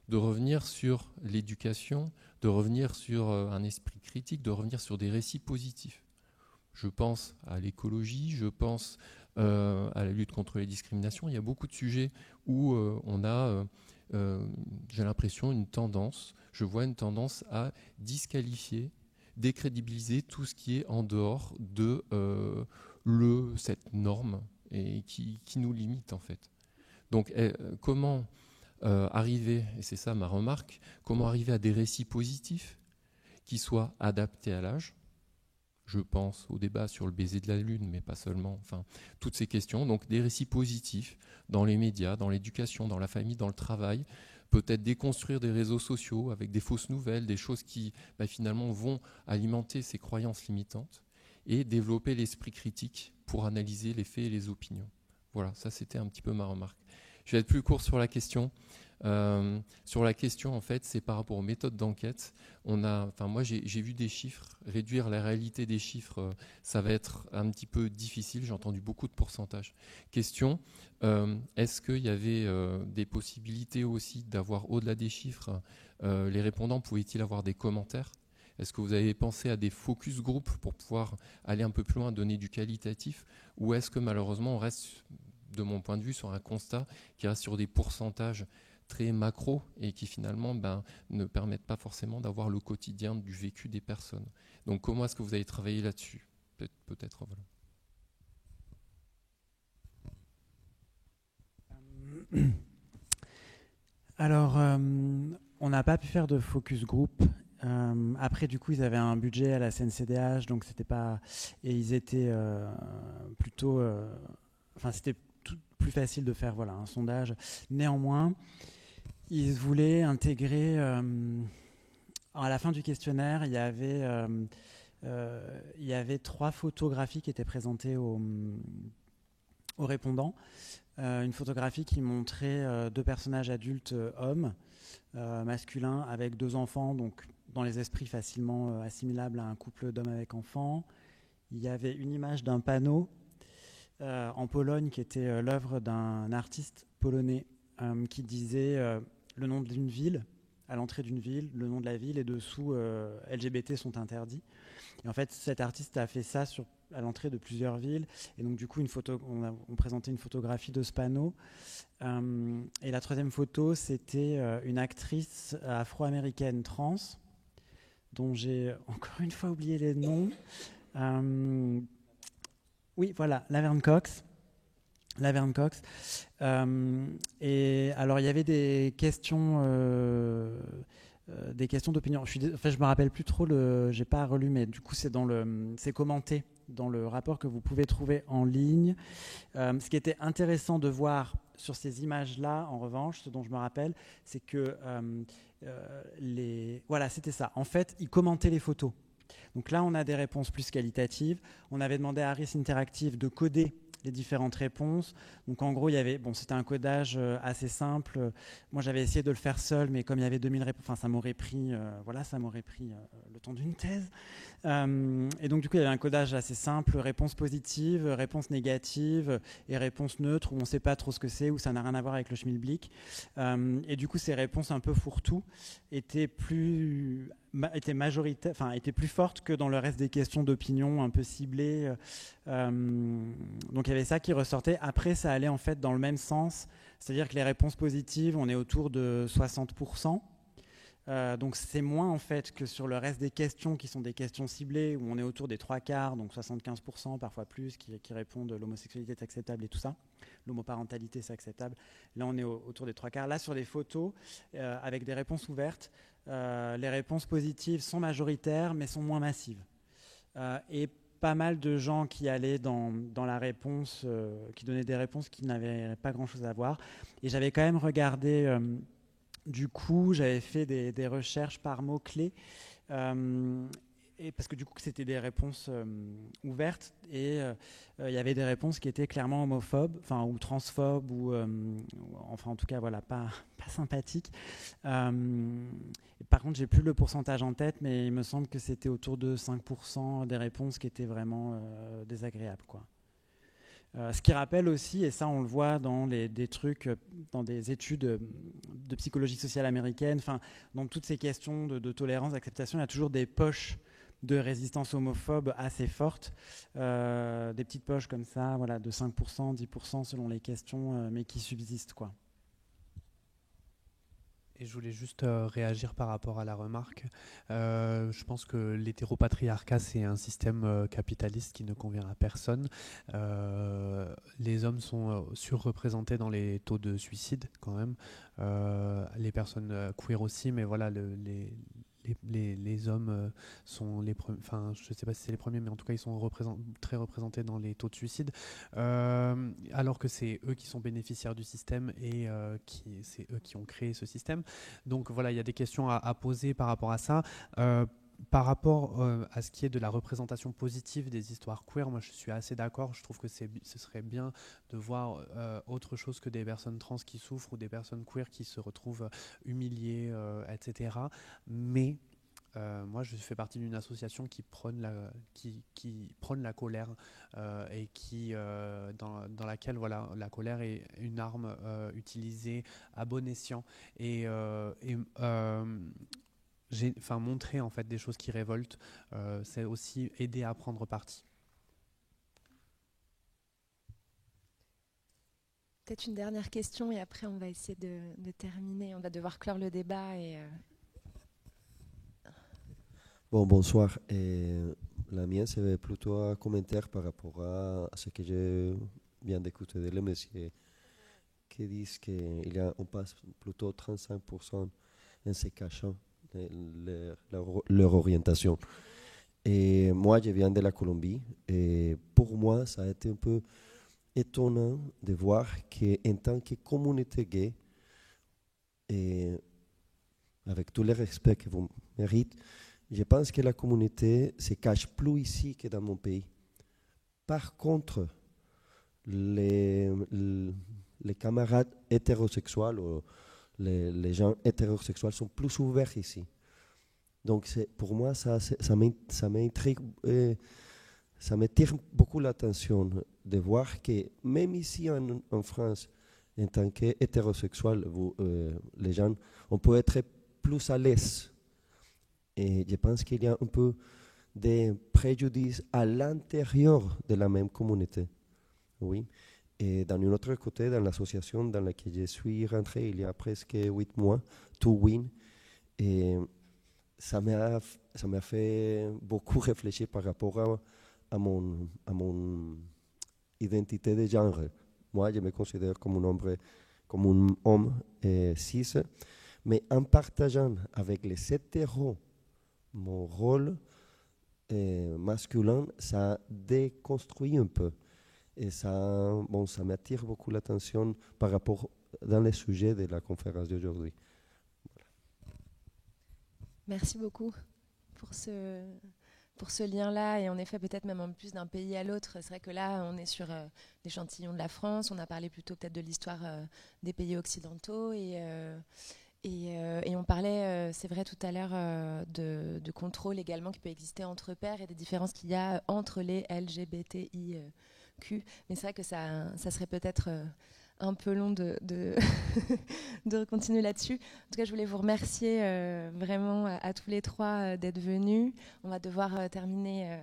de revenir sur l'éducation, de revenir sur un esprit critique, de revenir sur des récits positifs. Je pense à l'écologie, je pense à la lutte contre les discriminations. Il y a beaucoup de sujets où on a, j'ai l'impression, je vois une tendance à disqualifier, décrédibiliser tout ce qui est en dehors de cette norme et qui nous limite en fait. Donc comment arriver, et c'est ça ma remarque, comment arriver à des récits positifs qui soient adaptés à l'âge? Je pense au débat sur le baiser de la Lune, mais pas seulement, enfin, toutes ces questions. Donc des récits positifs dans les médias, dans l'éducation, dans la famille, dans le travail, peut-être déconstruire des réseaux sociaux avec des fausses nouvelles, des choses qui finalement vont alimenter ces croyances limitantes, et développer l'esprit critique pour analyser les faits et les opinions. Voilà, ça c'était un petit peu ma remarque. Je vais être plus court sur la question. Sur la question, en fait, c'est par rapport aux méthodes d'enquête. Moi, j'ai vu des chiffres. Réduire la réalité des chiffres, ça va être un petit peu difficile. J'ai entendu beaucoup de pourcentages. Question, est-ce qu'il y avait des possibilités aussi d'avoir, au-delà des chiffres, les répondants pouvaient-ils avoir des commentaires? Est-ce que vous avez pensé à des focus group pour pouvoir aller un peu plus loin, donner du qualitatif? Ou est-ce que malheureusement, on reste, de mon point de vue, sur un constat qui reste sur des pourcentages très macro et qui finalement ne permettent pas forcément d'avoir le quotidien du vécu des personnes. Donc comment est-ce que vous avez travaillé là-dessus? Peut-être, voilà. Alors, on n'a pas pu faire de focus group. Après, du coup, ils avaient un budget à la CNCDH, donc c'était pas... Et ils étaient plutôt... c'était plus facile de faire un sondage. Néanmoins, ils voulaient intégrer, à la fin du questionnaire, il y avait 3 photographies qui étaient présentées aux répondants. Une photographie qui montrait 2 personnages adultes hommes, masculins, avec 2 enfants, donc dans les esprits facilement assimilables à un couple d'hommes avec enfants. Il y avait une image d'un panneau en Pologne qui était l'œuvre d'un artiste polonais qui disait le nom d'une ville, à l'entrée d'une ville, le nom de la ville, et dessous LGBT sont interdits. Et en fait, cet artiste a fait ça à l'entrée de plusieurs villes, et donc du coup on présentait une photographie de ce panneau. Et la 3e photo, c'était une actrice afro-américaine trans dont j'ai encore une fois oublié les noms. Oui, voilà, Laverne Cox. Et alors, il y avait des questions d'opinion. Je me rappelle plus trop, j'ai pas relu, mais du coup, c'est commenté dans le rapport que vous pouvez trouver en ligne. Ce qui était intéressant de voir sur ces images-là, en revanche, ce dont je me rappelle, c'est que voilà, c'était ça. En fait, ils commentaient les photos. Donc là, on a des réponses plus qualitatives. On avait demandé à Harris Interactive de coder les différentes réponses. Donc en gros, il y avait, c'était un codage assez simple. Moi, j'avais essayé de le faire seul, mais comme il y avait 2000 réponses, ça m'aurait pris, le temps d'une thèse. Et donc du coup, il y avait un codage assez simple, réponse positive, réponse négative et réponse neutre, où on ne sait pas trop ce que c'est, où ça n'a rien à voir avec le schmilblick. Et du coup, ces réponses un peu fourre-tout étaient plus fortes que dans le reste des questions d'opinion un peu ciblées. Donc il y avait ça qui ressortait. Après, ça allait en fait dans le même sens, c'est-à-dire que les réponses positives, on est autour de 60%. Donc c'est moins en fait que sur le reste des questions qui sont des questions ciblées, où on est autour des 3/4, donc 75%, parfois plus, qui répondent l'homosexualité est acceptable et tout ça. L'homoparentalité c'est acceptable. Là on est autour des 3/4. Là sur les photos, avec des réponses ouvertes, les réponses positives sont majoritaires mais sont moins massives. Et pas mal de gens qui allaient dans la réponse, qui donnaient des réponses qui n'avaient pas grand-chose à voir. Et j'avais quand même regardé, du coup, j'avais fait des recherches par mots-clés, et parce que du coup, c'était des réponses ouvertes, et il y avait des réponses qui étaient clairement homophobes, ou transphobes, ou en tout cas, voilà, pas sympathiques. Par contre, j'ai plus le pourcentage en tête, mais il me semble que c'était autour de 5% des réponses qui étaient vraiment désagréables, quoi. Ce qui rappelle aussi, et ça on le voit dans des trucs, dans des études de psychologie sociale américaine, dans toutes ces questions de tolérance, d'acceptation, il y a toujours des poches de résistance homophobe assez fortes, des petites poches comme ça, voilà, de 5%, 10% selon les questions, mais qui subsistent, quoi. Et je voulais juste réagir par rapport à la remarque. Je pense que l'hétéropatriarcat, c'est un système capitaliste qui ne convient à personne. Les hommes sont surreprésentés dans les taux de suicide quand même. Les personnes queer aussi, mais voilà, les hommes sont les premiers, je ne sais pas si c'est les premiers, mais en tout cas ils sont très représentés dans les taux de suicide, alors que c'est eux qui sont bénéficiaires du système et c'est eux qui ont créé ce système. Donc voilà, il y a des questions à poser par rapport à ça. Par rapport à ce qui est de la représentation positive des histoires queer, moi je suis assez d'accord. Je trouve que ce serait bien de voir autre chose que des personnes trans qui souffrent ou des personnes queer qui se retrouvent humiliées, etc. Mais moi je fais partie d'une association qui prône la colère et dans laquelle voilà, la colère est une arme utilisée à bon escient montrer en fait des choses qui révoltent, c'est aussi aider à prendre parti. Peut-être une dernière question et après on va essayer de terminer. On va devoir clore le débat. Bon, bonsoir. La mienne, c'est plutôt un commentaire par rapport à ce que je viens d'écouter de le monsieur qui disent qu'on passe plutôt 35% en se cachant leur orientation. Et moi, je viens de la Colombie et pour moi, ça a été un peu étonnant de voir qu'en tant que communauté gay, et avec tout le respect que vous méritez, je pense que la communauté se cache plus ici que dans mon pays. Par contre, les camarades hétérosexuels ou les gens hétérosexuels sont plus ouverts ici. Donc pour moi, ça m'intrigue, ça m'attire beaucoup l'attention de voir que même ici en France, en tant qu'hétérosexuel, les gens, on peut être plus à l'aise. Et je pense qu'il y a un peu de préjudice à l'intérieur de la même communauté. Oui. Et d'un autre côté, dans l'association dans laquelle je suis rentré il y a presque 8 mois, To Win, et ça m'a fait beaucoup réfléchir par rapport à mon identité de genre. Moi, je me considère comme un homme cis, mais en partageant avec les hétéros mon rôle masculin, ça déconstruit un peu. Et ça, bon, ça m'attire beaucoup l'attention par rapport dans les sujets de la conférence d'aujourd'hui. Merci beaucoup pour ce lien-là. Et en effet, peut-être même en plus d'un pays à l'autre. C'est vrai que là, on est sur l'échantillon de la France. On a parlé plutôt peut-être de l'histoire des pays occidentaux. Et on parlait, c'est vrai tout à l'heure, de contrôle également qui peut exister entre pairs et des différences qu'il y a entre les LGBTIQ. Mais c'est vrai que ça serait peut-être un peu long de continuer là-dessus. En tout cas, je voulais vous remercier vraiment à tous les trois d'être venus. On va devoir terminer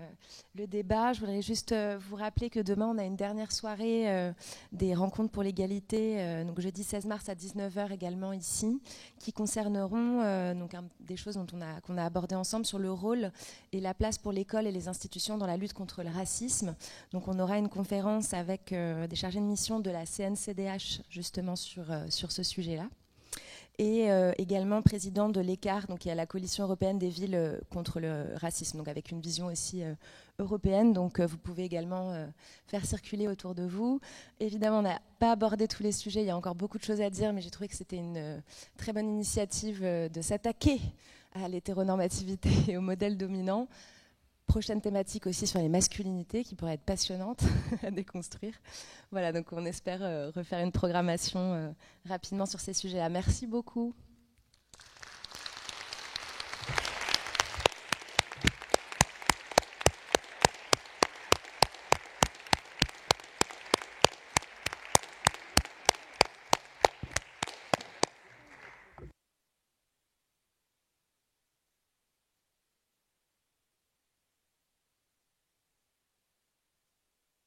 le débat. Je voudrais juste vous rappeler que demain, on a une dernière soirée des rencontres pour l'égalité, donc jeudi 16 mars à 19h également ici, qui concerneront des choses qu'on a abordées ensemble sur le rôle et la place pour l'école et les institutions dans la lutte contre le racisme. Donc on aura une conférence avec des chargés de mission de la CNCDH justement sur ce sujet-là. Et également président de l'ECAR, donc il y a la coalition européenne des villes contre le racisme, donc avec une vision aussi européenne. Donc vous pouvez également faire circuler autour de vous. Évidemment, on n'a pas abordé tous les sujets, il y a encore beaucoup de choses à dire, mais j'ai trouvé que c'était une très bonne initiative de s'attaquer à l'hétéronormativité et au modèle dominant. Prochaine thématique aussi sur les masculinités qui pourrait être passionnante à déconstruire. Voilà, donc on espère refaire une programmation rapidement sur ces sujets-là. Merci beaucoup.